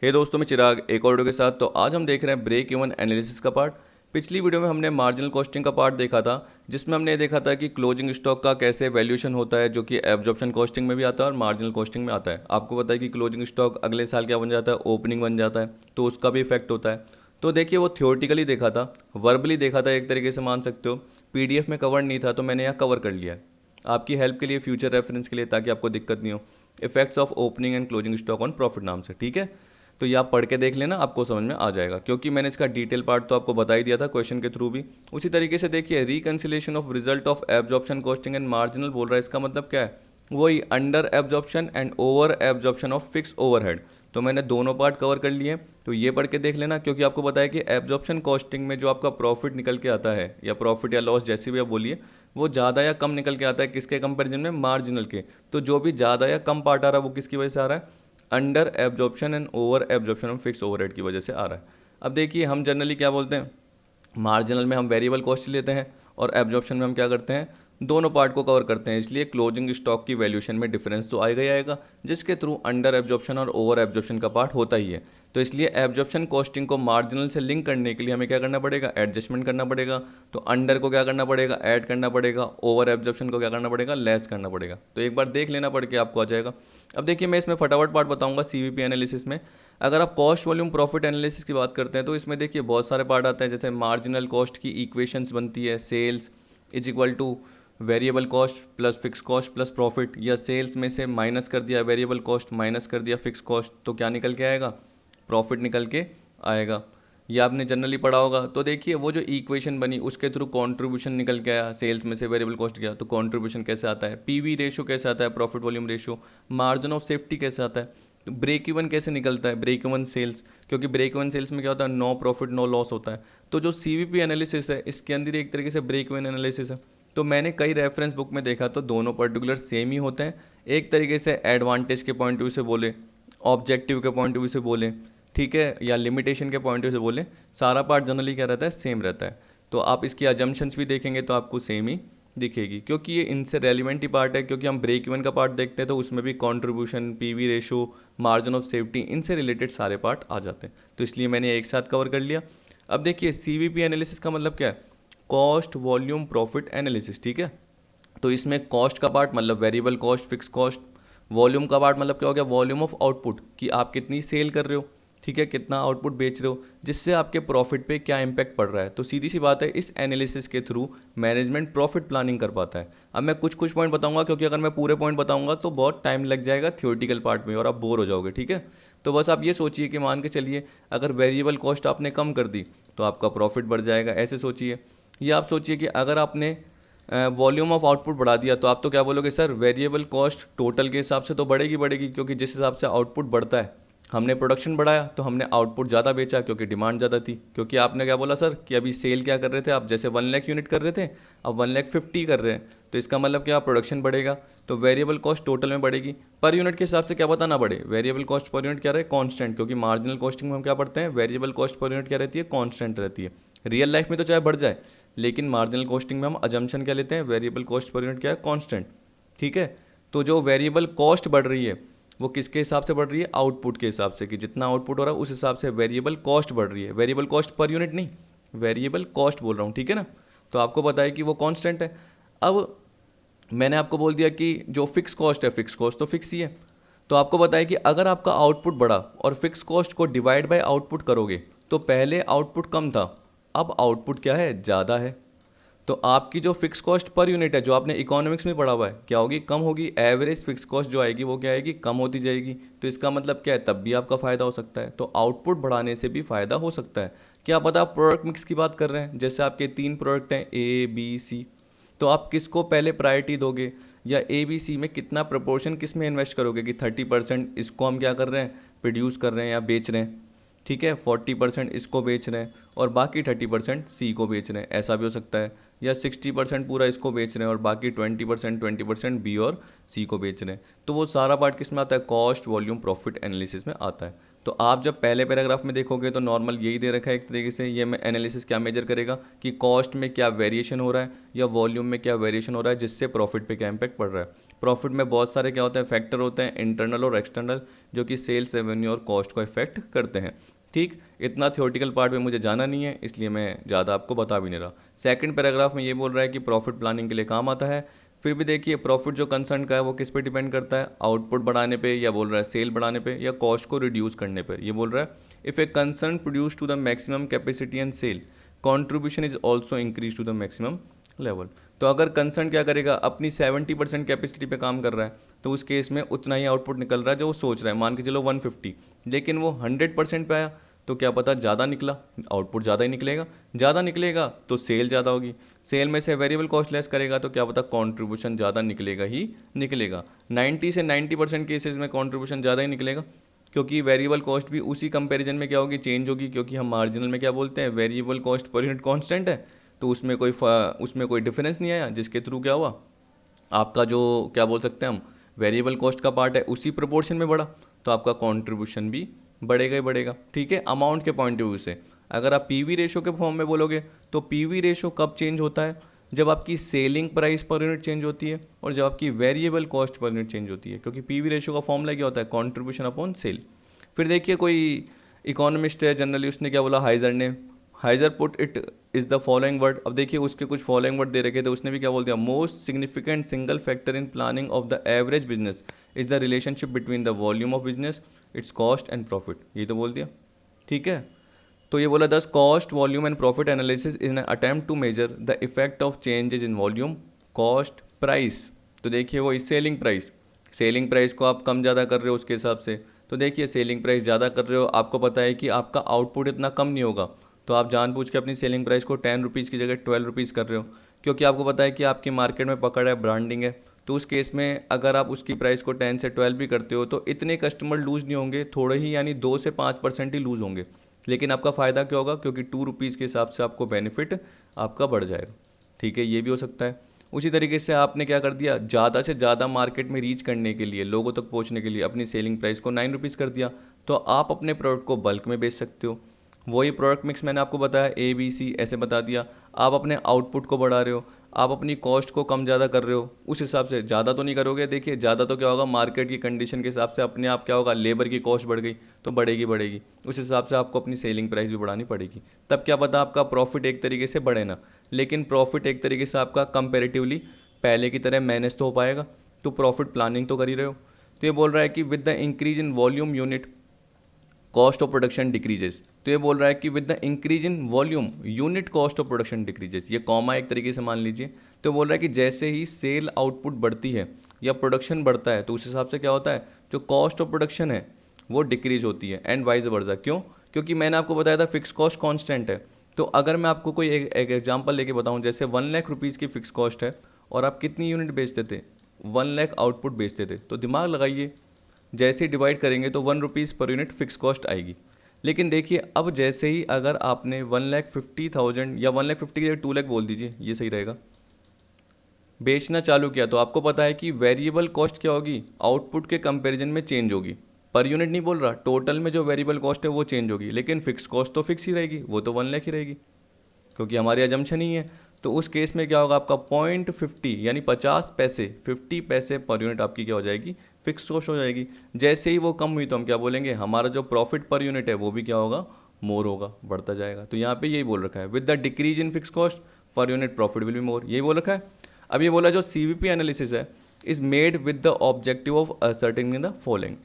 हे दोस्तों, मैं चिराग एक और वीडियो के साथ। तो आज हम देख रहे हैं ब्रेक इवन एनालिसिस का पार्ट। पिछली वीडियो में हमने मार्जिनल कॉस्टिंग का पार्ट देखा था, जिसमें हमने ये देखा था कि क्लोजिंग स्टॉक का कैसे वैल्यूएशन होता है, जो कि एब्जॉर्प्शन कॉस्टिंग में भी आता है और मार्जिनल कॉस्टिंग में आता है। आपको पता है कि क्लोजिंग स्टॉक अगले साल क्या बन जाता है, ओपनिंग बन जाता है, तो उसका भी इफेक्ट होता है। तो देखिए, वो थियोरटिकली देखा था, वर्बली देखा था, एक तरीके से मान सकते हो। पीडीएफ में कवर नहीं था, तो मैंने यहाँ कवर कर लिया है आपकी हेल्प के लिए, फ्यूचर रेफरेंस के लिए, ताकि आपको दिक्कत नहीं हो। Effects of opening and closing stock on profit नाम से, ठीक है। तो ये आप पढ़ के देख लेना, आपको समझ में आ जाएगा, क्योंकि मैंने इसका डिटेल पार्ट तो आपको बता ही दिया था क्वेश्चन के थ्रू भी। उसी तरीके से देखिए, reconciliation of result of absorption costing and marginal बोल रहा है। इसका मतलब क्या है? वही under absorption and over absorption of fix overhead. तो मैंने दोनों पार्ट कवर कर लिए, तो ये पढ़ के देख लेना, क्योंकि आपको बताया कि एब्जॉर्प्शन कॉस्टिंग में जो आपका प्रॉफिट निकल के आता है, या प्रॉफिट या लॉस जैसे भी आप बोलिए, वो ज़्यादा या कम निकल के आता है किसके कंपैरिजन में? मार्जिनल के। तो जो भी ज़्यादा या कम पार्ट आ रहा है वो किसकी वजह से आ रहा है? Under absorption and over absorption of fix overhead की वजह से आ रहा है। अब देखिए, हम जनरली क्या बोलते हैं, मार्जिनल में हम वेरिएबल कॉस्ट लेते हैं और एब्जॉर्प्शन में हम क्या करते हैं, दोनों पार्ट को कवर करते हैं। इसलिए क्लोजिंग स्टॉक की वैल्यूएशन में डिफरेंस तो आएगा ही आएगा, जिसके थ्रू अंडर एब्जॉर्प्शन और ओवर एब्जॉर्प्शन का पार्ट होता ही है। तो इसलिए एब्जॉर्प्शन कॉस्टिंग को मार्जिनल से लिंक करने के लिए हमें क्या करना पड़ेगा? एडजस्टमेंट करना पड़ेगा। तो अंडर को क्या करना पड़ेगा? ऐड करना पड़ेगा। ओवर एब्जॉर्प्शन को क्या करना पड़ेगा? लेस करना पड़ेगा। तो एक बार देख लेना, पढ़ के आपको आ जाएगा। अब देखिए, मैं इसमें फटाफट पार्ट बताऊंगा सीवीपी एनालिसिस में। अगर आप कॉस्ट वॉल्यूम प्रॉफिट एनालिसिस की बात करते हैं, तो इसमें देखिए बहुत सारे पार्ट आते हैं। जैसे मार्जिनल कॉस्ट की इक्वेशंस बनती है, sales is equal to variable cost plus fix cost plus profit, या सेल्स में से माइनस कर दिया वेरिएबल कॉस्ट, माइनस कर दिया फिक्स कॉस्ट, तो क्या निकल के आएगा? प्रॉफिट निकल के आएगा। ये आपने जनरली पढ़ा होगा। तो देखिए, वो जो इक्वेशन बनी उसके थ्रू कंट्रीब्यूशन निकल के आया, सेल्स में से वेरिएबल कॉस्ट गया, तो कंट्रीब्यूशन कैसे आता है? पीवी रेशो कैसे आता है? Profit volume ratio. Margin of safety कैसे आता है? ब्रेक इवन कैसे निकलता है? ब्रेक इवन सेल्स, क्योंकि ब्रेक इवन सेल्स में क्या होता है? नो प्रॉफिट नो लॉस होता है। तो जो सीवीपी एनालिसिस है, इसके अंदर एक तरीके से ब्रेक इवन एनालिसिस है। तो मैंने कई रेफरेंस बुक में देखा, तो दोनों पर्टिकुलर सेम ही होते हैं। एक तरीके से एडवांटेज के पॉइंट ऑफ व्यू से बोले, ऑब्जेक्टिव के पॉइंट ऑफ व्यू से बोले, ठीक है, या लिमिटेशन के पॉइंट ऑफ व्यू से बोले, सारा पार्ट जनरली क्या रहता है? सेम रहता है। तो आप इसकी अजम्पशंस भी देखेंगे तो आपको सेम ही दिखेगी, क्योंकि ये इनसे रेलिवेंट ही पार्ट है। क्योंकि हम ब्रेक इवन का पार्ट देखते हैं तो उसमें भी contribution, PV ratio, margin of safety, इनसे रिलेटेड सारे पार्ट आ जाते हैं। तो इसलिए मैंने एक साथ कवर कर लिया। अब देखिए, सीवीपी एनालिसिस का मतलब क्या है? कॉस्ट वॉल्यूम प्रॉफिट एनालिसिस, ठीक है। तो इसमें कॉस्ट का पार्ट मतलब variable cost, fix cost. Volume का पार्ट मतलब क्या हो गया? वॉल्यूम ऑफ आउटपुट, कि आप कितनी सेल कर रहे हो, ठीक है, कितना आउटपुट बेच रहे हो, जिससे आपके प्रॉफिट पे क्या इंपैक्ट पड़ रहा है। तो सीधी सी बात है, इस एनालिसिस के थ्रू मैनेजमेंट प्रॉफिट प्लानिंग कर पाता है। अब मैं कुछ कुछ पॉइंट बताऊंगा, क्योंकि अगर मैं पूरे पॉइंट बताऊंगा तो बहुत टाइम लग जाएगा थियोरटिकल पार्ट में और आप बोर हो जाओगे, ठीक है। तो बस आप ये सोचिए कि मान के चलिए, अगर वेरिएबल कॉस्ट आपने कम कर दी तो आपका प्रॉफिट बढ़ जाएगा, ऐसे सोचिए। या आप सोचिए कि अगर आपने वॉल्यूम ऑफ आउटपुट बढ़ा दिया, तो आप तो क्या बोलोगे? सर, वेरिएबल कॉस्ट टोटल के हिसाब से तो बढ़ेगी बढ़ेगी, क्योंकि जिस हिसाब से आउटपुट बढ़ता है, हमने प्रोडक्शन बढ़ाया तो हमने आउटपुट ज़्यादा बेचा, क्योंकि डिमांड ज़्यादा थी। क्योंकि आपने क्या बोला सर, कि अभी सेल क्या कर रहे थे आप? जैसे 1 लाख यूनिट कर रहे थे, अब 1,50,000 कर रहे हैं। तो इसका मतलब क्या? प्रोडक्शन बढ़ेगा, तो वेरिएबल कॉस्ट टोटल में बढ़ेगी। पर यूनिट के हिसाब से क्या पता ना बढ़े, वेरिएबल कॉस्ट पर यूनिट क्या रहे? कॉन्स्टेंट। क्योंकि मार्जिनल कॉस्टिंग में हम क्या पढ़ते हैं? वेरिएबल कॉस्ट पर यूनिट क्या रहती है? कॉन्स्टेंट रहती है। रियल लाइफ में तो चाहे बढ़ जाए, लेकिन मार्जिनल कॉस्टिंग में हम अजम्पशन क्या लेते हैं? वेरिएबल कॉस्ट पर यूनिट क्या है? कांस्टेंट, ठीक है। तो जो वेरिएबल कॉस्ट बढ़ रही है वो किसके हिसाब से बढ़ रही है? आउटपुट के हिसाब से, कि जितना आउटपुट हो रहा है उस हिसाब से वेरिएबल कॉस्ट बढ़ रही है। वेरिएबल कॉस्ट पर यूनिट नहीं, वेरिएबल कॉस्ट बोल रहा हूँ, ठीक है ना। तो आपको पता है कि वो कांस्टेंट है। अब मैंने आपको बोल दिया कि जो फिक्स कॉस्ट है, फिक्स कॉस्ट तो फिक्स ही है। तो आपको बताया कि अगर आपका आउटपुट बढ़ा और फिक्स कॉस्ट को डिवाइड बाय आउटपुट करोगे, तो पहले आउटपुट कम था, अब आउटपुट क्या है? ज़्यादा है। तो आपकी जो फिक्स कॉस्ट पर यूनिट है, जो आपने इकोनॉमिक्स में पढ़ा हुआ है, क्या होगी? कम होगी। एवरेज फिक्स कॉस्ट जो आएगी वो क्या आएगी? कम होती जाएगी। तो इसका मतलब क्या है? तब भी आपका फ़ायदा हो सकता है। तो आउटपुट बढ़ाने से भी फ़ायदा हो सकता है। क्या पता आप प्रोडक्ट मिक्स की बात कर रहे हैं, जैसे आपके 3 प्रोडक्ट हैं, ए बी सी, तो आप किसको पहले प्रायोरिटी दोगे? या ए बी सी में कितना प्रपोर्शन किस में इन्वेस्ट करोगे, कि 30% इसको हम क्या कर रहे हैं? प्रोड्यूस कर रहे हैं या बेच रहे हैं, ठीक है, 40% इसको बेच रहे हैं और बाकी 30% सी को बेच रहे हैं, ऐसा भी हो सकता है। या 60% पूरा इसको बेच रहे हैं और बाकी 20% बी और सी को बेच रहे हैं। तो वो सारा पार्ट किस में आता है? कॉस्ट वॉल्यूम प्रॉफिट एनालिसिस में आता है। तो आप जब पहले पैराग्राफ में देखोगे तो नॉर्मल यही दे रखा है एक तरीके से। ये एनालिसिस क्या मेजर करेगा, कि कॉस्ट में क्या वेरिएशन हो रहा है या वॉल्यूम में क्या वेरिएशन हो रहा है, जिससे प्रॉफिट पे क्या इंपैक्ट पड़ रहा है। प्रॉफिट में बहुत सारे क्या होते हैं फैक्टर होते हैं, इंटरनल और एक्सटर्नल, जो कि सेल्स रेवेन्यू और कॉस्ट को इफेक्ट करते हैं। ठीक, इतना थ्योरेटिकल पार्ट में मुझे जाना नहीं है, इसलिए मैं ज़्यादा आपको बता भी नहीं रहा। सेकंड पैराग्राफ में ये बोल रहा है कि प्रॉफिट प्लानिंग के लिए काम आता है। फिर भी देखिए प्रॉफिट जो कंसर्न का है वो किस पे डिपेंड करता है, आउटपुट बढ़ाने पे, या बोल रहा है सेल बढ़ाने पे, या कॉस्ट को रिड्यूस करने पे। ये बोल रहा है if a concern produce to the maximum capacity and sale, contribution is also increase to the maximum level. तो अगर कंसर्न क्या करेगा, अपनी 70% कैपेसिटी पे काम कर रहा है, तो उस केस में उतना ही आउटपुट निकल रहा है जो वो सोच रहा है, मान के चलो 150, लेकिन वो 100% पे आया तो क्या पता ज़्यादा निकला, आउटपुट ज़्यादा ही निकलेगा, ज़्यादा निकलेगा तो सेल ज़्यादा होगी, सेल में से वेरिएबल कॉस्ट लेस करेगा तो क्या पता कॉन्ट्रीब्यूशन ज़्यादा निकलेगा ही निकलेगा। 90 से 90% केसेस में कॉन्ट्रीब्यूशन ज़्यादा ही निकलेगा, क्योंकि वेरिएबल कॉस्ट भी उसी कंपैरिजन में क्या होगी, चेंज होगी, क्योंकि हम मार्जिनल में क्या बोलते हैं, variable cost per unit constant है, तो उसमें कोई डिफरेंस नहीं आया, जिसके थ्रू क्या हुआ, आपका जो क्या बोल सकते हैं हम, वेरिएबल कॉस्ट का पार्ट है उसी प्रोपोर्शन में बढ़ा, तो आपका कंट्रीब्यूशन भी बढ़ेगा ही बढ़ेगा। ठीक है, अमाउंट के पॉइंट ऑफ व्यू से अगर आप पीवी रेशो के फॉर्म में बोलोगे, तो पीवी रेशो कब चेंज होता है, जब आपकी selling price per unit change होती है और जब आपकी variable cost per unit change होती है, क्योंकि पीवी रेशो का फॉर्मूला क्या होता है, कॉन्ट्रीब्यूशन अपॉन सेल। फिर देखिए कोई इकोनॉमिस्ट है जनरली, उसने क्या बोला, हाइजर ने, Heiser put it is the following word. अब देखिए उसके कुछ फॉलोइंग वर्ड दे रखे थे, उसने भी क्या बोल दिया, most significant single factor in planning of the average business is the relationship between the volume of business, it's cost and profit. ये तो बोल दिया, ठीक है। तो ये बोला thus cost volume and profit analysis is an attempt to measure the effect of changes in volume cost price. तो देखिए वो सेलिंग प्राइस, सेलिंग प्राइस को आप कम ज़्यादा कर रहे हो उसके हिसाब से, तो देखिए सेलिंग प्राइस ज़्यादा कर रहे हो, आपको पता है कि आपका आउटपुट इतना कम नहीं होगा, तो आप जानबूझ के अपनी सेलिंग प्राइस को 10 रुपीज़ की जगह 12 रुपीज़ कर रहे हो, क्योंकि आपको पता है कि आपकी मार्केट में पकड़ है, ब्रांडिंग है। तो उस केस में अगर आप उसकी प्राइस को 10 से 12 भी करते हो तो इतने कस्टमर लूज़ नहीं होंगे, थोड़े ही यानी 2 से 5% ही लूज़ होंगे, लेकिन आपका फ़ायदा क्या होगा, क्योंकि 2 रुपीज़ के हिसाब से आपको बेनिफिट आपका बढ़ जाएगा। ठीक है, ये भी हो सकता है। उसी तरीके से आपने क्या कर दिया, ज़्यादा से ज़्यादा मार्केट में रीच करने के लिए, लोगों तक पहुंचने के लिए अपनी सेलिंग प्राइस को 9 रुपीज़ कर दिया, तो आप अपने प्रोडक्ट को बल्क में बेच सकते हो। वही प्रोडक्ट मिक्स मैंने आपको बताया, ABC ऐसे बता दिया, आप अपने आउटपुट को बढ़ा रहे हो, आप अपनी कॉस्ट को कम ज़्यादा कर रहे हो, उस हिसाब से ज़्यादा तो नहीं करोगे। देखिए ज़्यादा तो क्या होगा, मार्केट की कंडीशन के हिसाब से अपने आप क्या होगा, लेबर की कॉस्ट बढ़ गई तो बढ़ेगी, उस हिसाब से आपको अपनी सेलिंग प्राइस भी बढ़ानी पड़ेगी, तब क्या पता आपका प्रॉफिट एक तरीके से बढ़े ना, लेकिन प्रॉफिट एक तरीके से आपका कंपेरेटिवली पहले की तरह मैनेज तो हो पाएगा, तो प्रॉफिट प्लानिंग तो कर ही रहे हो। तो ये बोल रहा है कि with the increase in volume unit cost of production decreases. तो ये बोल रहा है कि with the increase in volume unit cost of production decreases, ये कॉमा एक तरीके से मान लीजिए। तो बोल रहा है कि जैसे ही सेल आउटपुट बढ़ती है या प्रोडक्शन बढ़ता है, तो उस हिसाब से क्या होता है, जो कॉस्ट ऑफ प्रोडक्शन है वो डिक्रीज होती है, एंड वाइज वर्सा। क्यों, क्योंकि मैंने आपको बताया था फिक्स कॉस्ट कॉन्स्टेंट है। तो अगर मैं आपको कोई एक एग्जाम्पल लेके बताऊँ, जैसे 1 लाख रुपीज़ की फिक्स कॉस्ट है और आप कितनी यूनिट बेचते थे, 1 लाख आउटपुट बेचते थे, तो दिमाग लगाइए, जैसे ही डिवाइड करेंगे तो 1 rupees per unit fix cost आएगी। लेकिन देखिए अब जैसे ही अगर आपने 1,50,000 या 1,50,000 की जगह 2 लाख बोल दीजिए, ये सही रहेगा, बेचना चालू किया, तो आपको पता है कि वेरिएबल कॉस्ट क्या होगी, आउटपुट के कंपैरिजन में चेंज होगी। पर यूनिट नहीं बोल रहा, टोटल में जो वेरिएबल कॉस्ट है वो चेंज होगी, लेकिन फिक्स कॉस्ट तो फिक्स ही रहेगी, वो तो 1 लाख ही रहेगी, क्योंकि हमारी अजम्पशन ही है। तो उस केस में क्या होगा, आपका 0.50 यानी 50 पैसे, 50 पैसे पर यूनिट आपकी क्या हो जाएगी, फिक्स कॉस्ट हो जाएगी। जैसे ही वो कम हुई तो हम क्या बोलेंगे, हमारा जो प्रॉफिट पर यूनिट है वो भी क्या होगा, मोर होगा, बढ़ता जाएगा। तो यहाँ पे यही बोल रखा है, with the decrease in fix cost per unit profit will be more, यही बोल रखा है। अब ये बोला जो CVP एनालिसिस है is made with the objective of ascertaining the following.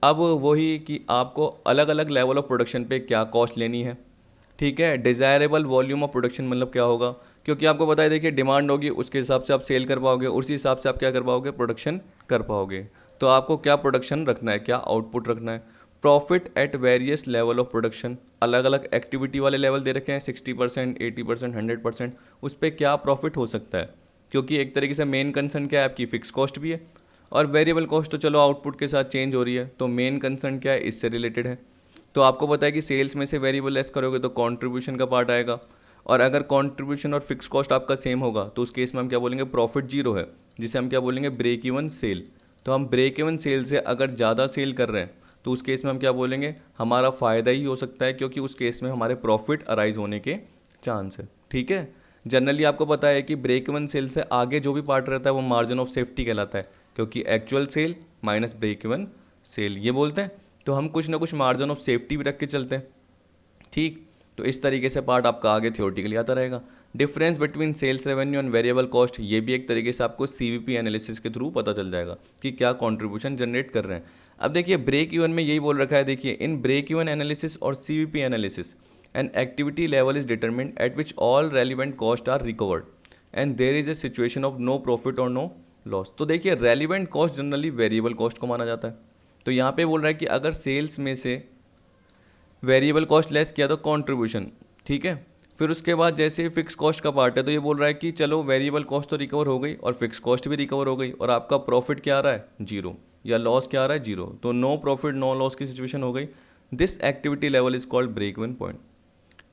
अब वही कि आपको अलग अलग लेवल ऑफ प्रोडक्शन पे क्या कॉस्ट लेनी है, ठीक है। डिज़ायरेबल वॉल्यूम ऑफ प्रोडक्शन मतलब क्या होगा, क्योंकि आपको पता है देखिए डिमांड होगी, उसके हिसाब से आप सेल कर पाओगे, उसी हिसाब से आप क्या कर पाओगे, प्रोडक्शन कर पाओगे। तो आपको क्या प्रोडक्शन रखना है, क्या आउटपुट रखना है। Profit at various level of production, अलग अलग एक्टिविटी वाले लेवल दे रखे हैं, 60%, 80%, 100%, उस पर क्या प्रॉफिट हो सकता है, क्योंकि एक तरीके से मेन कंसर्न क्या है, आपकी फिक्स कॉस्ट भी है, और वेरिएबल कॉस्ट तो चलो आउटपुट के साथ चेंज हो रही है, तो मेन कंसर्न क्या है, इससे रिलेटेड है। तो आपको पता है कि सेल्स में से वेरिएबल लेस करोगे तो कंट्रीब्यूशन का पार्ट आएगा, और अगर कंट्रीब्यूशन और फिक्स कॉस्ट आपका सेम होगा तो उस केस में हम क्या बोलेंगे, प्रॉफिट जीरो है, जिसे हम क्या बोलेंगे, ब्रेक इवन सेल। तो हम ब्रेक इवन सेल से अगर ज़्यादा सेल कर रहे हैं तो उस केस में हम क्या बोलेंगे, हमारा फ़ायदा ही हो सकता है, क्योंकि उस केस में हमारे प्रॉफिट अराइज होने के चांस है। ठीक है, जनरली आपको पता है कि ब्रेक इवन सेल से आगे जो भी पार्ट रहता है वो मार्जिन ऑफ सेफ्टी कहलाता है, क्योंकि actual sale minus break even sale ये बोलते हैं। तो हम कुछ ना कुछ मार्जिन ऑफ सेफ्टी भी रख के चलते हैं, ठीक। तो इस तरीके से पार्ट आपका आगे थियोरेटिकली आता रहेगा। Difference between sales revenue and variable cost, ये भी एक तरीके से आपको सीवीपी एनालिसिस के थ्रू पता चल जाएगा कि क्या कंट्रीब्यूशन जनरेट कर रहे हैं। अब देखिए ब्रेक इवन में यही बोल रखा है, देखिए इन ब्रेक इवन एनालिसिस और CVP analysis an activity level is determined at which all relevant cost are recovered and there is a situation of no profit और नो लॉस। तो देखिए relevant cost generally variable cost को माना जाता है। तो यहाँ पे बोल रहा है कि अगर सेल्स में से वेरिएबल कॉस्ट लेस किया तो कंट्रीब्यूशन, ठीक है। फिर उसके बाद जैसे फिक्स कॉस्ट का पार्ट है तो ये बोल रहा है कि चलो वेरिएबल कॉस्ट तो रिकवर हो गई और फिक्स कॉस्ट भी रिकवर हो गई और आपका प्रॉफिट क्या आ रहा है, जीरो, या लॉस क्या आ रहा है, जीरो। तो नो प्रॉफिट नो लॉस की सिचुएशन हो गई। This activity level is called break even point.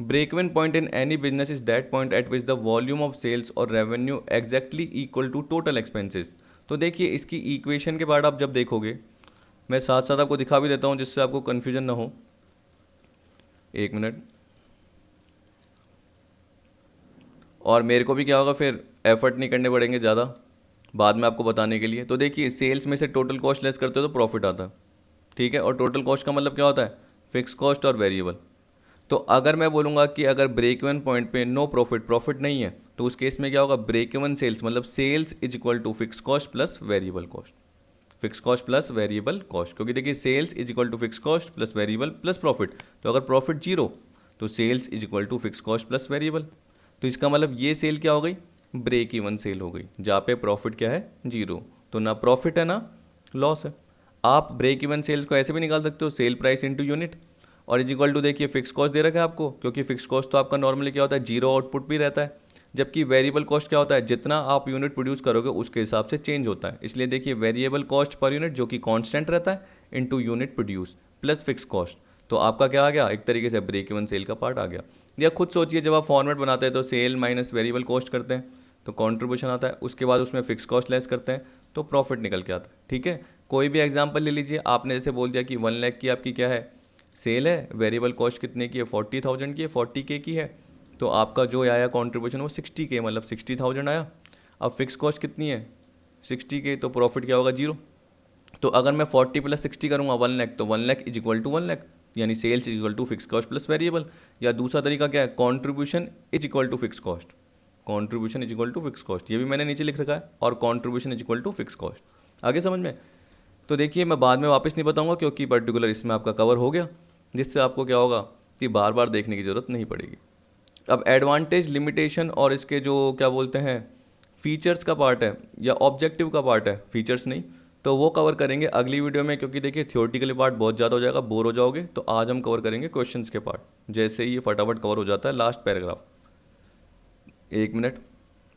Break even point in any business is that point at which the volume of sales और revenue exactly equal to total expenses. तो देखिए इसकी equation के बाद आप जब देखोगे, मैं साथ साथ आपको दिखा भी देता हूँ जिससे आपको कन्फ्यूजन ना हो। एक मिनट, और मेरे को भी क्या होगा फिर एफर्ट नहीं करने पड़ेंगे ज़्यादा बाद में आपको बताने के लिए। तो देखिए सेल्स में से टोटल कॉस्ट लेस करते हो तो प्रॉफिट आता है, ठीक है। और टोटल कॉस्ट का मतलब क्या होता है, फिक्स कॉस्ट और वेरिएबल। तो अगर मैं बोलूँगा कि अगर ब्रेक इवन पॉइंट पे नो प्रॉफिट, प्रॉफिट नहीं है, तो उस केस में क्या होगा, ब्रेक इवन सेल्स मतलब sales is equal to fix cost plus variable cost, fix cost plus variable cost. क्योंकि देखिए sales is equal to fix cost plus variable plus profit. तो अगर प्रॉफिट जीरो तो sales is equal to fix cost plus variable. तो इसका मतलब ये cell क्या हो गई, ब्रेक इवन सेल हो गई, जहाँ पे प्रॉफिट क्या है, जीरो। तो ना प्रॉफिट है ना लॉस है। आप ब्रेक इवन सेल्स को ऐसे भी निकाल सकते हो, सेल प्राइस इंटू यूनिट, और इज इक्वल टू देखिए फिक्स कॉस्ट दे रखा है आपको, क्योंकि फिक्स कॉस्ट तो आपका नॉर्मली क्या होता है, जीरो आउटपुट भी रहता है। जबकि वेरिएबल कॉस्ट क्या होता है, जितना आप यूनिट प्रोड्यूस करोगे उसके हिसाब से चेंज होता है। इसलिए देखिए वेरिएबल कॉस्ट पर यूनिट जो कि कांस्टेंट रहता है into unit produce plus fix cost. तो आपका क्या आ गया, एक तरीके से ब्रेक इवन सेल का पार्ट आ गया। या खुद सोचिए जब आप फॉर्मेट बनाते हैं तो सेल माइनस वेरिएबल कॉस्ट करते हैं तो कंट्रीब्यूशन आता है, उसके बाद उसमें फिक्स कॉस्ट लेस करते हैं तो प्रॉफिट निकल के आता है, ठीक है। कोई भी एग्जांपल ले लीजिए, आपने जैसे बोल दिया कि 1 लाख की आपकी क्या है सेल है, वेरिएबल कॉस्ट कितने की है, 40,000 की है, 40K की है, तो आपका जो आया कंट्रीब्यूशन वो 60K मतलब 60,000 आया। अब फिक्स कॉस्ट कितनी है 60K, तो प्रॉफिट क्या होगा, जीरो। तो अगर मैं 40 प्लस 60 करूँगा 1 लाख, तो 1 lakh is equal to 1 lakh, यानी sales is equal to fix cost plus variable. या दूसरा तरीका क्या है, contribution is equal to fix cost, contribution is equal to fix cost, ये भी मैंने नीचे लिख रखा है, और contribution is equal to fix cost. आगे समझ में। तो देखिए मैं बाद में वापस नहीं बताऊंगा क्योंकि पर्टिकुलर इसमें आपका कवर हो गया, जिससे आपको क्या होगा कि बार बार देखने की ज़रूरत नहीं पड़ेगी। अब एडवांटेज, लिमिटेशन और इसके जो क्या बोलते हैं फीचर्स का पार्ट है या ऑब्जेक्टिव का पार्ट है, फीचर्स नहीं, तो वो कवर करेंगे अगली वीडियो में, क्योंकि देखिए थियोरेटिकली पार्ट बहुत ज़्यादा हो जाएगा, बोर हो जाओगे। तो आज हम कवर करेंगे क्वेश्चंस के पार्ट, जैसे ही ये फटाफट कवर हो जाता है लास्ट पैराग्राफ। एक मिनट,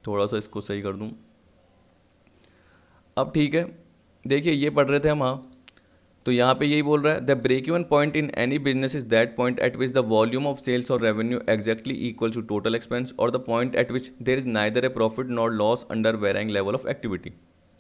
थोड़ा सा इसको सही कर दूँ। अब ठीक है, देखिए ये पढ़ रहे थे हम, हाँ। तो यहाँ पे यही बोल रहा है, the break even point in any business is that point at which the volume of sales और revenue exactly equal to total expense और the point at which there is neither a profit not loss under varying level of activity,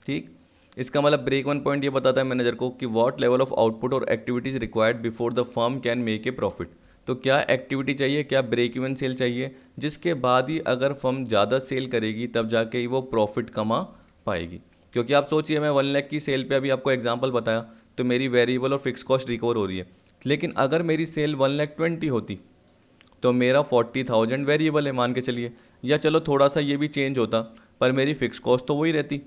ठीक। इसका मतलब break even point ये बताता है manager को कि व्हाट लेवल ऑफ आउटपुट और activities required before the firm can make a profit. तो क्या एक्टिविटी चाहिए, क्या ब्रेक इवन सेल चाहिए, जिसके बाद ही अगर फर्म ज़्यादा सेल करेगी तब जाके ही वो प्रॉफिट कमा पाएगी। क्योंकि आप सोचिए मैं 1 लाख की सेल पे अभी आपको एग्जांपल बताया, तो मेरी वेरिएबल और फिक्स कॉस्ट रिकवर हो रही है। लेकिन अगर मेरी सेल 1,20,000 होती तो मेरा 40,000 वेरिएबल है मान के चलिए, या चलो थोड़ा सा ये भी चेंज होता, पर मेरी फिक्स कॉस्ट तो वही रहती।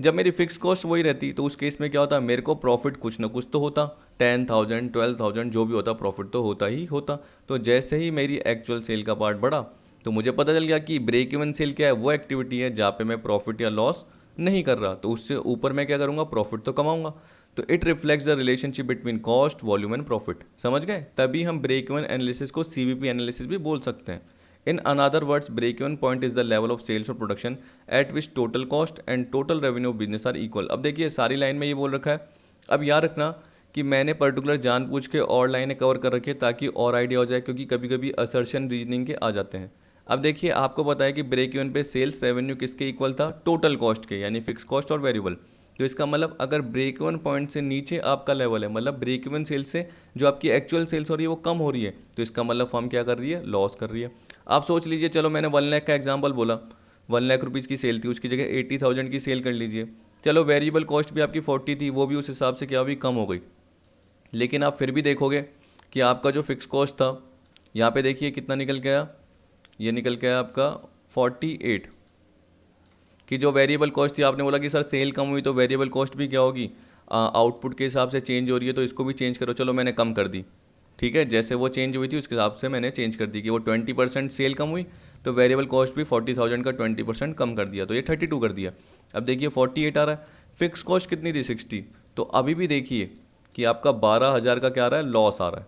जब मेरी फिक्स कॉस्ट वही रहती तो उस केस में क्या होता, मेरे को प्रॉफिट कुछ ना कुछ तो होता, 10,000 12,000 जो भी होता प्रॉफिट तो होता ही होता। तो जैसे ही मेरी एक्चुअल सेल का पार्ट बढ़ा तो मुझे पता चल गया कि ब्रेक इवन सेल क्या है, वो एक्टिविटी है जहाँ पे मैं प्रॉफिट या लॉस नहीं कर रहा, तो उससे ऊपर मैं क्या करूँगा, प्रॉफिट तो कमाऊंगा। तो it reflects the relationship between cost, volume and profit. समझ गए, तभी हम ब्रेक इवन एनालिसिस को सीवीपी एनालिसिस भी बोल सकते हैं। In another words break even point is the level of sales और production at which total cost and total revenue business are equal. अब देखिए सारी लाइन में ये बोल रखा है। अब याद रखना कि मैंने पर्टिकुलर जानबूझ के और लाइनें कवर कर रखी है ताकि और आइडिया हो जाए, क्योंकि कभी कभी असर्शन रीजनिंग के आ जाते हैं। अब देखिए आपको पता है कि ब्रेक इवन पे सेल्स रेवेन्यू किसके इक्वल था, टोटल कॉस्ट के, यानी फिक्स कॉस्ट और वेरिएबल। तो इसका मतलब अगर ब्रेक इवन पॉइंट से नीचे आपका लेवल है, मतलब ब्रेक इवन सेल्स से जो आपकी एक्चुअल सेल्स हो रही है वो कम हो रही है, तो इसका मतलब फर्म क्या कर रही है, लॉस कर रही है। आप सोच लीजिए, चलो मैंने 1 लाख का एग्जाम्पल बोला, 1 लाख रुपीज़ की सेल थी, उसकी जगह 80,000 की सेल कर लीजिए, चलो वेरिएबल कॉस्ट भी आपकी 40 थी, वो भी उस हिसाब से क्या हुई, कम हो गई। लेकिन आप फिर भी देखोगे कि आपका जो फिक्स कॉस्ट था यहाँ पे देखिए कितना निकल गया, ये निकल गया आपका 48 की जो वेरिएबल कॉस्ट थी। आपने बोला कि सर सेल कम हुई तो वेरिएबल कॉस्ट भी क्या होगी, आउटपुट के हिसाब से चेंज हो रही है, तो इसको भी चेंज करो। चलो मैंने कम कर दी, ठीक है, जैसे वो चेंज हुई थी उसके हिसाब से मैंने चेंज कर दी कि वो 20% सेल कम हुई तो वेरिएबल कॉस्ट भी 40,000 का 20% कम कर दिया, तो ये 32 कर दिया। अब देखिए 48 आ रहा है, फिक्स कॉस्ट कितनी थी 60, तो अभी भी देखिए कि आपका 12,000 का क्या आ रहा है, लॉस आ रहा है।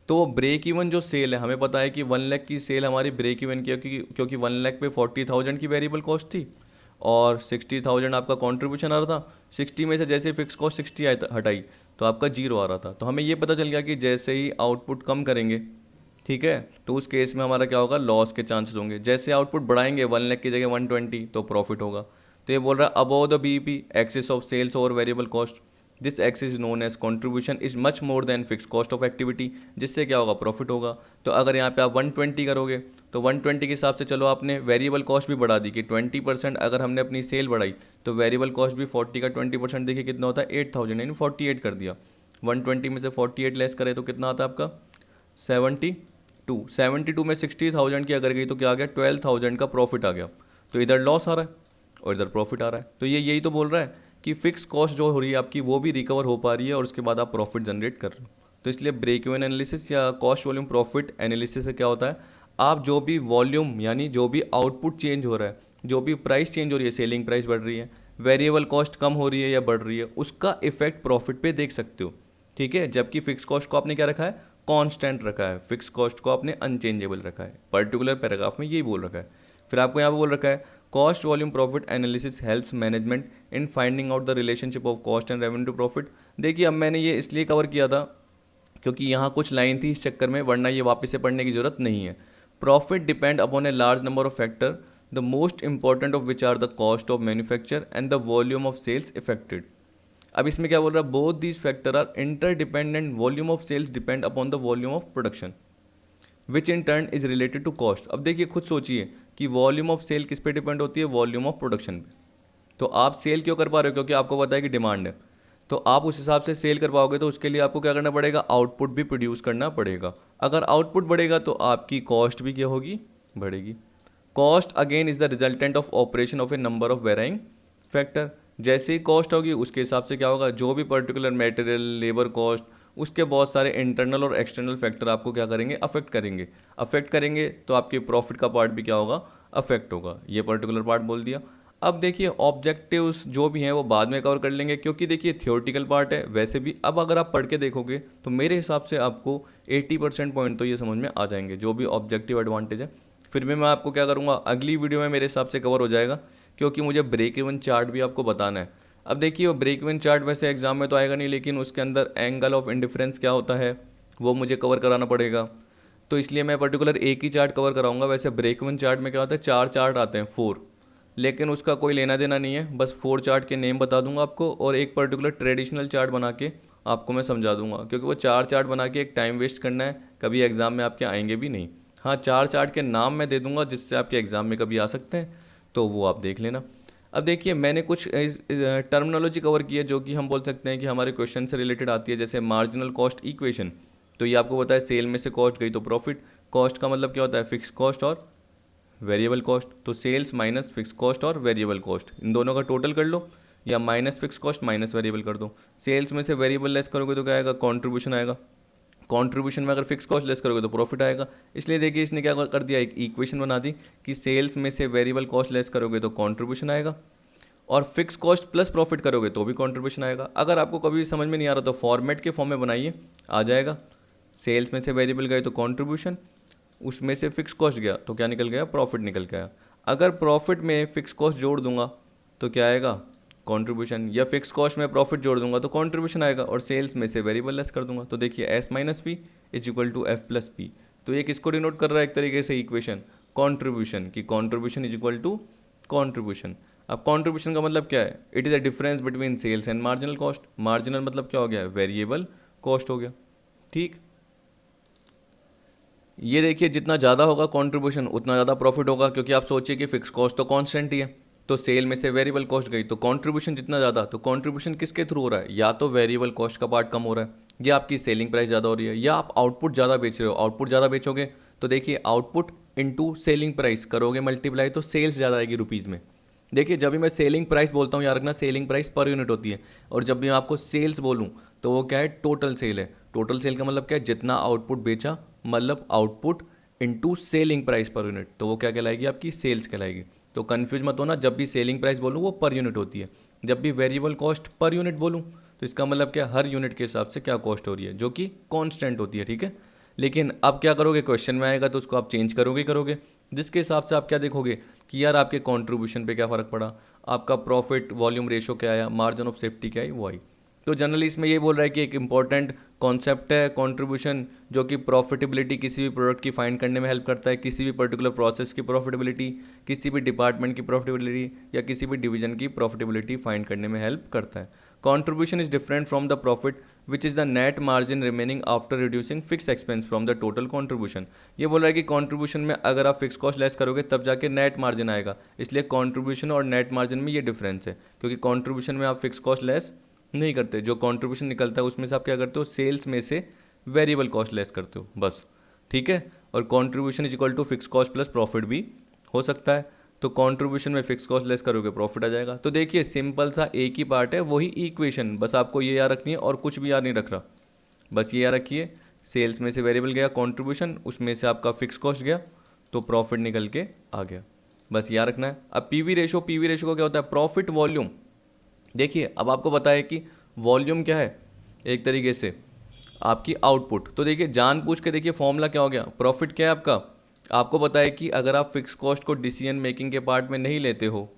तो वो ब्रेक इवन जो सेल है, हमें पता है कि 1 लाख की सेल हमारी ब्रेक इवन की है, क्योंकि 1 लाख पे 40,000 की वेरिएबल कॉस्ट थी और 60,000 आपका कंट्रीब्यूशन आ रहा था। 60 में से जैसे फिक्स कॉस्ट 60 हटाई तो आपका जीरो आ रहा था। तो हमें ये पता चल गया कि जैसे ही आउटपुट कम करेंगे, ठीक है, तो उस केस में हमारा क्या होगा, लॉस के चांसेस होंगे। जैसे आउटपुट बढ़ाएंगे 1 लाख की जगह 120 तो प्रॉफिट होगा। तो ये बोल रहा है above the BEP excess of sales over variable cost, this excess is known as contribution is much more than fix cost of activity, जिससे क्या होगा, प्रॉफिट होगा। तो अगर यहाँ पे आप 120 करोगे तो 120 के हिसाब से चलो आपने वेरिएबल कॉस्ट भी बढ़ा दी कि 20% अगर हमने अपनी सेल बढ़ाई तो वेरिएबल कॉस्ट भी 40 का 20% देखिए कितना होता है, 8,000 यानी 48 कर दिया। 120 में से 48 लेस करे तो कितना आता है आपका, 72। 72 में 60,000 की अगर गई तो क्या आ गया, 12,000 का प्रॉफिट आ गया। तो इधर लॉस आ रहा है और इधर प्रॉफिट आ रहा है। तो ये यही तो बोल रहा है कि फिक्स कॉस्ट जो हो रही है आपकी वो भी रिकवर हो पा रही है और उसके बाद आप प्रॉफिट जनरेट कर रहे हो। तो इसलिए ब्रेक इवन एनालिसिस या कॉस्ट वॉल्यूम प्रॉफिट एनालिसिस से क्या होता है, आप जो भी वॉल्यूम यानी जो भी आउटपुट चेंज हो रहा है, जो भी प्राइस चेंज हो रही है, सेलिंग प्राइस बढ़ रही है, वेरिएबल कॉस्ट कम हो रही है या बढ़ रही है, उसका इफेक्ट प्रॉफिट पे देख सकते हो, ठीक है। जबकि फिक्स कॉस्ट को आपने क्या रखा है, कांस्टेंट रखा है, फिक्स कॉस्ट को आपने अनचेंजेबल रखा है। पर्टिकुलर पैराग्राफ में यही बोल रखा है। फिर आपको यहाँ पे बोल रखा है cost volume profit analysis helps management in finding out the relationship of cost and revenue to profit. देखिए अब मैंने ये इसलिए कवर किया था क्योंकि यहाँ कुछ लाइन थी इस चक्कर में, वरना ये वापस से पढ़ने की जरूरत नहीं है। Profit depend upon a large number of factor, the most important of which are the cost of manufacture and the volume of sales effected. अब इसमें क्या बोल रहा है, both these factor are interdependent, volume of sales depend upon the volume of production which in turn is related to cost. अब देखिए खुद सोचिए कि वॉल्यूम ऑफ सेल किस पे डिपेंड होती है, वॉल्यूम ऑफ प्रोडक्शन पे। तो आप सेल क्यों कर पा रहे हो, क्योंकि आपको पता है कि डिमांड है, तो आप उस हिसाब से सेल कर पाओगे। तो उसके लिए आपको क्या करना पड़ेगा, आउटपुट भी प्रोड्यूस करना पड़ेगा। अगर आउटपुट बढ़ेगा तो आपकी कॉस्ट भी क्या होगी, बढ़ेगी। Cost again is the resultant of operation of A number of varying factor. जैसे ही कॉस्ट होगी उसके हिसाब से क्या होगा, जो भी पर्टिकुलर मटेरियल, लेबर कॉस्ट, उसके बहुत सारे इंटरनल और एक्सटर्नल फैक्टर आपको क्या करेंगे, अफेक्ट करेंगे तो आपके प्रॉफिट का पार्ट भी क्या होगा, अफेक्ट होगा। ये पर्टिकुलर पार्ट बोल दिया। अब देखिए ऑब्जेक्टिव्स जो भी हैं वो बाद में कवर कर लेंगे, क्योंकि देखिए थियोरटिकल पार्ट है। वैसे भी अब अगर आप पढ़ के देखोगे तो मेरे हिसाब से आपको 80% पॉइंट तो ये समझ में आ जाएंगे, जो भी ऑब्जेक्टिव एडवांटेज है। फिर भी मैं आपको क्या करूँगा, अगली वीडियो में मेरे हिसाब से कवर हो जाएगा, क्योंकि मुझे ब्रेक इवन चार्ट भी आपको बताना है। अब देखिए वो ब्रेक इवन चार्ट वैसे एग्जाम में तो आएगा नहीं, लेकिन उसके अंदर एंगल ऑफ इंडिफरेंस क्या होता है वो मुझे कवर कराना पड़ेगा। तो इसलिए मैं पर्टिकुलर एक ही चार्ट कवर कराऊंगा। वैसे ब्रेक इवन चार्ट में क्या होता है, 4 चार्ट आते हैं, 4, लेकिन उसका कोई लेना देना नहीं है। बस 4 चार्ट के नेम बता दूंगा आपको और एक पर्टिकुलर ट्रेडिशनल चार्ट बना के आपको मैं समझा दूंगा, क्योंकि वो 4 चार्ट बना के एक टाइम वेस्ट करना है, कभी एग्जाम में आपके आएंगे भी नहीं। हाँ 4 चार्ट के नाम मैं दे दूंगा जिससे आपके एग्जाम में कभी आ सकते हैं, तो वो आप देख लेना। अब देखिए मैंने कुछ टर्मिनोलॉजी कवर की है जो कि हम बोल सकते हैं कि हमारे क्वेश्चन से रिलेटेड आती है, जैसे मार्जिनल कॉस्ट इक्वेशन। तो ये आपको पता है सेल में से कॉस्ट गई तो प्रॉफिट। कॉस्ट का मतलब क्या होता है, फिक्स कॉस्ट और वेरिएबल कॉस्ट। तो सेल्स माइनस फिक्स कॉस्ट और वेरिएबल कॉस्ट, इन दोनों का टोटल कर लो, या minus fix cost minus variable कर दो। सेल्स में से वेरिएबल लेस करोगे तो क्या आएगा, कॉन्ट्रीब्यूशन आएगा। कॉन्ट्रीब्यूशन में अगर फिक्स कॉस्ट लेस करोगे तो प्रॉफिट आएगा। इसलिए देखिए इसने क्या कर दिया, एक इक्वेशन बना दी कि सेल्स में से वेरिएबल कॉस्ट लेस करोगे तो कॉन्ट्रीब्यूशन आएगा, और फिक्स कॉस्ट प्लस प्रॉफिट करोगे तो भी कॉन्ट्रीब्यूशन आएगा। अगर आपको कभी समझ में नहीं आ रहा तो फॉर्मेट के फॉर्म में बनाइए, आ जाएगा। सेल्स में से वेरिएबल गए तो कॉन्ट्रीब्यूशन, उसमें से फिक्स कॉस्ट गया तो क्या निकल गया, प्रॉफिट निकल गया। अगर प्रॉफिट में फिक्स कॉस्ट जोड़ दूंगा तो क्या आएगा, कंट्रीब्यूशन, या फिक्स कॉस्ट में प्रॉफिट जोड़ दूंगा तो कंट्रीब्यूशन आएगा, और सेल्स में से वेरिएबल लेस कर दूंगा। तो देखिए S minus P is equal to F plus P. तो ये किसको डिनोट कर रहा है, एक तरीके से इक्वेशन कंट्रीब्यूशन की, contribution is equal to contribution. अब कंट्रीब्यूशन का मतलब क्या है, it is a difference between sales and marginal cost. Marginal मतलब क्या हो गया, वेरिएबल कॉस्ट हो गया, ठीक। ये देखिए जितना ज़्यादा होगा कंट्रीब्यूशन उतना ज़्यादा प्रॉफिट होगा, क्योंकि आप सोचिए कि फिक्स कॉस्ट तो कांस्टेंट ही है, तो सेल में से वेरिएबल कॉस्ट गई तो कंट्रीब्यूशन जितना ज़्यादा, तो कंट्रीब्यूशन किसके थ्रू हो रहा है, या तो वेरिएबल कॉस्ट का पार्ट कम हो रहा है, या आपकी सेलिंग प्राइस ज़्यादा हो रही है, या आप आउटपुट ज़्यादा बेच रहे हो। आउटपुट ज़्यादा बेचोगे तो देखिए आउटपुट इंटू सेलिंग प्राइस करोगे मल्टीप्लाई, तो सेल्स ज़्यादा आएगी रुपीज़ में। देखिए जब भी मैं सेलिंग प्राइस बोलता हूँ याद रखना, सेलिंग प्राइस पर यूनिट होती है, और जब भी मैं आपको सेल्स बोलूँ तो वो क्या है, टोटल सेल है। टोटल सेल का मतलब क्या है, जितना आउटपुट बेचा, मतलब output into selling price per unit, तो वो क्या कहलाएगी, आपकी सेल्स कहलाएगी। तो कन्फ्यूज मत होना, जब भी सेलिंग प्राइस बोलूँ वो पर यूनिट होती है, जब भी वेरिएबल कॉस्ट पर यूनिट बोलूँ तो इसका मतलब क्या, हर यूनिट के हिसाब से क्या कॉस्ट हो रही है, जो कि कांस्टेंट होती है, ठीक है। लेकिन अब क्या करोगे, क्वेश्चन में आएगा तो उसको आप चेंज करोगे करोगे, जिसके हिसाब से आप क्या देखोगे कि यार आपके कंट्रीब्यूशन पे क्या फ़र्क पड़ा, आपका प्रॉफिट वॉल्यूम रेशो क्या आया, मार्जिन ऑफ सेफ्टी क्या आई, वो आई। तो जनरली इसमें ये बोल रहा है कि एक इंपॉर्टेंट कॉन्सेप्ट है कंट्रीब्यूशन, जो कि प्रॉफिटेबिलिटी किसी भी प्रोडक्ट की फाइंड करने में हेल्प करता है, किसी भी पर्टिकुलर प्रोसेस की प्रॉफिटेबिलिटी, किसी भी डिपार्टमेंट की प्रॉफिटेबिलिटी, या किसी भी डिवीजन की प्रॉफिटेबिलिटी फाइंड करने में हेल्प करता है। Contribution is different from the profit which is the net margin remaining after reducing fix expense from the total contribution. ये बोल रहा है कि कंट्रीब्यूशन में अगर आप फिक्स कॉस्ट लेस करोगे तब जाके नेट मार्जिन आएगा, इसलिए कंट्रीब्यूशन और नेट मार्जिन में ये डिफरेंस है, क्योंकि कंट्रीब्यूशन में आप फिक्स कॉस्ट लेस नहीं करते, जो कंट्रीब्यूशन निकलता है उसमें से आप क्या करते हो, सेल्स में से वेरिएबल कॉस्ट लेस करते हो बस, ठीक है। और contribution is equal to fix cost plus profit भी हो सकता है, तो कंट्रीब्यूशन में फिक्स कॉस्ट लेस करोगे प्रॉफिट आ जाएगा। तो देखिए सिंपल सा एक ही पार्ट है, वही इक्वेशन, बस आपको ये याद रखनी है और कुछ भी याद नहीं रख रहा, बस ये याद रखिए, सेल्स में से वेरिएबल गया कंट्रीब्यूशन, उसमें से आपका फिक्स कॉस्ट गया तो प्रॉफिट निकल के आ गया, बस याद रखना है। अब पीवी रेशो को क्या होता है, प्रॉफिट वॉल्यूम। देखिए अब आपको पता है कि वॉल्यूम क्या है, एक तरीके से आपकी आउटपुट। तो देखिए जानबूझ के देखिए फॉर्मूला क्या हो गया, प्रॉफिट क्या है आपका, आपको पता है कि अगर आप फिक्स कॉस्ट को डिसीजन मेकिंग के पार्ट में नहीं लेते हो,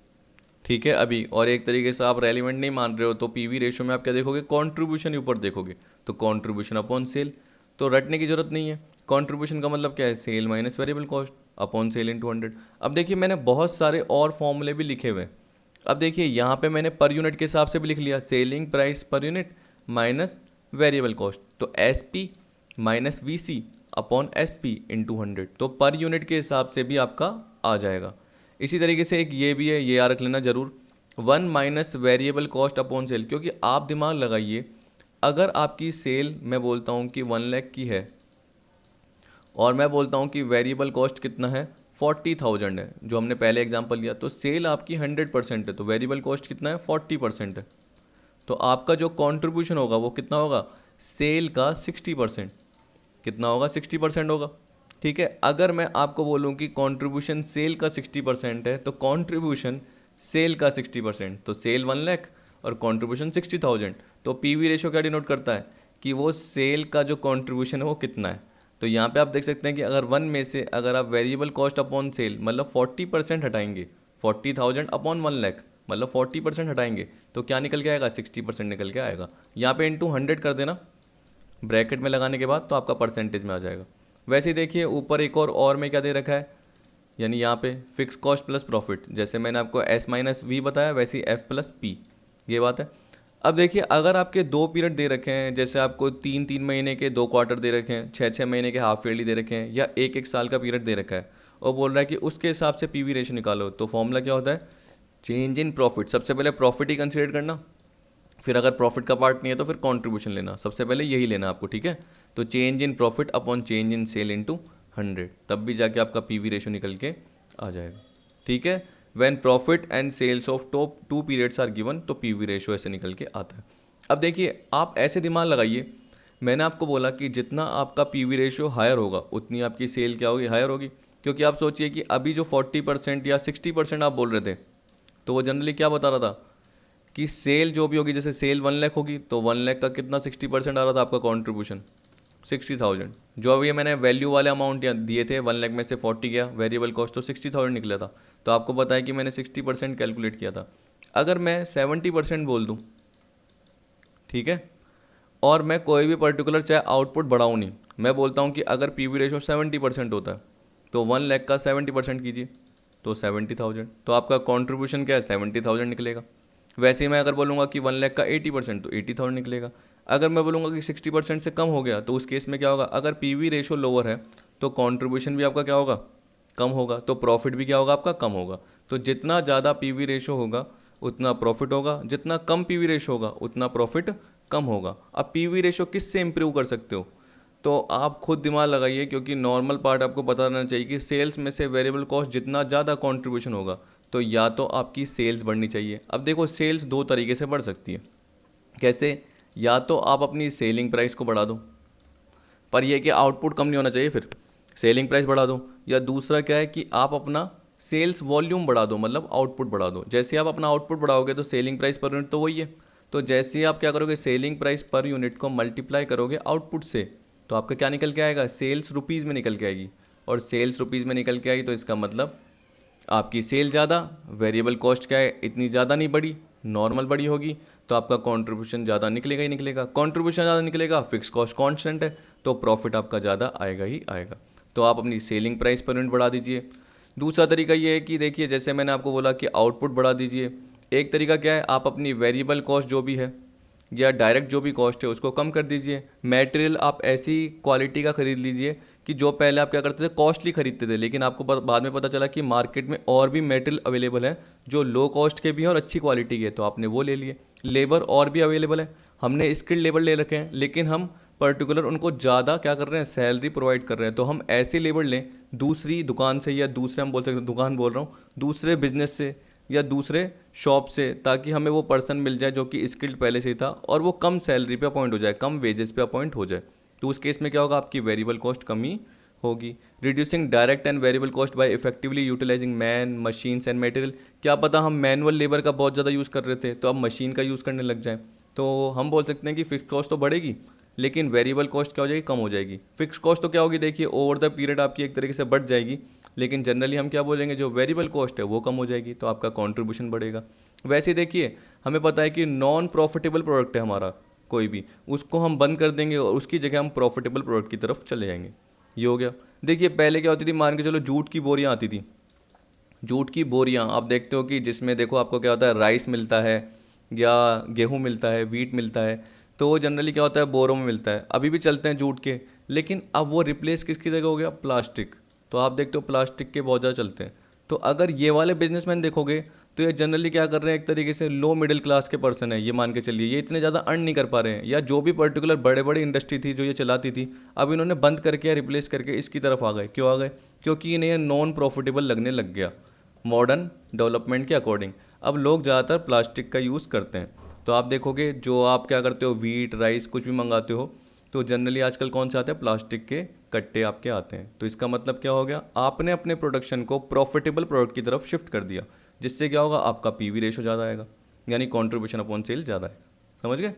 ठीक है अभी, और एक तरीके से आप रेलिवेंट नहीं मान रहे हो, तो पीवी रेशो में आप क्या देखोगे, कंट्रीब्यूशन ऊपर देखोगे, तो कंट्रीब्यूशन अपॉन सेल, तो रटने की जरूरत नहीं है। कंट्रीब्यूशन का मतलब क्या है, sale minus variable cost upon sale into 100। अब देखिए मैंने बहुत सारे और फॉर्मूले भी लिखे हुए हैं। अब देखिए यहाँ पे मैंने पर यूनिट के हिसाब से भी लिख लिया, selling price per unit minus variable cost, तो S P minus V C upon S P into 100, तो पर यूनिट के हिसाब से भी आपका आ जाएगा। इसी तरीके से एक ये भी है, ये याद रख लेना जरूर, 1 minus variable cost upon sale, क्योंकि आप दिमाग लगाइए, अगर आपकी सेल मैं बोलता हूँ कि 1 लाख की है, और मैं बोलता हूँ कि वेरिएबल कॉस्ट कितना है, 40,000 है, जो हमने पहले एग्जांपल लिया, तो सेल आपकी 100% है, तो वेरिएबल कॉस्ट कितना है, 40% है, तो आपका जो कंट्रीब्यूशन होगा वो कितना होगा, सेल का 60%, कितना होगा, 60% होगा, ठीक है। अगर मैं आपको बोलूँ कि कंट्रीब्यूशन सेल का 60% है, तो कंट्रीब्यूशन सेल का 60%, तो सेल 1 लाख और कंट्रीब्यूशन 60,000, तो पीवी रेशो क्या डिनोट करता है कि वो सेल का जो कंट्रीब्यूशन है वो कितना है। तो यहाँ पे आप देख सकते हैं कि अगर 1 में से अगर आप वेरिएबल कॉस्ट अपॉन सेल मतलब 40% हटाएंगे, 40,000 अपॉन 1 लाख मतलब 40% हटाएंगे, तो क्या निकल के आएगा, 60% निकल के आएगा। यहाँ पे इंटू 100 कर देना ब्रैकेट में लगाने के बाद, तो आपका परसेंटेज में आ जाएगा। वैसे ही देखिए ऊपर एक और में क्या दे रखा है, यानी यहाँ पे फिक्स कॉस्ट प्लस प्रॉफिट, जैसे मैंने आपको एस माइनस वी बताया वैसे ही एफ प्लस पी, ये बात है। अब देखिए अगर आपके 2 पीरियड दे रखे हैं, जैसे आपको 3-3 महीने के 2 क्वार्टर दे रखे हैं, 6-6 महीने के हाफ ईयरली दे रखे हैं, या 1-1 साल का पीरियड दे रखा है, और बोल रहा है कि उसके हिसाब से पीवी रेशो निकालो, तो फॉर्मूला क्या होता है, चेंज इन प्रॉफिट। सबसे पहले प्रॉफिट ही कंसीडर करना, फिर अगर प्रॉफिट का पार्ट नहीं है तो फिर कंट्रीब्यूशन लेना, सबसे पहले यही लेना आपको, ठीक है। तो change in profit upon change in sale into 100, तब भी जाके आपका पीवी रेशो निकल के आ जाएगा, ठीक है। When profit and sales of top 2 periods are given, तो पीवी रेशो ऐसे निकल के आता है। अब देखिए आप ऐसे दिमाग लगाइए, मैंने आपको बोला कि जितना आपका पीवी रेशो हायर होगा उतनी आपकी सेल क्या होगी, हायर होगी, क्योंकि आप सोचिए कि अभी जो 40% या 60% आप बोल रहे थे, तो वो जनरली क्या बता रहा था कि सेल जो भी होगी, जैसे सेल 1 लाख होगी तो 1 लाख का कितना 60% आ रहा था आपका कंट्रीब्यूशन, 60,000। जो अभी मैंने वैल्यू वाले अमाउंट दिए थे, 1 लाख में से 40 गया, वेरिएबल कॉस्ट तो 60,000 निकला था, तो आपको पता है कि मैंने 60% कैलकुलेट किया था। अगर मैं 70% बोल दूँ, ठीक है, और मैं कोई भी पर्टिकुलर चाहे आउटपुट बढ़ाऊँ नहीं, मैं बोलता हूँ कि अगर पीवी रेशो 70% होता है तो 1 लाख का 70% कीजिए, तो 70,000, तो आपका कंट्रीब्यूशन क्या है, 70,000 निकलेगा। वैसे ही मैं अगर बोलूँगा कि 1 लाख का 80% तो 80,000 निकलेगा। अगर मैं बोलूँगा कि 60% से कम हो गया, तो उस केस में क्या होगा, अगर पीवी रेशो लोअर है तो कंट्रीब्यूशन भी आपका क्या होगा, कम होगा तो प्रॉफिट भी क्या होगा आपका कम होगा। तो जितना ज़्यादा पीवी रेशो होगा उतना प्रॉफिट होगा, जितना कम पीवी रेशो होगा उतना प्रॉफिट कम होगा। अब पीवी रेशो किससे इंप्रूव कर सकते हो, तो आप खुद दिमाग लगाइए, क्योंकि नॉर्मल पार्ट आपको पता रहना चाहिए कि सेल्स में से वेरिएबल कॉस्ट जितना ज़्यादा कंट्रीब्यूशन होगा तो या तो आपकी सेल्स बढ़नी चाहिए। अब देखो सेल्स दो तरीके से बढ़ सकती है। कैसे, या तो आप अपनी सेलिंग प्राइस को बढ़ा दो, पर यह कि आउटपुट कम नहीं होना चाहिए, फिर सेलिंग प्राइस बढ़ा दो। या दूसरा क्या है कि आप अपना सेल्स वॉल्यूम बढ़ा दो, मतलब आउटपुट बढ़ा दो। जैसे आप अपना आउटपुट बढ़ाओगे तो सेलिंग प्राइस पर यूनिट तो वही है, तो जैसे ही आप क्या करोगे सेलिंग प्राइस पर यूनिट को मल्टीप्लाई करोगे आउटपुट से, तो आपका क्या निकल के आएगा, सेल्स रुपीज़ में निकल के आएगी। और सेल्स रुपीज़ में निकल के आई तो इसका मतलब आपकी सेल ज़्यादा, वेरिएबल कॉस्ट क्या है इतनी ज़्यादा नहीं बढ़ी, नॉर्मल बढ़ी होगी, तो आपका कंट्रीब्यूशन ज़्यादा निकलेगा ही निकलेगा। कंट्रीब्यूशन ज़्यादा निकलेगा, फिक्स कॉस्ट कांस्टेंट है, तो प्रॉफिट आपका ज़्यादा आएगा ही आएगा। तो आप अपनी सेलिंग प्राइस पर यूनिट बढ़ा दीजिए। दूसरा तरीका ये है कि देखिए जैसे मैंने आपको बोला कि आउटपुट बढ़ा दीजिए। एक तरीका क्या है, आप अपनी वेरिएबल कॉस्ट जो भी है या डायरेक्ट जो भी कॉस्ट है उसको कम कर दीजिए। मटेरियल आप ऐसी क्वालिटी का खरीद लीजिए कि जो पहले आप क्या करते थे कॉस्टली खरीदते थे, लेकिन आपको बाद में पता चला कि मार्केट में और भी मटेरियल अवेलेबल है जो लो कॉस्ट के भी हैं और अच्छी क्वालिटी के, तो आपने वो ले लिए। लेबर और भी अवेलेबल है, हमने स्किल्ड लेबर ले रखे हैं, लेकिन हम पर्टिकुलर उनको ज़्यादा क्या कर रहे हैं, सैलरी प्रोवाइड कर रहे हैं, तो हम ऐसे लेबर लें दूसरी दुकान से, या दूसरे हम बोल सकते हैं दुकान बोल रहा हूँ, दूसरे बिजनेस से या दूसरे शॉप से, ताकि हमें वो पर्सन मिल जाए जो कि स्किल्ड पहले से ही था और वो कम सैलरी पे अपॉइंट हो जाए, कम वेजेस पे अपॉइंट हो जाए। तो उस केस में क्या होगा, आपकी वेरिएबल कॉस्ट कमी होगी। Reducing direct and variable cost by effectively utilising man machines and material. क्या पता हम मैनुअल लेबर का बहुत ज़्यादा यूज़ कर रहे थे तो अब मशीन का यूज़ करने लग जाए, तो हम बोल सकते हैं कि फिक्स कॉस्ट तो बढ़ेगी लेकिन वेरिएबल कॉस्ट क्या हो जाएगी, कम हो जाएगी। फिक्स कॉस्ट तो क्या होगी, देखिए ओवर द पीरियड आपकी एक तरीके से बढ़ जाएगी, लेकिन जनरली हम क्या बोलेंगे, जो वेरिएबल कॉस्ट है वो कम हो जाएगी, तो आपका कंट्रीब्यूशन बढ़ेगा। वैसे देखिए हमें पता है कि नॉन प्रॉफिटेबल प्रोडक्ट है हमारा कोई भी, उसको हम बंद कर देंगे और उसकी जगह हम प्रॉफिटेबल प्रोडक्ट की तरफ चले जाएंगे। ये हो गया। देखिए पहले क्या होती थी, मान के चलो जूट की बोरियां आती थी, जूट की बोरियां आप देखते हो कि जिसमें देखो आपको क्या होता है, राइस मिलता है या गेहूं मिलता है, वीट मिलता है, तो वो जनरली क्या होता है बोरों में मिलता है, अभी भी चलते हैं जूट के, लेकिन अब वो रिप्लेस किसकी जगह हो गया, प्लास्टिक। तो आप देखते हो प्लास्टिक के बहुत ज़्यादा चलते हैं। तो अगर ये वाले बिजनेसमैन देखोगे तो ये जनरली क्या कर रहे हैं, एक तरीके से लो मिडिल क्लास के पर्सन है, ये मान के चलिए, ये इतने ज़्यादा अर्न नहीं कर पा रहे हैं, या जो भी पर्टिकुलर बड़े बड़े इंडस्ट्री थी जो ये चलाती थी अब इन्होंने बंद करके या रिप्लेस करके इसकी तरफ आ गए। क्यों आ गए, क्योंकि इन्हें नॉन प्रॉफिटेबल लगने लग गया मॉडर्न डेवलपमेंट के अकॉर्डिंग। अब लोग ज़्यादातर प्लास्टिक का यूज़ करते हैं। तो आप देखोगे जो आप क्या करते हो, वीट राइस कुछ भी मंगाते हो तो जनरली आजकल कौन से आते हैं, प्लास्टिक के कट्टे आपके आते हैं। तो इसका मतलब क्या हो गया, आपने अपने प्रोडक्शन को प्रॉफिटेबल प्रोडक्ट की तरफ शिफ्ट कर दिया, जिससे क्या होगा, आपका पीवी रेशो ज़्यादा आएगा, यानी कंट्रीब्यूशन अपॉन सेल ज़्यादा आएगा। समझ गए।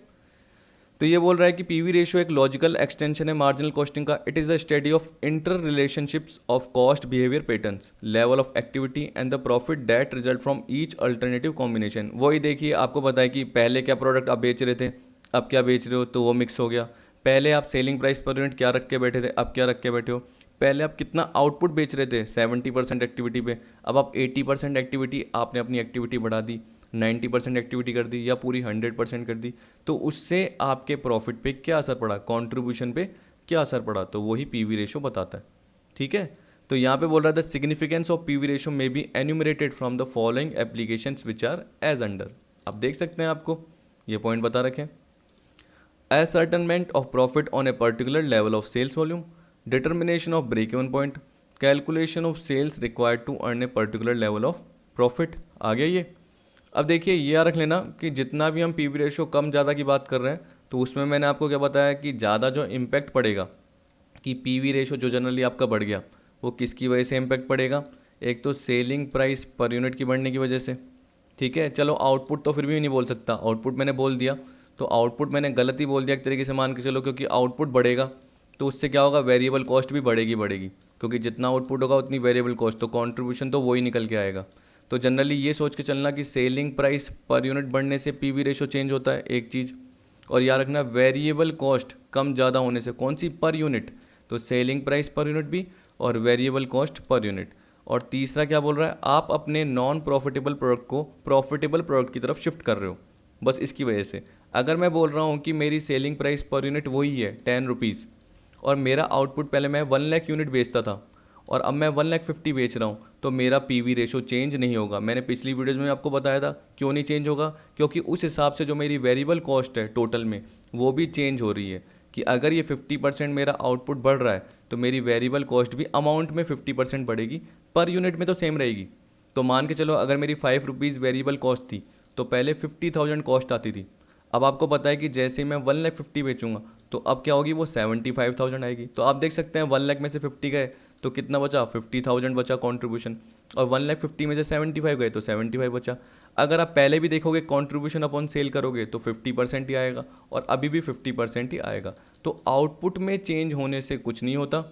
तो ये बोल रहा है कि पीवी रेशियो एक लॉजिकल एक्सटेंशन है मार्जिनल कॉस्टिंग का। It is the study of inter relationships of cost behaviour patterns level of activity and the profit that result from each alternative combination. वही देखिए आपको पता है कि पहले क्या प्रोडक्ट आप बेच रहे थे, अब क्या बेच रहे हो, तो वो मिक्स हो गया। पहले आप सेलिंग प्राइस पर यूनिट क्या रख के बैठे थे, अब क्या रख के बैठे हो। पहले आप कितना आउटपुट बेच रहे थे 70% एक्टिविटी पे, अब आप 80% एक्टिविटी, आपने अपनी एक्टिविटी बढ़ा दी, 90% एक्टिविटी कर दी या पूरी 100% कर दी, तो उससे आपके प्रॉफिट पे क्या असर पड़ा, कंट्रीब्यूशन पे क्या असर पड़ा, तो वही पीवी रेशो बताता है। ठीक है। तो यहाँ पे बोल रहा था significance of PV ratio may be enumerated from the following applications which are as under. आप देख सकते हैं, आपको ये पॉइंट बता रखे। ascertainment of profit on a particular level of sales volume, determination of break-even point, calculation of sales required to earn a particular level of profit। आ गया ये। अब देखिए ये याद रख लेना कि जितना भी हम पीवी रेशो कम ज़्यादा की बात कर रहे हैं तो उसमें मैंने आपको क्या बताया कि ज़्यादा जो इम्पैक्ट पड़ेगा कि पीवी रेशो जो जनरली आपका बढ़ गया वो किसकी वजह से इम्पैक्ट पड़ेगा, एक तो सेलिंग प्राइस पर यूनिट की बढ़ने की वजह से। ठीक है, चलो आउटपुट तो फिर भी नहीं बोल सकता, आउटपुट मैंने बोल दिया, तो आउटपुट मैंने गलत ही बोल दिया एक तरीके से मान के चलो, क्योंकि आउटपुट बढ़ेगा तो उससे क्या होगा, वेरिएबल कॉस्ट भी बढ़ेगी, क्योंकि जितना आउटपुट होगा उतनी वेरिएबल कॉस्ट, तो कंट्रीब्यूशन तो वही निकल के आएगा। तो जनरली ये सोच के चलना कि सेलिंग प्राइस पर यूनिट बढ़ने से पीवी रेशो चेंज होता है, एक चीज़। और याद रखना वेरिएबल कॉस्ट कम ज़्यादा होने से, कौन सी, पर यूनिट, तो सेलिंग प्राइस पर यूनिट भी और वेरिएबल कॉस्ट पर यूनिट। और तीसरा क्या बोल रहा है, आप अपने नॉन प्रॉफिटेबल प्रोडक्ट को प्रॉफिटेबल प्रोडक्ट की तरफ शिफ्ट कर रहे हो, बस इसकी वजह से। अगर मैं बोल रहा हूँ कि मेरी सेलिंग प्राइस पर यूनिट वही है 10 रुपीज़ और मेरा आउटपुट पहले मैं 1 लाख यूनिट बेचता था और अब मैं 1,50,000 बेच रहा हूँ, तो मेरा पीवी रेशो चेंज नहीं होगा। मैंने पिछली वीडियोज़ में आपको बताया था क्यों नहीं चेंज होगा, क्योंकि उस हिसाब से जो मेरी वेरिएबल कॉस्ट है टोटल में वो भी चेंज हो रही है कि अगर ये 50% मेरा आउटपुट बढ़ रहा है तो मेरी वेरिएबल कॉस्ट भी अमाउंट में 50% बढ़ेगी, पर यूनिट में तो सेम रहेगी। तो मान के चलो अगर मेरी 5 रुपीज़ वेरिएबल कॉस्ट थी तो पहले 50,000 कॉस्ट आती थी। अब आपको पता है कि जैसे ही मैं 1,50,000 बेचूंगा तो अब क्या होगी, वो 75,000 आएगी। तो आप देख सकते हैं 1 लाख में से 50 गए तो कितना बचा, 50,000 बचा कंट्रीब्यूशन, और 1,50,000 में से 75 गए तो 75 बचा। अगर आप पहले भी देखोगे कंट्रीब्यूशन अपॉन सेल करोगे तो 50% ही आएगा और अभी भी 50% ही आएगा। तो आउटपुट में चेंज होने से कुछ नहीं होता,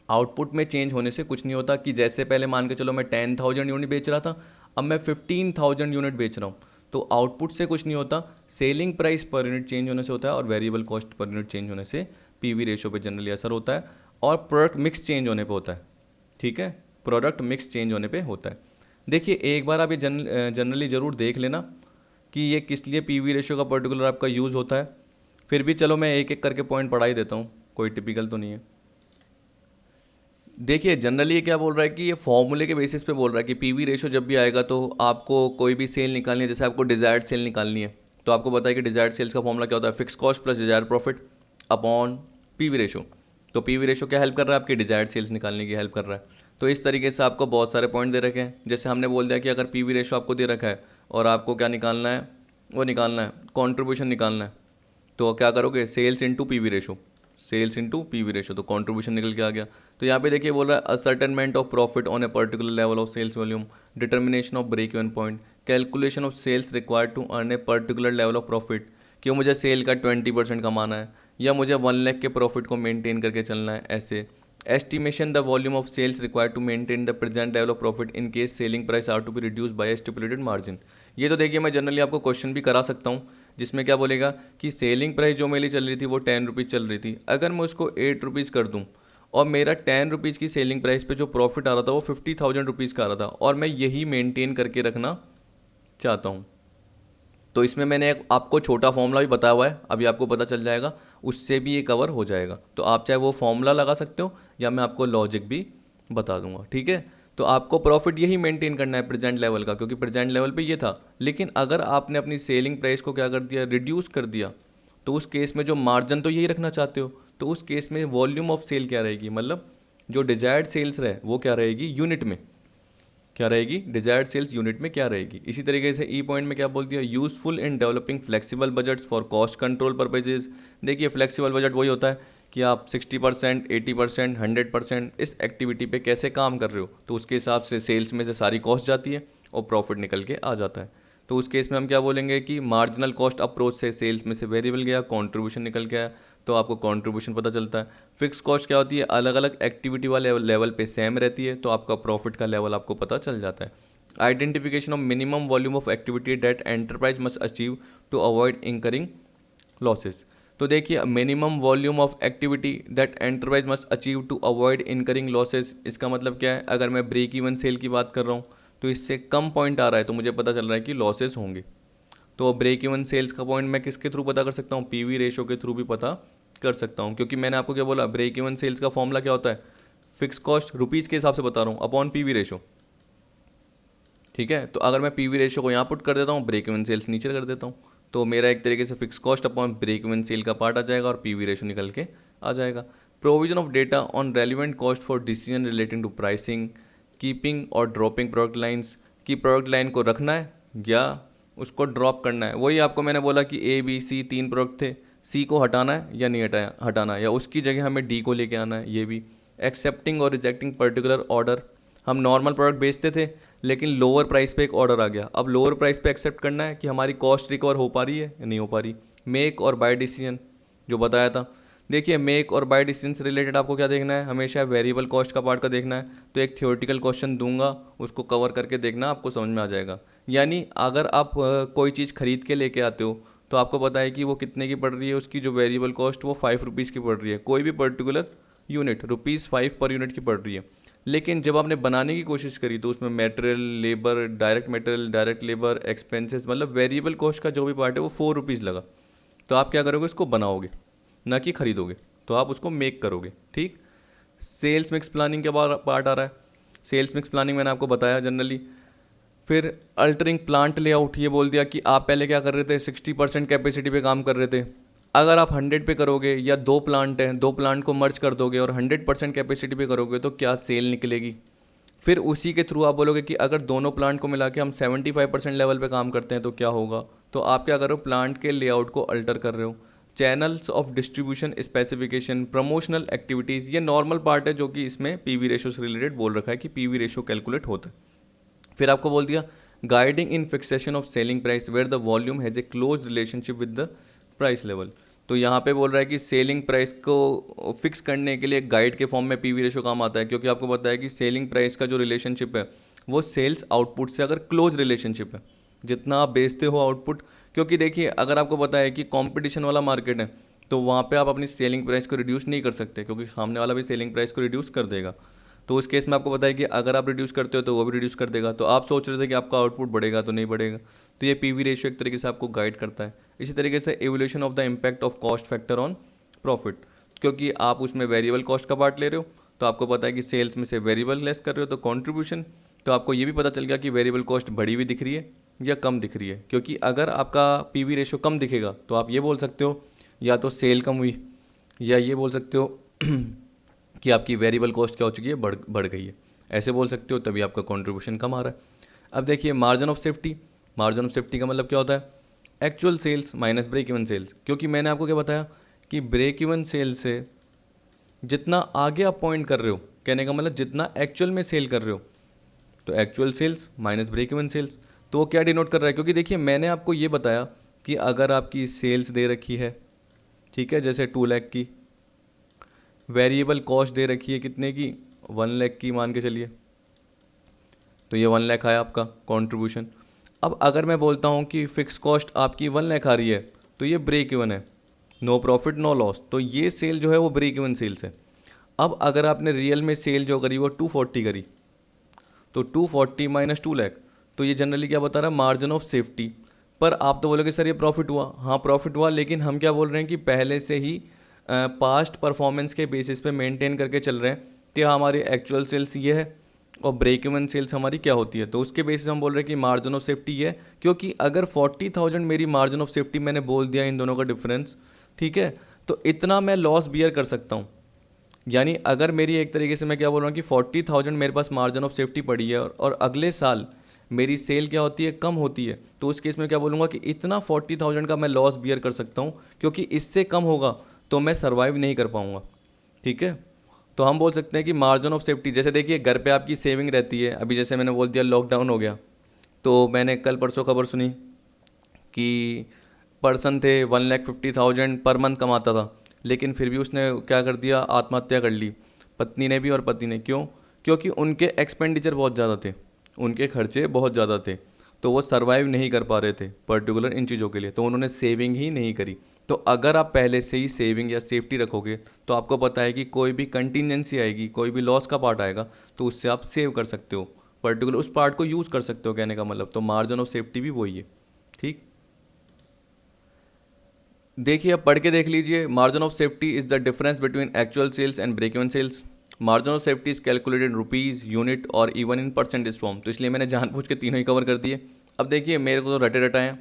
आउटपुट में चेंज होने से कुछ नहीं होता कि जैसे पहले मान के चलो मैं 10,000 यूनिट बेच रहा था, अब मैं 15,000 यूनिट बेच रहा हूँ, तो आउटपुट से कुछ नहीं होता, selling price per unit change होने से होता है और variable cost per unit change होने से पीवी रेशो पे जनरली असर होता है और प्रोडक्ट मिक्स चेंज होने पे होता है। ठीक है, प्रोडक्ट मिक्स चेंज होने पे होता है। देखिए एक बार आप ये जनरली ज़रूर देख लेना कि ये किस लिए पीवी रेशो का पर्टिकुलर आपका यूज़ होता है। फिर भी चलो मैं एक एक करके पॉइंट पढ़ा ही देता हूँ, कोई टिपिकल तो नहीं है। देखिए जनरली ये क्या बोल रहा है कि ये फॉर्मूले के बेसिस पे बोल रहा है कि पीवी रेशो जब भी आएगा तो आपको कोई भी सेल निकालनी है, जैसे आपको डिजायर्ड सेल निकालनी है तो आपको पता है कि डिजायर्ड सेल्स का फॉर्मूला क्या होता है, fix cost plus desired profit upon PV ratio. तो पीवी रेशो क्या हेल्प कर रहा है, आपकी डिजायर्ड सेल्स निकालने की हेल्प कर रहा है। तो इस तरीके से आपको बहुत सारे पॉइंट दे रखे हैं। जैसे हमने बोल दिया कि अगर पीवी रेशो आपको दे रखा है और आपको क्या निकालना है, वो निकालना है कॉन्ट्रीब्यूशन निकालना है, तो क्या करोगे, sales into PV ratio, sales into PV ratio, तो कंट्रीब्यूशन निकल के आ गया। तो यहाँ पे देखिए बोल रहा है ascertainment of profit on a particular level of sales volume, determination of break even point, calculation of sales required to earn a particular level of profit, कि मुझे सेल का 20% कमाना है या मुझे 1 लाख के प्रॉफिट को मेंटेन करके चलना है, ऐसे। Estimation the volume of sales required to maintain the present level of profit in case selling price are to be reduce by stipulated margin. ये तो देखिए मैं जनरली आपको क्वेश्चन भी करा सकता हूँ जिसमें क्या बोलेगा कि सेलिंग प्राइस जो मेरी चल रही थी वो 10 रुपीज़ चल रही थी, अगर मैं उसको 8 रुपीज़ कर दूँ और मेरा 10 रुपीज़ की सेलिंग प्राइस पे जो प्रॉफिट आ रहा था वो 50,000 रुपीज़ का आ रहा था और मैं यही मेंटेन करके रखना चाहता हूँ, तो इसमें मैंने एक आपको छोटा फॉर्मूला भी बताया हुआ है, अभी आपको पता चल जाएगा, उससे भी ये कवर हो जाएगा। तो आप चाहे वो फॉर्मूला लगा सकते हो या मैं आपको लॉजिक भी बता दूंगा। ठीक है, तो आपको प्रॉफिट यही मेंटेन करना है प्रेजेंट लेवल का, क्योंकि प्रेजेंट लेवल पे ये था। लेकिन अगर आपने अपनी सेलिंग प्राइस को क्या कर दिया, रिड्यूस कर दिया, तो उस केस में जो मार्जिन तो यही रखना चाहते हो, तो उस केस में वॉल्यूम ऑफ सेल क्या रहेगी, मतलब जो डिजायर्ड सेल्स रहे वो क्या रहेगी, यूनिट में क्या रहेगी, डिजायर्ड सेल्स यूनिट में क्या रहेगी। इसी तरीके से ई पॉइंट में क्या बोल दिया, useful in developing flexible budgets for cost control purposes. देखिए फ्लेक्सिबल बजट वही होता है कि आप 60%, 80%, 100% इस एक्टिविटी पे कैसे काम कर रहे हो, तो उसके हिसाब से सेल्स में से सारी कॉस्ट जाती है और प्रॉफिट निकल के आ जाता है। तो उस केस में हम क्या बोलेंगे कि मार्जिनल कॉस्ट अप्रोच से सेल्स में से वेरिएबल गया, कंट्रीब्यूशन निकल के आया, तो आपको कंट्रीब्यूशन पता चलता है। फिक्स कॉस्ट क्या होती है, अलग अलग एक्टिविटी वाले लेवल पे सेम रहती है, तो आपका प्रॉफिट का लेवल आपको पता चल जाता है। Identification of minimum volume of activity that enterprise must achieve to avoid incurring losses. तो देखिए minimum volume of activity that enterprise must achieve to avoid incurring losses, इसका मतलब क्या है, अगर मैं ब्रेक इवन सेल की बात कर रहा हूँ तो इससे कम पॉइंट आ रहा है तो मुझे पता चल रहा है कि लॉसेस होंगे। तो ब्रेक इवन सेल्स का पॉइंट मैं किसके थ्रू पता कर सकता हूँ, पीवी रेशो के थ्रू भी पता कर सकता हूँ, क्योंकि मैंने आपको क्या बोला, ब्रेक इवन सेल्स का फॉर्मूला क्या होता है, फिक्स कॉस्ट रुपीज़ के हिसाब से बता रहा हूँ अपॉन पीवी रेशो। ठीक है, तो अगर मैं पीवी रेशो को यहाँ पुट कर देता हूँ, ब्रेक इवन सेल्स नीचे कर देता हूँ, तो मेरा एक तरीके से fix cost upon break even sale का पार्ट आ जाएगा और पीवी रेशो निकल के आ जाएगा। Provision of data on relevant cost for decision relating to pricing, keeping और ड्रॉपिंग प्रोडक्ट लाइन्स, की प्रोडक्ट लाइन को रखना है या उसको ड्रॉप करना है। वही आपको मैंने बोला कि ए बी सी 3 प्रोडक्ट थे, सी को हटाना है या नहीं हटाना है, या उसकी जगह हमें डी को लेके आना है, ये भी। एक्सेप्टिंग और रिजेक्टिंग पर्टिकुलर ऑर्डर, हम नॉर्मल प्रोडक्ट बेचते थे लेकिन लोअर प्राइस पे एक ऑर्डर आ गया, अब लोअर प्राइस पे एक्सेप्ट करना है कि हमारी कॉस्ट रिकवर हो पा रही है या नहीं हो पा रही। मेक और बाय डिसीजन जो बताया था, देखिए मेक और बाय डिसीजन से रिलेटेड आपको क्या देखना है, हमेशा वेरिएबल कॉस्ट का पार्ट का देखना है। तो एक थियोरेटिकल क्वेश्चन दूंगा, उसको कवर करके देखना, आपको समझ में आ जाएगा। यानी अगर आप कोई चीज़ खरीद के लेके आते हो तो आपको पता है कि वो कितने की पड़ रही है, उसकी जो वेरिएबल कॉस्ट वो 5 रुपीज़ की पड़ रही है, कोई भी पर्टिकुलर यूनिट ₹5 पर यूनिट की पड़ रही है। लेकिन जब आपने बनाने की कोशिश करी तो उसमें material, labour, direct labour, expenses, मतलब वेरिएबल कॉस्ट का जो भी पार्ट है वो 4 रुपीज़ लगा। तो आप क्या करोगे, उसको बनाओगे ना कि खरीदोगे, तो आप उसको मेक करोगे। ठीक, सेल्स मिक्स प्लानिंग के पार्ट आ रहा है। सेल्स मिक्स प्लानिंग मैंने आपको बताया जनरली। फिर अल्टरिंग प्लांट लेआउट, ये बोल दिया कि आप पहले क्या कर रहे थे, 60% कैपेसिटी पे काम कर रहे थे, अगर आप 100 पे करोगे या 2 प्लांट हैं, 2 प्लांट को मर्ज कर दोगे और 100% कैपेसिटी पे करोगे तो क्या सेल निकलेगी। फिर उसी के थ्रू आप बोलोगे कि अगर दोनों प्लांट को मिला के हम 75% लेवल पे काम करते हैं तो क्या होगा। तो आप क्या कर रहे हो, प्लांट के लेआउट को अल्टर कर रहे हो। Channels of distribution specification, promotional activities, ये नॉर्मल पार्ट है जो कि इसमें पीवी रेशो से रिलेटेड बोल रखा है कि पीवी रेशो कैलकुलेट होता है। फिर आपको बोल दिया guiding in fixation of selling price where the volume has a close relationship with the price level. तो यहाँ पे बोल रहा है कि सेलिंग प्राइस को फिक्स करने के लिए गाइड के फॉर्म में पीवी रेशो काम आता है, क्योंकि आपको पता है कि सेलिंग प्राइस का जो रिलेशनशिप है वो सेल्स आउटपुट से अगर क्लोज रिलेशनशिप है, जितना आप बेचते हो आउटपुट, क्योंकि देखिए अगर आपको पता है कि कंपटीशन वाला मार्केट है तो वहाँ पे आप अपनी सेलिंग प्राइस को रिड्यूस नहीं कर सकते, क्योंकि सामने वाला भी सेलिंग प्राइस को रिड्यूस कर देगा। तो उस केस में आपको पता है कि अगर आप रिड्यूस करते हो तो वो भी रिड्यूस कर देगा। तो आप सोच रहे थे कि आपका आउटपुट बढ़ेगा तो नहीं बढ़ेगा। तो ये पीवी रेशियो एक तरीके से आपको गाइड करता है। इसी तरीके से evolution of the impact of cost factor on profit, क्योंकि आप उसमें वेरिएबल कॉस्ट का पार्ट ले रहे हो तो आपको पता है कि सेल्स में से वेरिएबल लेस कर रहे हो तो कॉन्ट्रीब्यूशन। तो आपको ये भी पता चल गया कि वेरिएबल कॉस्ट बढ़ी हुई दिख रही है या कम दिख रही है, क्योंकि अगर आपका पीवी रेशियो कम दिखेगा तो आप ये बोल सकते हो या तो सेल कम हुई, या ये बोल सकते हो कि आपकी वेरिएबल कॉस्ट क्या हो चुकी है, बढ़ गई है। ऐसे बोल सकते हो, तभी आपका कंट्रीब्यूशन कम आ रहा है। अब देखिए margin of safety, margin of safety का मतलब क्या होता है, actual sales minus break even sales. क्योंकि मैंने आपको क्या बताया कि ब्रेक इवन सेल से जितना आगे आप पॉइंट कर रहे हो, कहने का मतलब जितना एक्चुअल में सेल कर रहे हो, तो actual sales minus break even sales. तो वो क्या डिनोट कर रहा है, क्योंकि देखिए मैंने आपको ये बताया कि अगर आपकी सेल्स दे रखी है, ठीक है, जैसे 2 लाख की, वेरिएबल कॉस्ट दे रखी है कितने की, 1 लाख की मान के चलिए, तो ये 1 लाख आया आपका कंट्रीब्यूशन। अब अगर मैं बोलता हूँ कि फिक्स कॉस्ट आपकी 1 लाख आ रही है तो ये ब्रेक इवन है, नो प्रॉफिट नो लॉस, तो ये सेल जो है वो ब्रेक इवन सेल्स है। अब अगर आपने रियल में सेल जो करी वो 240 करी, तो 240 माइनस 2 लाख, तो ये जनरली क्या बता रहा है, मार्जिन ऑफ सेफ्टी। पर आप तो बोलोगे सर ये प्रॉफिट हुआ, हाँ प्रॉफिट हुआ, लेकिन हम क्या बोल रहे हैं कि पहले से ही पास्ट परफॉर्मेंस के बेसिस पे मेंटेन करके चल रहे हैं कि हमारी एक्चुअल सेल्स ये है और ब्रेक इवन सेल्स हमारी क्या होती है। तो उसके बेसिस हम बोल रहे हैं कि मार्जिन ऑफ सेफ्टी ये है, क्योंकि अगर 40,000 मेरी मार्जिन ऑफ सेफ्टी मैंने बोल दिया इन दोनों का डिफरेंस, ठीक है, तो इतना मैं लॉस बियर कर सकता हूँ। यानी अगर मेरी एक तरीके से मैं क्या बोल रहा हूँ कि 40,000 मेरे पास मार्जिन ऑफ सेफ्टी पड़ी है और अगले साल मेरी सेल क्या होती है, कम होती है, तो उस केस में क्या बोलूँगा कि इतना 40,000 का मैं लॉस बियर कर सकता हूँ, क्योंकि इससे कम होगा तो मैं सर्वाइव नहीं कर पाऊँगा। ठीक है, तो हम बोल सकते हैं कि मार्जिन ऑफ सेफ्टी, जैसे देखिए घर पे आपकी सेविंग रहती है, अभी जैसे मैंने बोल दिया लॉकडाउन हो गया, तो मैंने कल परसों खबर सुनी कि पर्सन थे 1,50,000 पर मंथ कमाता था, लेकिन फिर भी उसने क्या कर दिया, आत्महत्या कर ली, पत्नी ने भी और पति ने। क्यों? क्योंकि उनके एक्सपेंडिचर बहुत ज़्यादा थे, उनके खर्चे बहुत ज़्यादा थे, तो वो सर्वाइव नहीं कर पा रहे थे पर्टिकुलर इन चीज़ों के लिए, तो उन्होंने सेविंग ही नहीं करी। तो अगर आप पहले से ही सेविंग या सेफ्टी रखोगे तो आपको पता है कि कोई भी कंटीजेंसी आएगी, कोई भी लॉस का पार्ट आएगा, तो उससे आप सेव कर सकते हो, पर्टिकुलर उस पार्ट को यूज़ कर सकते हो, कहने का मतलब। तो मार्जिन ऑफ सेफ्टी भी वही है। ठीक, देखिए अब पढ़ के देख लीजिए, margin of safety is the difference between actual sales and break even sales. Margin of safety is calculated in rupees, unit और इवन इन परसेंटेज फॉर्म। तो इसलिए मैंने जानबूझ के तीनों ही कवर कर दिए। अब देखिए मेरे को तो रटे रटाएं,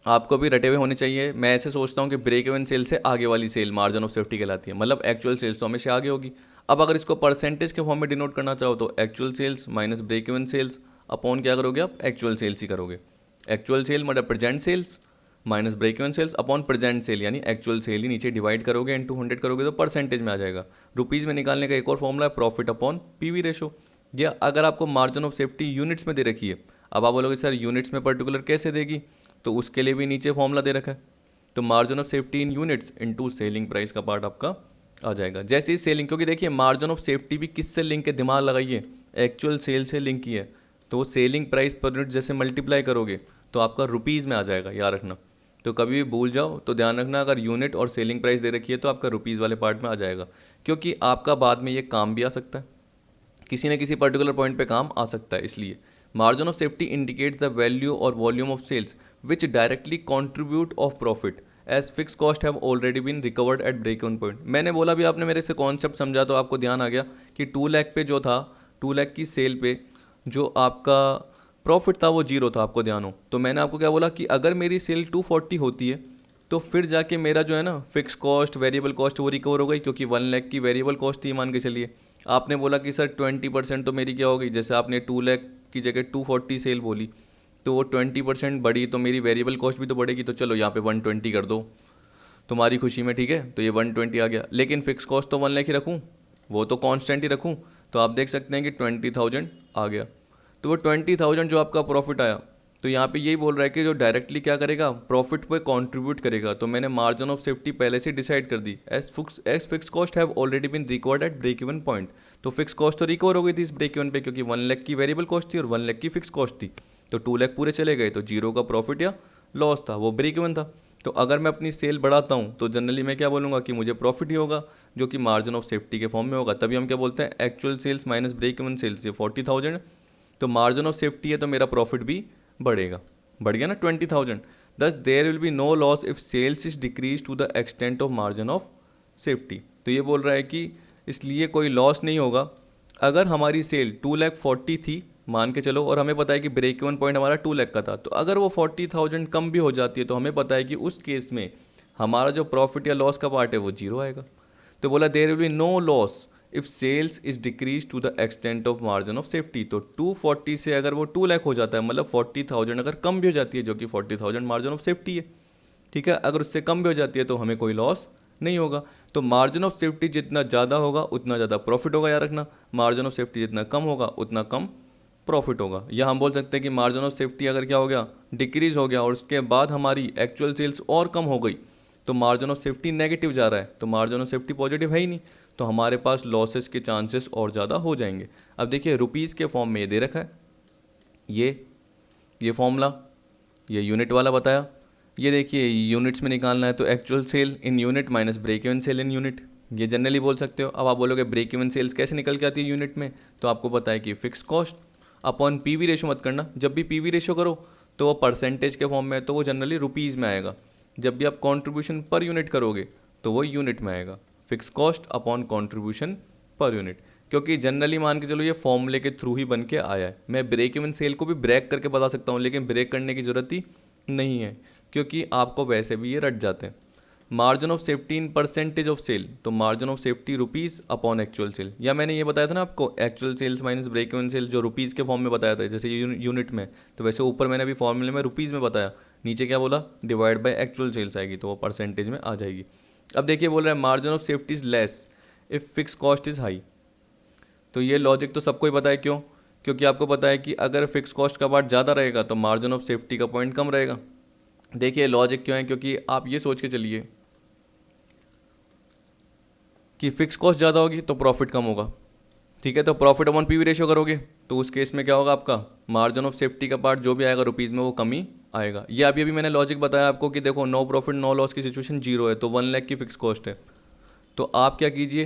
आपको भी रटे हुए होने चाहिए। मैं ऐसे सोचता हूँ कि ब्रेक इवन सेल से आगे वाली सेल मार्जिन ऑफ सेफ्टी कहलाती है, मतलब एक्चुअल सेल्स तो हमेशा आगे होगी। अब अगर इसको परसेंटेज के फॉर्म में डिनोट करना चाहो तो actual sales minus break even sales upon क्या करोगे आप, एक्चुअल सेल्स ही करोगे। एक्चुअल सेल मतलब present sales minus break even sales upon present sale, यानी एक्चुअल सेल ही नीचे डिवाइड करोगे, इनटू 100 करोगे तो परसेंटेज में आ जाएगा। रुपीज़ में निकालने का एक और फॉर्मूला है प्रॉफिट अपॉन पीवी रेशो। या अगर आपको मार्जिन ऑफ सेफ्टी यूनिट्स में दे रखी है, अब आप बोलोगे सर यूनिट्स में पर्टिकुलर कैसे देगी, तो उसके लिए भी नीचे फॉर्मूला दे रखा है। तो margin of safety in units into selling price का पार्ट आपका आ जाएगा। जैसे ही सेलिंग, क्योंकि देखिए मार्जिन ऑफ सेफ्टी भी किससे लिंक है, दिमाग लगाइए, एक्चुअल सेल से लिंक की है, तो सेलिंग प्राइस पर यूनिट जैसे मल्टीप्लाई करोगे तो आपका रुपीज़ में आ जाएगा, याद रखना। तो कभी भी भूल जाओ तो ध्यान रखना, अगर यूनिट और सेलिंग प्राइस दे रखी है तो आपका रुपीज़ वाले पार्ट में आ जाएगा, क्योंकि आपका बाद में ये काम भी आ सकता है, किसी न किसी पर्टिकुलर पॉइंट पे काम आ सकता है। इसलिए margin of safety indicates the value और volume of sales which directly contribute of profit as fix cost have already been recovered at break even point. मैंने बोला भी, आपने मेरे से कॉन्सेप्ट समझा तो आपको ध्यान आ गया कि 2 लाख पे जो था, 2 लाख की सेल पे जो आपका प्रॉफिट था वो जीरो था, आपको ध्यान हो। तो मैंने आपको क्या बोला कि अगर मेरी सेल 240 होती है तो फिर जाके मेरा जो है ना फिक्स कॉस्ट वेरिएबल कॉस्ट वो रिकवर हो गई, क्योंकि 1 लाख की वेरिएबल कॉस्ट थी मान के चलिए। आपने बोला कि सर 20% तो मेरी क्या हो गई, जैसे आपने 2 लाख की जगह 240 सेल बोली तो वो 20% बढ़ी तो मेरी वेरिएबल कॉस्ट भी तो बढ़ेगी। तो चलो यहाँ पे 120 कर दो तुम्हारी खुशी में, ठीक है। तो ये 120 आ गया, लेकिन फिक्स कॉस्ट तो 1 लाख ही रखूँ, वो तो कांस्टेंट ही रखूँ। तो आप देख सकते हैं कि 20,000 आ गया। तो वो 20,000 जो आपका प्रॉफिट आया, तो यहाँ पे यही बोल रहा है कि जो डायरेक्टली क्या करेगा, प्रॉफिट पे कंट्रीब्यूट करेगा। तो मैंने मार्जिन ऑफ सेफ्टी पहले से डिसाइड कर दी, as fix cost have already been recovered at break even point. तो फिक्स कॉस्ट तो रिकवर हो गई थी इस ब्रेक इवन पे, क्योंकि 1 लाख की वेरिएबल कॉस्ट थी और 1 लाख की फिक्स कॉस्ट थी। तो 2 लाख पूरे चले गए, तो जीरो का प्रॉफिट या लॉस था, वो ब्रेक इवन था। तो अगर मैं अपनी सेल बढ़ाता हूँ तो जनरली मैं क्या बोलूँगा कि मुझे प्रॉफिट ही होगा, जो कि मार्जिन ऑफ सेफ्टी के फॉर्म में होगा। तभी हम क्या बोलते हैं, actual sales minus break even sales, ये 40,000, तो मार्जिन ऑफ सेफ्टी है तो मेरा प्रॉफिट भी बढ़ेगा, बढ़ गया ना 20,000। Thus there will be no loss if sales is decrease to the extent of margin of safety. तो ये बोल रहा है कि इसलिए कोई लॉस नहीं होगा अगर हमारी सेल 2,40,000 थी मान के चलो, और हमें पता है कि ब्रेक इवन पॉइंट हमारा 2 लाख का था। तो अगर वो 40,000 कम भी हो जाती है तो हमें पता है कि उस केस में हमारा जो प्रॉफिट या लॉस का पार्ट है वो जीरो आएगा। तो बोला there will be no loss if sales is decrease to the extent of margin of safety. तो 240 से अगर वो 2 लाख हो जाता है, मतलब 40,000 अगर कम भी हो जाती है, जो कि 40,000 मार्जिन ऑफ सेफ्टी है, ठीक है, अगर उससे कम भी हो जाती है तो हमें कोई लॉस नहीं होगा। तो मार्जिन ऑफ सेफ्टी जितना ज़्यादा होगा उतना ज़्यादा प्रॉफिट होगा, याद रखना। मार्जिन ऑफ सेफ्टी जितना कम होगा उतना कम प्रॉफिट होगा। या हम बोल सकते हैं कि मार्जिन ऑफ सेफ्टी अगर क्या हो गया, डिक्रीज हो गया, और उसके बाद हमारी एक्चुअल सेल्स और कम हो गई, तो मार्जिन ऑफ सेफ्टी नेगेटिव जा रहा है, तो मार्जिन ऑफ सेफ्टी पॉजिटिव है ही नहीं, तो हमारे पास लॉसेस के चांसेस और ज़्यादा हो जाएंगे। अब देखिए रुपीज़ के फॉर्म में ये दे रखा है, ये फॉर्मूला, ये यूनिट वाला बताया। ये देखिए यूनिट्स में निकालना है तो actual sale in unit minus break even sale in unit, ये जनरली बोल सकते हो। अब आप बोलोगे ब्रेक इवन सेल्स कैसे निकल के आती है यूनिट में, तो आपको पता है कि fix cost upon PV ratio मत करना, जब भी पीवी रेशो करो तो वो परसेंटेज के फॉर्म में है, तो वो जनरली रुपीज़ में आएगा। जब भी आप कॉन्ट्रीब्यूशन पर यूनिट करोगे तो वो यूनिट में आएगा, fix cost upon contribution per unit. क्योंकि जनरली मान के चलो ये फॉर्मूले के थ्रू ही बन के आया है। मैं ब्रेक इवन सेल को भी ब्रेक करके बता सकता हूँ, लेकिन ब्रेक करने की ज़रूरत ही नहीं है, क्योंकि आपको वैसे भी ये रट जाते हैं। Margin of safety in percentage of sale, तो margin of safety rupees upon actual sale, या मैंने ये बताया था ना आपको actual sales minus break even sale, जो रुपीज़ के फॉर्म में बताया था, जैसे यूनिट में, तो वैसे ऊपर मैंने अभी फॉर्मूले में रुपीज़ में बताया, नीचे क्या बोला, डिवाइड बाय एक्चुअल सेल्स आएगी, तो वो परसेंटेज में आ जाएगी। अब देखिए बोल रहा है margin of safety is less if fix cost is high. तो ये लॉजिक तो सबको ही पता है, क्यों, क्योंकि आपको पता है कि अगर फिक्स कॉस्ट का पार्ट ज़्यादा रहेगा तो मार्जिन ऑफ सेफ्टी का पॉइंट कम रहेगा। देखिए लॉजिक क्यों है, क्योंकि आप ये सोच के चलिए कि फिक्स कॉस्ट ज़्यादा होगी तो प्रॉफिट कम होगा, ठीक है। तो प्रॉफिट अपॉन पीवी रेशियो करोगे तो उस केस में क्या होगा, आपका मार्जिन ऑफ सेफ्टी का पार्ट जो भी आएगा रुपीज़ में वो कम ही आएगा। ये अभी मैंने लॉजिक बताया आपको कि देखो नो प्रॉफिट नो लॉस की सिचुएशन जीरो है, तो 1 लाख की फिक्स कॉस्ट है। तो आप क्या कीजिए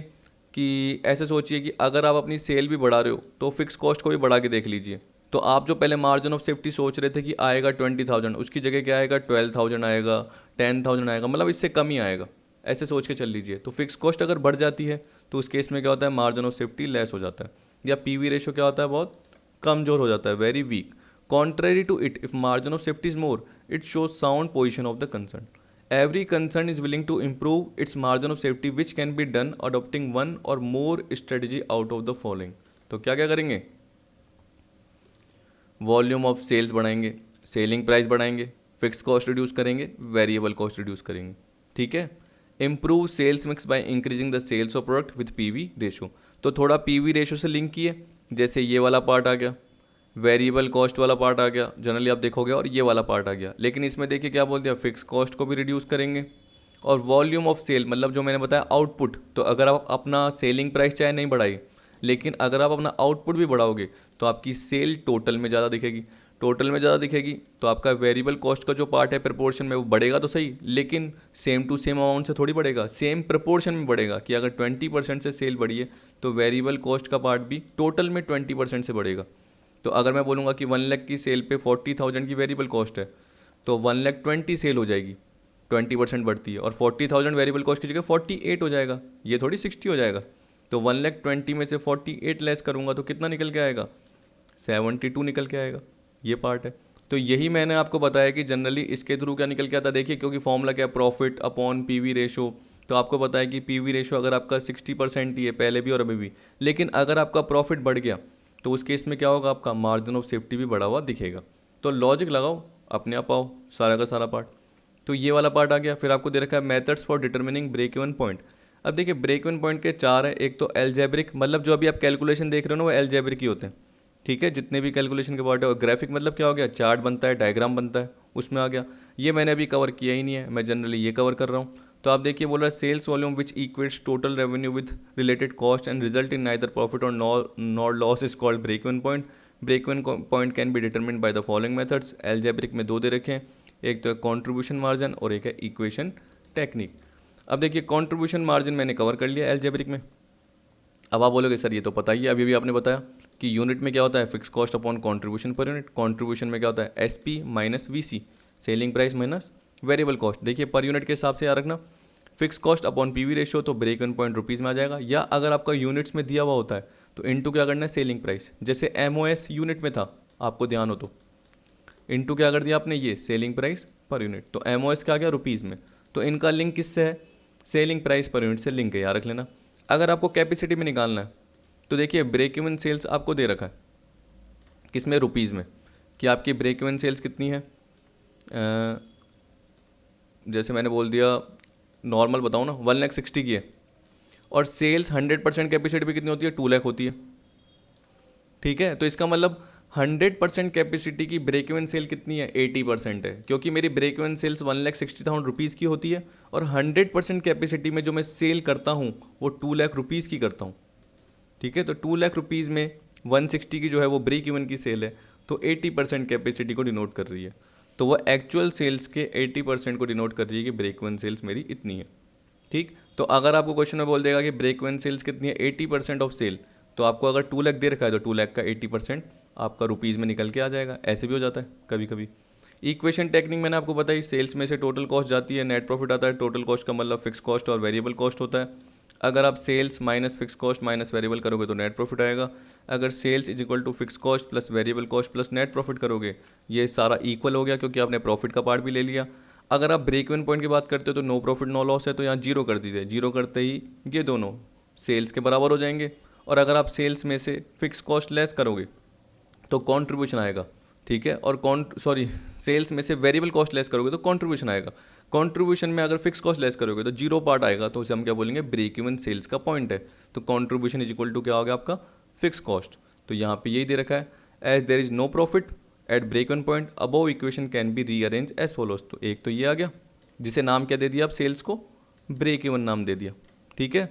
कि ऐसे सोचिए कि अगर आप अपनी सेल भी बढ़ा रहे हो तो फिक्स कॉस्ट को भी बढ़ा के देख लीजिए। तो आप जो पहले मार्जिन ऑफ सेफ्टी सोच रहे थे कि आएगा 20,000, उसकी जगह क्या आएगा 12,000 आएगा, 10,000 आएगा, मतलब इससे कम ही आएगा, ऐसे सोच के चल लीजिए। तो फिक्स कॉस्ट अगर बढ़ जाती है तो उस केस में क्या होता है, मार्जिन ऑफ सेफ्टी लेस हो जाता है, या पीवी रेशियो क्या होता है, बहुत कमजोर हो जाता है, very weak. Contrary to it, if margin of safety is more, it shows sound position of the concern. Every concern is willing to improve its margin of safety, which can be done adopting one or more strategy out of the following। तो क्या क्या करेंगे, volume of sales बढ़ाएंगे, selling price बढ़ाएंगे, fix cost reduce करेंगे, variable cost reduce करेंगे, ठीक है। Improve sales mix by increasing the sales of product with PV ratio, तो थोड़ा पीवी रेशो से लिंक किए, जैसे ये वाला पार्ट आ गया, वेरिएबल कॉस्ट वाला पार्ट आ गया, जनरली आप देखोगे, और ये वाला पार्ट आ गया। लेकिन इसमें देखिए क्या बोल दिया, फिक्स कॉस्ट को भी रिड्यूस करेंगे, और वॉल्यूम ऑफ सेल मतलब जो मैंने बताया आउटपुट, तो अगर आप अपना सेलिंग प्राइस चाहे नहीं बढ़ाई, लेकिन अगर आप अपना आउटपुट भी बढ़ाओगे तो आपकी सेल टोटल में ज़्यादा दिखेगी, टोटल में ज़्यादा दिखेगी तो आपका वेरिएबल कॉस्ट का जो पार्ट है प्रपोर्शन में वो बढ़ेगा तो सही, लेकिन सेम टू सेम अमाउंट से थोड़ी बढ़ेगा, सेम प्रपोर्शन में बढ़ेगा। कि अगर 20% से सेल बढ़ी है तो वेरिएबल कॉस्ट का पार्ट भी टोटल में 20% से बढ़ेगा। तो अगर मैं बोलूँगा कि 1 लाख की सेल पे 40,000 की वेरिएबल कॉस्ट है तो 1,20,000 सेल हो जाएगी, 20% बढ़ती है, और 40,000 वेरिएबल कॉस्ट की जगह 48 हो जाएगा, ये थोड़ी 60 हो जाएगा। तो 1,20,000 में से 48 लेस करूँगा तो कितना निकल के आएगा, 72 निकल के आएगा। ये पार्ट है। तो यही मैंने आपको बताया कि जनरली इसके थ्रू क्या निकल के आता है। देखिए, क्योंकि फॉर्मूला क्या है, प्रॉफिट अपॉन पीवी रेशो। तो आपको पता है कि पीवी रेशो अगर आपका 60% ही है पहले भी और अभी भी, लेकिन अगर आपका प्रॉफिट बढ़ गया तो उस केस में क्या होगा, आपका मार्जिन ऑफ सेफ्टी भी बढ़ा हुआ दिखेगा। तो लॉजिक लगाओ, अपने आप आओ, सारा का सारा पार्ट। तो ये वाला पार्ट आ गया। फिर आपको दे रखा है methods for determining break even point. अब देखिए, ब्रेक इवन पॉइंट के 4 है। एक तो एल्जेब्रिक, मतलब जो अभी आप कैलकुलेशन देख रहे हो ना वो एल्जेब्रिक ही होते हैं, ठीक है, जितने भी कैलकुलेशन के पार्ट है। और ग्राफिक मतलब क्या हो गया, चार्ट बनता है, डायग्राम बनता है, उसमें आ गया। ये मैंने अभी कवर किया ही नहीं है, मैं जनरली ये कवर कर रहा हूँ। तो आप देखिए, बोल रहा है sales volume which equates total revenue with related cost and result in neither profit और nor loss is called break even point. Break even point can be determined by the following methods. Algebraic में 2 दे रखे हैं, एक तो है contribution margin और एक है इक्वेशन टेक्निक। अब देखिए, कॉन्ट्रीब्यूशन मार्जिन मैंने कवर कर लिया एल्जेब्रिक में। अब आप बोलोगे सर ये तो पता ही है, अभी भी आपने बताया कि यूनिट में क्या होता है, fix cost upon contribution per unit. Contribution में क्या होता है, SP minus VC, selling price minus variable cost. देखिए, पर यूनिट के हिसाब से याद रखना, fix cost upon PV ratio, तो ब्रेक इवन पॉइंट रुपीज़ में आ जाएगा। या अगर आपका यूनिट्स में दिया हुआ होता है तो इनटू क्या करना है, सेलिंग प्राइस। जैसे एमओएस यूनिट में था, आपको ध्यान हो तो इनटू क्या कर दिया आपने, ये सेलिंग प्राइस पर यूनिट। तो एमओएस क्या आ गया, रुपीज़ में। तो इनका लिंक किससे है, सेलिंग प्राइस पर यूनिट से लिंक है, याद रख लेना। अगर आपको कैपेसिटी में निकालना है तो देखिए, ब्रेक इवन सेल्स आपको दे रखा है किसमें, रुपीज़ में, कि आपकी ब्रेक इवन सेल्स कितनी है। जैसे मैंने बोल दिया, नॉर्मल बताऊँ ना, 1,60,000 की है, और सेल्स 100% कैपेसिटी भी कितनी होती है, 2 लाख होती है, ठीक है। तो इसका मतलब 100% कैपेसिटी की ब्रेक इवन सेल कितनी है, 80% है, क्योंकि मेरी ब्रेक इवन सेल्स 1,60,000 रुपीज़ की होती है, और 100% कैपेसिटी में जो मैं सेल करता हूँ वो 2 लाख रुपीज़ की करता हूँ, ठीक है। तो 2 लाख रुपीज़ में 160 की जो है वो ब्रेक इवन की सेल है, तो 80% कैपेसिटी को डिनोट कर रही है। तो वो एक्चुअल सेल्स के 80% को डिनोट कर रही है कि ब्रेक इवन सेल्स मेरी इतनी है, ठीक। तो अगर आपको क्वेश्चन में बोल देगा कि ब्रेक इवन सेल्स कितनी है, 80% ऑफ सेल, तो आपको अगर 2 लाख दे रखा है तो 2 लाख का 80% आपका रुपीज़ में निकल के आ जाएगा। ऐसे भी हो जाता है कभी कभी। इक्वेशन टेक्निक मैंने आपको बताई, सेल्स में से टोटल कॉस्ट जाती है, नेट प्रॉफिट आता है। टोटल कॉस्ट का मतलब फिक्स कॉस्ट और वेरिएबल कॉस्ट होता है। अगर आप sales minus fix cost minus variable करोगे तो नेट प्रॉफिट आएगा। अगर sales is equal to fix cost plus variable cost plus net profit करोगे, ये सारा इक्वल हो गया क्योंकि आपने प्रॉफिट का पार्ट भी ले लिया। अगर आप ब्रेक इवन पॉइंट की बात करते हो तो नो प्रॉफिट नो लॉस है, तो यहाँ जीरो कर दीजिए। जीरो करते ही ये दोनों सेल्स के बराबर हो जाएंगे। और अगर आप सेल्स में से फिक्स कॉस्ट लेस करोगे तो कॉन्ट्रीब्यूशन आएगा, ठीक है। और सेल्स में से वेरिएबल कॉस्ट लेस करोगे तो कॉन्ट्रीब्यूशन आएगा। कॉन्ट्रीब्यूशन में अगर फिक्स कॉस्ट लेस करोगे तो जीरो पार्ट आएगा, तो उसे हम क्या बोलेंगे, ब्रेक इवन सेल्स का पॉइंट है। तो कॉन्ट्रीब्यूशन इज इक्वल टू क्या हो गया आपका, फिक्स कॉस्ट। तो यहाँ पे यही दे रखा है, as there is no profit at break even point above equation can be rearrange as follows. तो एक तो ये आ गया, जिसे नाम क्या दे दिया आप, सेल्स को ब्रेक इवन नाम दे दिया, ठीक है।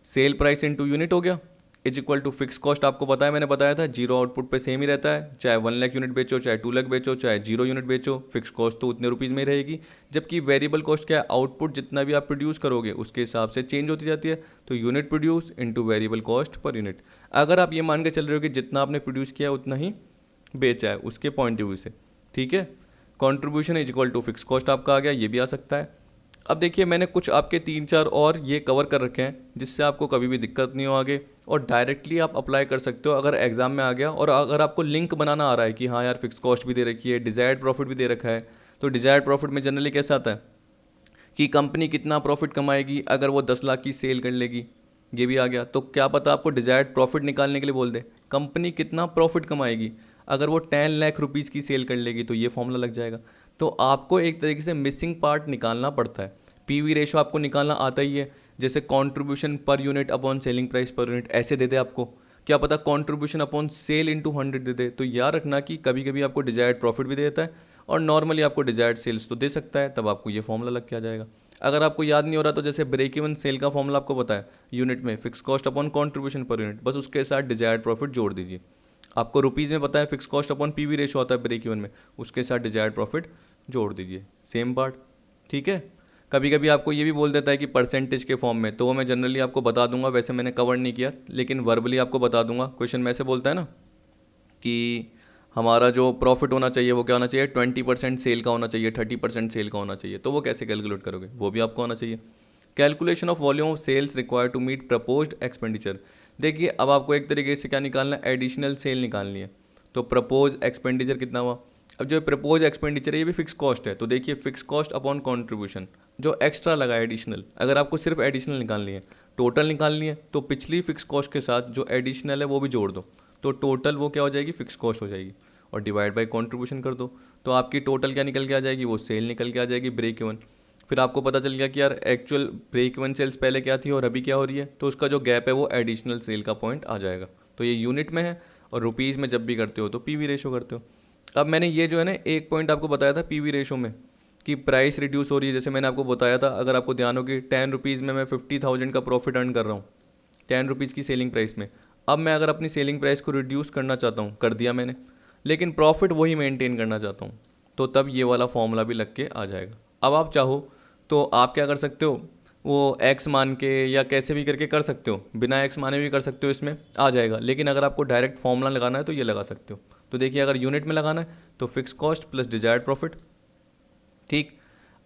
सेल प्राइस इनटू यूनिट हो गया, is equal to fix cost. आपको पता है, मैंने बताया था, जीरो आउटपुट पे सेम ही रहता है, चाहे 1 लाख यूनिट बेचो, चाहे 2 लाख बेचो, चाहे 0 यूनिट बेचो, फिक्स कॉस्ट तो उतने रुपीज़ में ही रहेगी। जबकि वेरिएबल कॉस्ट क्या है, आउटपुट जितना भी आप प्रोड्यूस करोगे उसके हिसाब से चेंज होती जाती है। तो unit produce into variable cost per unit. अगर आप ये मान के चल रहे हो कि जितना आपने प्रोड्यूस किया उतना ही बेचा है, उसके पॉइंट ऑफ व्यू से, ठीक है। Contribution is equal to fix cost आपका आ गया, ये भी आ सकता है। अब देखिए, मैंने कुछ आपके 3-4 और ये कवर कर रखे हैं जिससे आपको कभी भी दिक्कत नहीं हो आगे, और डायरेक्टली आप अप्लाई कर सकते हो अगर एग्जाम में आ गया। और अगर आपको लिंक बनाना आ रहा है कि हाँ यार, फिक्स कॉस्ट भी दे रखी है, डिजायर्ड प्रॉफिट भी दे रखा है, तो डिजायर्ड प्रॉफिट में जनरली कैसा आता है कि कंपनी कितना प्रॉफिट कमाएगी अगर वो 10 लाख की सेल कर लेगी, ये भी आ गया। तो क्या पता आपको डिजायर्ड प्रॉफिट निकालने के लिए बोल दे, कंपनी कितना प्रॉफिट कमाएगी अगर वो 10 लाख रुपीज़ की सेल कर लेगी, तो ये फॉर्मूला लग जाएगा। तो आपको एक तरीके से मिसिंग पार्ट निकालना पड़ता है। पीवी रेशो आपको निकालना आता ही है, जैसे contribution per unit upon selling price per unit, ऐसे दे दे आपको, क्या पता कंट्रीब्यूशन अपॉन सेल इंटू 100 दे दे। तो याद रखना कि कभी कभी आपको डिजायर्ड प्रॉफिट भी देता है और नॉर्मली आपको डिजायर्ड सेल्स तो दे सकता है, तब आपको ये फॉर्मूला लग के आ जाएगा। अगर आपको याद नहीं हो रहा तो जैसे ब्रेक इवन सेल का फॉर्मूला आपको पता है, यूनिट में fix cost upon contribution per unit, बस उसके साथ डिजायर्ड प्रॉफिट जोड़ दीजिए। आपको रुपीज़ में पता है fix cost upon PV ratio आता है ब्रेक इवन में, उसके साथ डिजायर्ड प्रॉफिट जोड़ दीजिए, सेम पार्ट, ठीक है। कभी कभी आपको ये भी बोल देता है कि परसेंटेज के फॉर्म में, तो वो मैं जनरली आपको बता दूंगा, वैसे मैंने कवर नहीं किया लेकिन वर्बली आपको बता दूंगा। क्वेश्चन में ऐसे बोलता है ना कि हमारा जो प्रॉफिट होना चाहिए वो क्या होना चाहिए, 20% सेल का होना चाहिए, 30% सेल का होना चाहिए। तो वो कैसे कैलकुलेट करोगे, वो भी आपको आना चाहिए। Calculation of volume of sales required to meet proposed expenditure. देखिए अब आपको एक तरीके से क्या निकालना है, एडिशनल सेल निकालनी है। तो प्रपोज एक्सपेंडिचर कितना हुआ, अब जो प्रपोज एक्सपेंडिचर है ये भी फिक्स कॉस्ट है, तो देखिए फिक्स कॉस्ट अपॉन कॉन्ट्रीब्यूशन, जो एक्स्ट्रा लगा है एडिशनल। अगर आपको सिर्फ एडिशनल निकालनी है, टोटल निकालनी है, तो पिछली फिक्स कॉस्ट के साथ जो एडिशनल है वो भी जोड़ दो, तो टोटल वो क्या हो जाएगी, फिक्स कॉस्ट हो जाएगी, और डिवाइड बाय कॉन्ट्रीब्यूशन कर दो, तो आपकी टोटल क्या निकल के आ जाएगी, वो सेल निकल के आ जाएगी, ब्रेक इवन। फिर आपको पता चल गया कि यार एक्चुअल ब्रेक इवन सेल्स पहले क्या थी और अभी क्या हो रही है, तो उसका जो गैप है वो एडिशनल सेल का पॉइंट आ जाएगा। तो ये यूनिट में है, और रुपीज़ में जब भी करते हो तो पीवी रेशो करते हो। अब मैंने ये जो है ना एक पॉइंट आपको बताया था पीवी रेशो में, कि प्राइस रिड्यूस हो रही है। जैसे मैंने आपको बताया था, अगर आपको ध्यान हो कि 10 रुपीज़ में मैं 50,000 का प्रॉफिट अर्न कर रहा हूँ 10 रुपीज़ की सेलिंग प्राइस में। अब मैं अगर अपनी सेलिंग प्राइस को रिड्यूस करना चाहता हूँ, कर दिया मैंने, लेकिन प्रॉफिट वही मेंटेन करना चाहता हूँ, तो तब ये वाला फॉर्मूला भी लग के आ जाएगा। अब आप चाहो तो आप क्या कर सकते हो, वो एक्स मान के या कैसे भी करके कर सकते हो, बिना एक्स माने भी कर सकते हो, इसमें आ जाएगा। लेकिन अगर आपको डायरेक्ट फॉर्मूला लगाना है तो ये लगा सकते हो। तो देखिए अगर यूनिट में लगाना है तो fix cost plus desired profit, ठीक,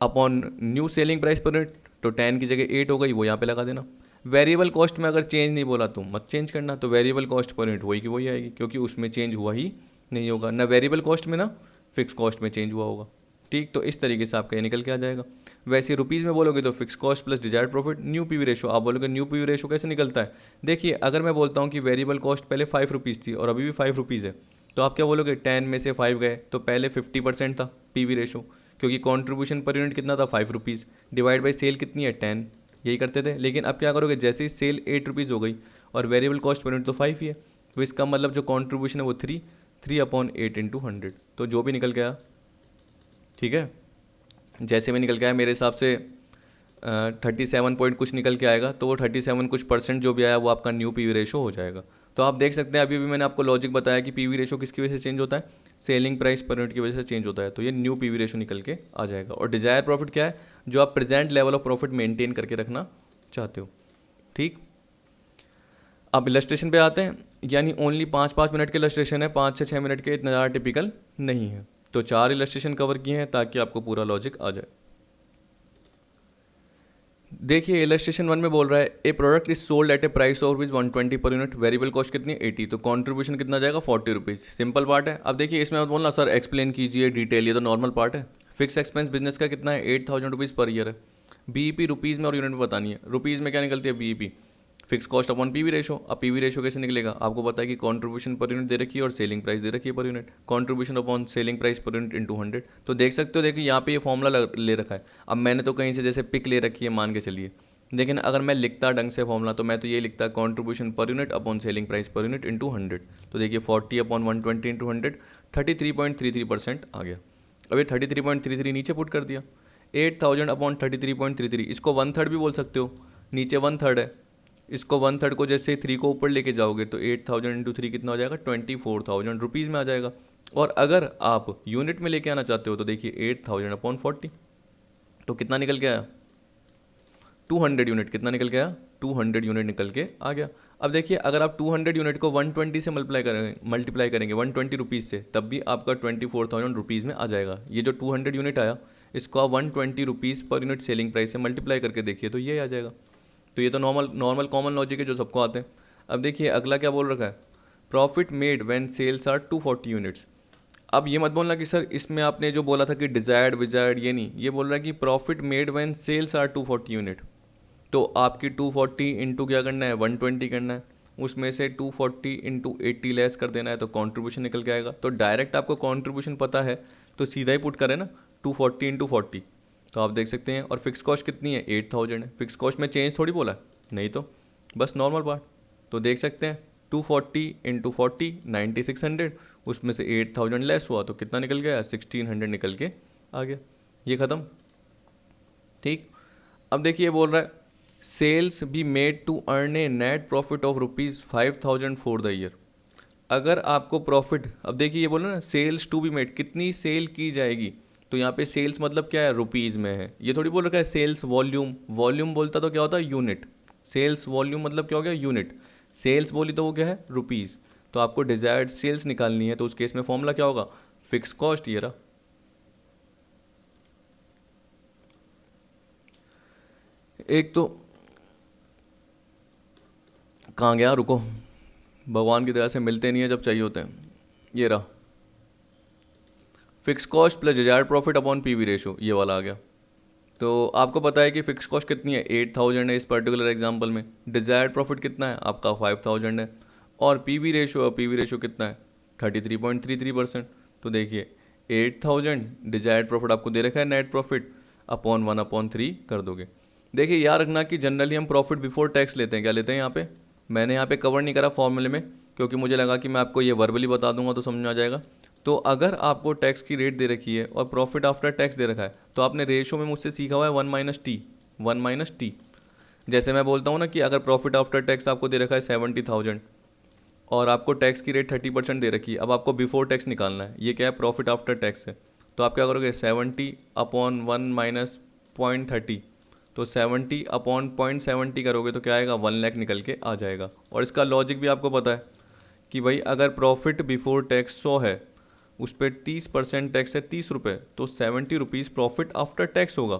upon new selling price per unit, तो 10 की जगह 8 हो गई, वो यहाँ पे लगा देना। वेरिएबल कॉस्ट में अगर चेंज नहीं बोला तो मत चेंज करना, तो वेरिएबल कॉस्ट पर यूनिट वही की वही आएगी, क्योंकि उसमें चेंज हुआ ही नहीं होगा, ना वेरिएबल कॉस्ट में ना फिक्स कॉस्ट में चेंज हुआ होगा। ठीक, तो इस तरीके से आपका ये निकल के आ जाएगा। वैसे रुपीज़ में बोलोगे तो fix cost plus desired profit, new PV ratio. आप बोलोगे न्यू पीवी रेशो कैसे निकलता है, देखिए अगर मैं बोलता हूँ कि वेरिएबल कॉस्ट पहले 5 रुपीज़ थी और अभी भी 5 रुपीज़ है, तो आप क्या बोलोगे, 10 में से 5 गए तो पहले 50% था पीवी रेशो, क्योंकि कंट्रीब्यूशन पर यूनिट कितना था 5 रुपीज़, डिवाइड बाई सेल कितनी है 10, यही करते थे। लेकिन अब क्या करोगे, जैसे ही सेल 8 रुपीज़ हो गई और वेरिएबल कॉस्ट पर यूनिट तो 5 ही है, तो इसका मतलब जो कॉन्ट्रीब्यूशन है वो 3 अपॉन 8 इंटू 100, तो जो भी निकल गया, ठीक है, जैसे भी निकल के आया मेरे हिसाब से 37 पॉइंट कुछ निकल के आएगा, तो वो 37 कुछ परसेंट जो भी आया वो आपका न्यू पीवी रेशो हो जाएगा। तो आप देख सकते हैं अभी भी मैंने आपको लॉजिक बताया कि पीवी रेशो किसकी वजह से चेंज होता है, सेलिंग प्राइस पर यूनिट की वजह से चेंज होता है, तो ये न्यू पीवी रेशो निकल के आ जाएगा। और डिजायर प्रॉफिट क्या है, जो आप present level of profit maintain करके रखना चाहते हो। ठीक, अब इलस्ट्रेशन पे आते हैं, यानी ओनली 5-5 मिनट के इलस्ट्रेशन है, 5 से 6 मिनट के, इतना ज़्यादा टिपिकल नहीं है। तो 4 इलस्ट्रेशन कवर किए हैं ताकि आपको पूरा लॉजिक आ जाए। देखिए इलस्ट्रेशन 1 में बोल रहा है a product is sold at a price of ₹120 per unit, variable cost कितनी 80, तो कंट्रीब्यूशन कितना जाएगा 40 रुपीज़। सिंपल पार्ट है। अब देखिए इसमें मत बोलना सर एक्सप्लेन कीजिए डिटेल, ये तो नॉर्मल पार्ट है। फिक्स एक्सपेंस बिजनेस का कितना है 8,000 रुपीज़ पर ईयर है। बीईपी रुपीज़ में और यूनिट में बतानी है। रुपीज़ में क्या निकलती है BEP, fix cost upon PV ratio. अब पीवी रेशो कैसे निकलेगा, आपको पता है कि कंट्रीब्यूशन पर यूनिट दे रखी है और सेलिंग प्राइस दे रखी है per unit, contribution upon selling price per unit into 100। तो देख सकते हो, देखिए यहाँ पे ये फॉर्मूला ले रखा है। अब मैंने तो कहीं से जैसे पिक ले रखी है मान के चलिए, लेकिन अगर मैं लिखता ढंग से फॉर्मूला तो मैं तो ये लिखता contribution per unit upon selling price per unit into 100। तो देखिए 40 अपॉन 120 इंटू 100, 33.33% आ गया। अब ये 33.33 नीचे पुट कर दिया, 8,000 अपॉन 33.33, इसको 1/3 भी बोल सकते हो, नीचे 1/3 है, इसको 1/3 को जैसे 3 को ऊपर लेके जाओगे तो 8,000 इंटू 3 कितना हो जाएगा 24,000 रुपीज़ में आ जाएगा। और अगर आप यूनिट में लेके आना चाहते हो तो देखिए 8,000 अपॉन 40, तो कितना निकल के आया 200 यूनिट, कितना निकल के आया 200 यूनिट निकल के आ गया। अब देखिए अगर आप 200 यूनिट को 120 से मल्टीप्लाई करेंगे 120 रुपीज़ से, तब भी आपका 24,000 रुपीज़ में आ जाएगा। ये जो 200 यूनिट आया इसको आप 120 rupees per unit selling price से मल्टीप्लाई करके देखिए तो ये आ जाएगा। तो ये तो नॉर्मल कॉमन लॉजिक है जो सबको आते हैं। अब देखिए अगला क्या बोल रखा है, profit made when sales are 240 units. अब ये मत बोलना कि सर इसमें आपने जो बोला था कि डिजायर्ड विजायर्ड, ये नहीं, ये बोल रहा है कि profit made when sales are 240 unit. तो आपकी 240 इंटू क्या करना है 120 करना है, उसमें से 240 इंटू 80 लेस कर देना है, तो कॉन्ट्रीब्यूशन निकल के आएगा। तो डायरेक्ट आपको कॉन्ट्रीब्यूशन पता है तो सीधा ही पुट करें ना 240 इंटू 40, तो आप देख सकते हैं। और फिक्स कॉस्ट कितनी है 8,000 है, फिक्स कॉस्ट में चेंज थोड़ी बोला है, नहीं तो बस नॉर्मल पार्ट। तो देख सकते हैं 240 इंटू 40 9600, उसमें से 8,000 लेस हुआ तो कितना निकल गया 1600 निकल के आ गया, ये ख़त्म। ठीक, अब देखिए बोल रहा है sales be made to earn a net profit of ₹5,000 for the year. अगर आपको प्रॉफिट, अब देखिए ये बोलो ना सेल्स टू बी मेड, कितनी सेल की जाएगी, तो यहाँ पे सेल्स मतलब क्या है रुपीज़ में है, ये थोड़ी बोल रखा है सेल्स वॉल्यूम। वॉल्यूम बोलता तो क्या होता है यूनिट, सेल्स वॉल्यूम मतलब क्या हो गया यूनिट, सेल्स बोली तो वो क्या है रुपीज़। तो आपको डिजायर्ड सेल्स निकालनी है, तो उस केस में फॉर्मूला क्या होगा, फिक्स कॉस्ट, ये रहा। एक तो कहाँ गया, रुको, भगवान की दया से मिलते नहीं है जब चाहिए होते हैं, ये रहा, fix cost plus desired profit upon PV ratio, ये वाला आ गया। तो आपको पता है कि फिक्स कॉस्ट कितनी है, 8000 है इस पर्टिकुलर एग्जांपल में, डिजायर्ड प्रॉफिट कितना है आपका 5000 है, और पीवी रेशो कितना है 33.33%। तो देखिए 8000 डिजायर्ड प्रॉफिट आपको दे रखा है, नेट प्रॉफिट अपॉन 1/3 कर दोगे। देखिए याद रखना कि जनरली हम प्रॉफिट बिफोर टैक्स लेते हैं, क्या लेते हैं यहाँ पे, मैंने यहाँ पे कवर नहीं करा फॉर्मूले में, क्योंकि मुझे लगा कि मैं आपको ये वर्बली बता दूंगा तो समझ में आ जाएगा। तो अगर आपको टैक्स की रेट दे रखी है और प्रॉफिट आफ्टर टैक्स दे रखा है, तो आपने रेशो में मुझसे सीखा हुआ है 1 - T। जैसे मैं बोलता हूँ ना कि अगर प्रॉफिट आफ्टर टैक्स आपको दे रखा है 70,000 और आपको टैक्स की रेट 30% दे रखी है, अब आपको बिफोर टैक्स निकालना है, ये क्या है, प्रॉफिट आफ्टर टैक्स है। तो आप क्या करोगे, 70/1 - 0.30, तो 70/0.70 करोगे तो क्या आएगा, 1 लाख निकल के आ जाएगा। और इसका लॉजिक भी आपको पता है कि भाई अगर प्रॉफिट बिफोर टैक्स 100 है, उस पर 30% टैक्स है 30 रुपये, तो 70 रुपीज़ प्रॉफिट आफ्टर टैक्स होगा,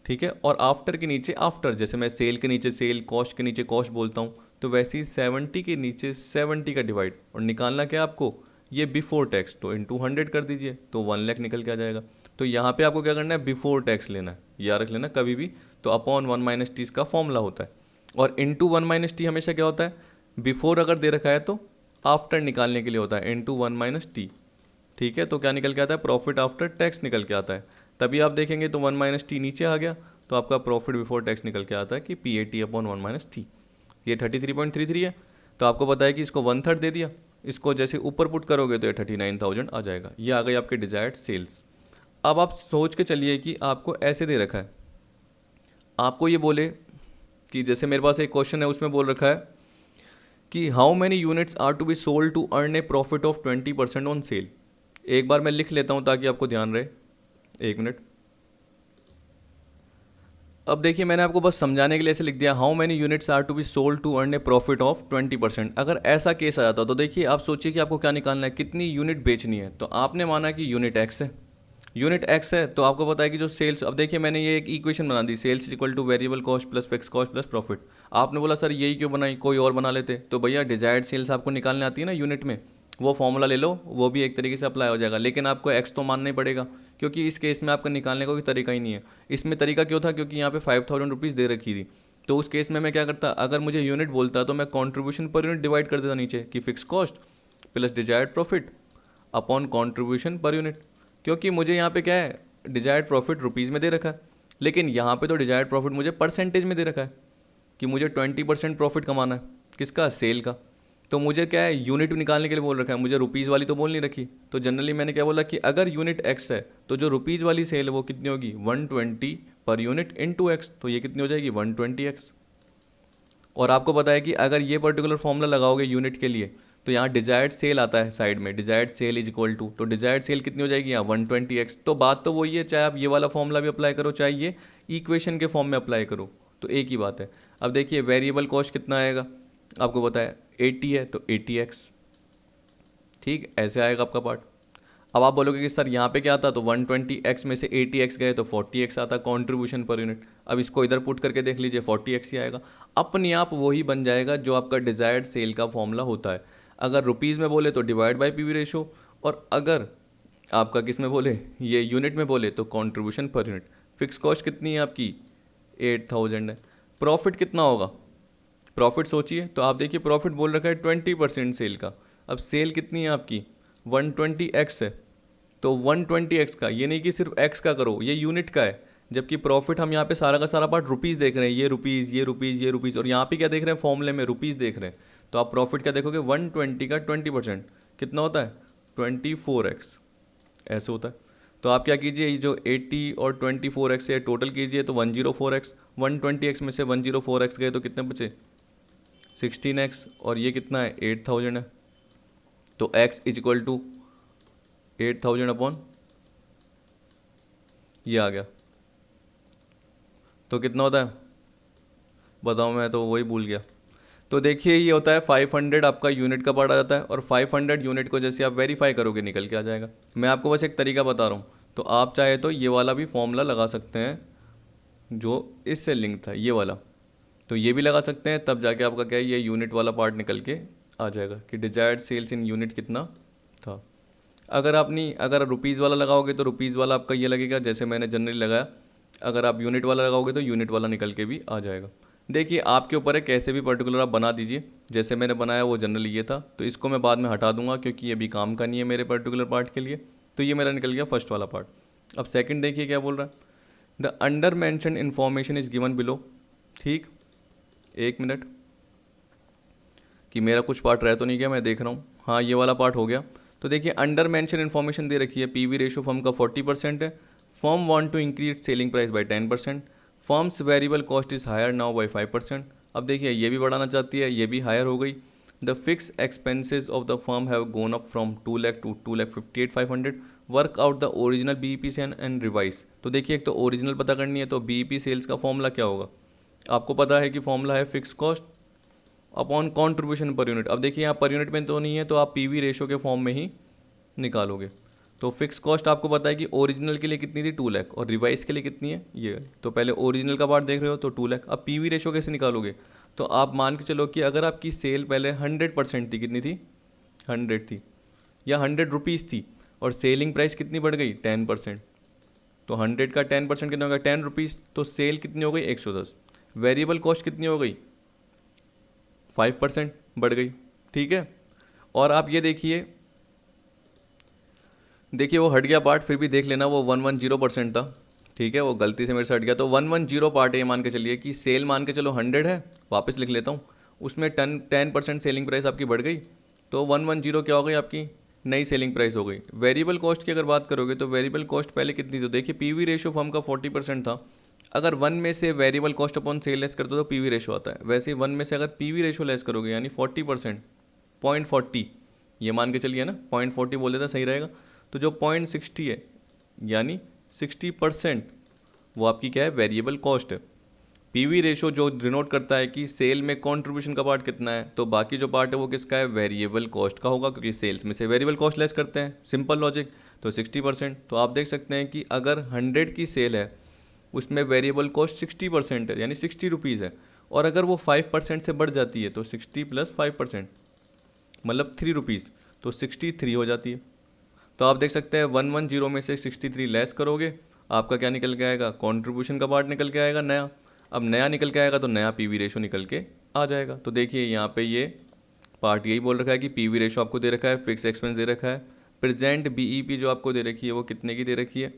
ठीक है। और आफ्टर के नीचे आफ्टर, जैसे मैं सेल के नीचे सेल, कॉस्ट के नीचे कॉस्ट बोलता हूँ, तो वैसे ही 70 के नीचे 70 का डिवाइड, और निकालना क्या आपको, ये बिफोर टैक्स, तो इंटू 100 कर दीजिए, तो 1 लाख निकल के आ जाएगा। तो यहाँ पे आपको क्या करना है, बिफोर टैक्स लेना है, याद रख लेना कभी भी। तो अपॉन 1 - T इसका फॉर्मूला होता है, और इंटू 1 - T हमेशा क्या होता है, बिफोर अगर दे रखा है तो आफ्टर निकालने के लिए होता है, इंटू 1 - T, ठीक है। तो क्या निकल के आता है, प्रॉफिट आफ्टर टैक्स निकल के आता है। तभी आप देखेंगे तो 1 - T नीचे आ गया, तो आपका प्रॉफिट बिफोर टैक्स निकल के आता है कि PAT अपॉन 1 - T। ये 33.33 है, तो आपको पता है कि इसको 1/3 दे दिया, इसको जैसे ऊपर पुट करोगे तो ये 39,000 आ जाएगा। ये आ गई आपके डिजायर्ड सेल्स। अब आप सोच के चलिए कि आपको ऐसे दे रखा है, आपको ये बोले कि जैसे मेरे पास एक क्वेश्चन है, उसमें बोल रखा है कि how many units are to be sold to earn a profit of 20% on sale. एक बार मैं लिख लेता हूँ ताकि आपको ध्यान रहे, 1 मिनट। अब देखिए मैंने आपको बस समझाने के लिए ऐसे लिख दिया, how many units are to be sold to earn a profit of 20%। अगर ऐसा केस आ जाता तो देखिए आप सोचिए कि आपको क्या निकालना है, कितनी यूनिट बेचनी है। तो आपने माना कि यूनिट एक्स है, यूनिट एक्स है, तो आपको पता है कि जो सेल्स, अब देखिए मैंने ये एक इक्वेशन बना दी, sales is equal to variable cost plus fix cost plus profit. आपने बोला सर यही क्यों बनाई, कोई और बना लेते। तो भैया डिजायर्ड सेल्स आपको निकालने आती है ना यूनिट में, वो फॉर्मूला ले लो, वो भी एक तरीके से अप्लाई हो जाएगा, लेकिन आपको एक्स तो मानना ही पड़ेगा, क्योंकि इस केस में आपका निकालने का कोई तरीका ही नहीं है। इसमें तरीका क्यों था, क्योंकि यहाँ पे 5000 रुपीज़ दे रखी थी। तो उस केस में मैं क्या करता, अगर मुझे यूनिट बोलता तो मैं कॉन्ट्रीब्यूशन पर यूनिट डिवाइड कर देता नीचे, कि fix cost plus desired profit upon contribution per unit, क्योंकि मुझे यहाँ पे क्या है, डिजायर्ड प्रॉफिट रुपीज़ में दे रखा है, लेकिन यहाँ पे तो डिजायर्ड प्रॉफिट मुझे परसेंटेज में दे रखा है कि मुझे 20% प्रॉफिट कमाना है, किसका, सेल का। तो मुझे क्या है, यूनिट निकालने के लिए बोल रखा है, मुझे रुपीज़ वाली तो बोल नहीं रखी। तो जनरली मैंने क्या बोला कि अगर यूनिट एक्स है तो जो रुपीज़ वाली सेल है वो कितनी होगी, 120 पर यूनिट इंटू एक्स, तो ये कितनी हो जाएगी, 120x। और आपको पता है कि अगर ये पर्टिकुलर फॉर्मूला लगाओगे यूनिट के लिए, तो यहाँ डिजायर्ड सेल आता है साइड में, desired sale is equal to, तो डिजायर्ड सेल कितनी हो जाएगी यहाँ 120x। तो बात तो वही है, चाहे आप ये वाला फॉर्मूला भी अप्लाई करो, चाहे ये इक्वेशन के फॉर्म में अप्लाई करो, तो एक ही बात है। अब देखिए वेरिएबल कॉस्ट कितना आएगा, आपको पता है 80 है, तो 80x, ठीक ऐसे आएगा आपका पार्ट। अब आप बोलोगे कि सर यहाँ पे क्या आता, तो 120x में से 80x गए तो 40x आता कॉन्ट्रीब्यूशन पर यूनिट। अब इसको इधर पुट करके देख लीजिए, 40x ही आएगा, अपने आप वही बन जाएगा जो आपका डिजायर्ड सेल का फॉर्मूला होता है। अगर रुपीज़ में बोले तो डिवाइड बाई पीवी रेशो, और अगर आपका किस में बोले, ये यूनिट में बोले तो contribution per unit. Fix cost कितनी है आपकी, 8000 है। प्रॉफिट कितना होगा, प्रॉफिट सोचिए, तो आप देखिए प्रॉफिट बोल रखा है 20% सेल का। अब सेल कितनी है आपकी, 120x है, तो 120x का, ये नहीं कि सिर्फ x का करो, ये यूनिट का है। जबकि प्रॉफिट हम यहाँ पे सारा का सारा पार्ट रुपीज़ देख रहे हैं, ये रुपीज़, ये रुपीज़, ये रुपीज़, और यहाँ पे क्या देख रहे हैं, फॉर्मूले में रुपीज़ देख रहे हैं। तो आप प्रॉफिट क्या देखोगे, 120 का 20% कितना होता है, 24x, ऐसे होता है। तो आप क्या कीजिए, ये जो 80 और 24x है टोटल कीजिए, तो 104x, 120x में से 104x गए तो कितने बचे, 16x, और ये कितना है, 8000 है। तो x is equal to 8000 upon ये आ गया, तो कितना होता है बताओ, मैं तो वही भूल गया। तो देखिए ये होता है 500 आपका यूनिट का पार्ट आ जाता है, और 500 यूनिट को जैसे आप वेरीफाई करोगे निकल के आ जाएगा। मैं आपको बस एक तरीका बता रहा हूँ, तो आप चाहे तो ये वाला भी फॉर्मूला लगा सकते हैं जो इससे लिंक था, ये वाला, तो ये भी लगा सकते हैं, तब जाके आपका क्या है ये यूनिट वाला पार्ट निकल के आ जाएगा कि डिजायर्ड सेल्स इन यूनिट कितना था। अगर रुपीज़ वाला लगाओगे तो रुपीज़ वाला आपका ये लगेगा जैसे मैंने जनरली लगाया, अगर आप यूनिट वाला लगाओगे तो यूनिट वाला निकल के भी आ जाएगा। देखिए आपके ऊपर है, कैसे भी पर्टिकुलर आप बना दीजिए, जैसे मैंने बनाया वो जनरली ये था, तो इसको मैं बाद में हटा दूंगा क्योंकि ये भी काम का नहीं है मेरे पर्टिकुलर पार्ट के लिए। तो ये मेरा निकल गया फर्स्ट वाला पार्ट। अब सेकंड देखिए क्या बोल रहा है, the under mention information is given below. ठीक, एक मिनट कि मेरा कुछ पार्ट रह तो नहीं गया, मैं देख रहा हूँ, हाँ ये वाला पार्ट हो गया। तो देखिए अंडर मेंशन इन्फॉर्मेशन दे रखी है, पीवी रेशो फर्म का 40% है, firm want to increase selling price by 10%, firm's variable cost is higher now by 5%। अब देखिए ये भी बढ़ाना चाहती है, ये भी हायर हो गई। The fix expenses of the firm have gone up from 2 lakh to 2,58,500। Work out the original BEP and revise. तो देखिए एक तो ओरिजिनल पता करनी है, तो बीईपी सेल्स का फॉर्मूला क्या होगा, आपको पता है कि फॉर्मूला है fix cost upon contribution per unit. अब देखिए यहाँ पर यूनिट में तो नहीं है, तो आप पीवी रेशो के फॉर्म में ही निकालोगे। तो फिक्स कॉस्ट आपको पता है कि ओरिजिनल के लिए कितनी थी 2 लाख, और रिवाइज के लिए कितनी है ये। तो पहले ओरिजिनल का पार्ट देख रहे हो तो 2 लाख। अब पीवी रेशो कैसे निकालोगे, तो आप मान के चलो कि अगर आपकी सेल पहले 100% थी, कितनी थी 100 थी या 100 रुपीज़ थी, और सेलिंग प्राइस कितनी बढ़ गई 10%, तो 100 का 10% कितना होगा 10 रुपीज़, तो सेल कितनी हो गई 110। वेरिएबल कॉस्ट कितनी हो गई 5% बढ़ गई। ठीक है, और आप ये देखिए वो हट गया पार्ट, फिर भी देख लेना वो 110% था। ठीक है, वो गलती से मेरे से हट गया, तो 110 पार्ट है, ये मान के चलिए कि सेल मान के चलो 100 है, वापस लिख लेता हूँ, उसमें 10% सेलिंग प्राइस आपकी बढ़ गई, तो 110 क्या हो गई आपकी नई सेलिंग प्राइस हो गई। वेरिएबल कॉस्ट की अगर बात करोगे तो वेरिएबल कॉस्ट पहले कितनी, तो देखिए पीवी रेशो फर्म का 40% था, अगर 1 में से variable cost upon sale less कर दो तो पीवी रेशो आता है। वैसे ही 1 में से अगर पीवी रेशो लेस करोगे यानी 40%, 0.40 ये मान के चलिए ना, 0.40 बोल देता सही रहेगा, तो जो 0.60 है यानी 60% वो आपकी क्या है वेरिएबल कॉस्ट है। पीवी रेशो जो डिनोट करता है कि सेल में कंट्रीब्यूशन का पार्ट कितना है, तो बाकी जो पार्ट है वो किसका है वेरिएबल कॉस्ट का होगा, क्योंकि सेल्स में से वेरिएबल कॉस्ट लेस करते हैं, सिंपल लॉजिक। तो 60%, तो आप देख सकते हैं कि अगर 100 की सेल है उसमें वेरिएबल कॉस्ट 60% है यानी 60 रुपीज़ है, और अगर वो 5% से बढ़ जाती है तो 60 + 5% मतलब 3 रुपीज़, तो 63 हो जाती है। तो आप देख सकते हैं 110 में से 63 लेस करोगे, आपका क्या निकल के आएगा कंट्रीब्यूशन का पार्ट निकल के आएगा नया। अब नया निकल के आएगा तो नया पीवी रेशो निकल के आ जाएगा। तो देखिए यहाँ पे ये पार्ट यही बोल रखा है कि पीवी रेशो आपको दे रखा है, फिक्स एक्सपेंस दे रखा है, प्रेजेंट बीईपी जो आपको दे रखी है वो कितने की दे रखी है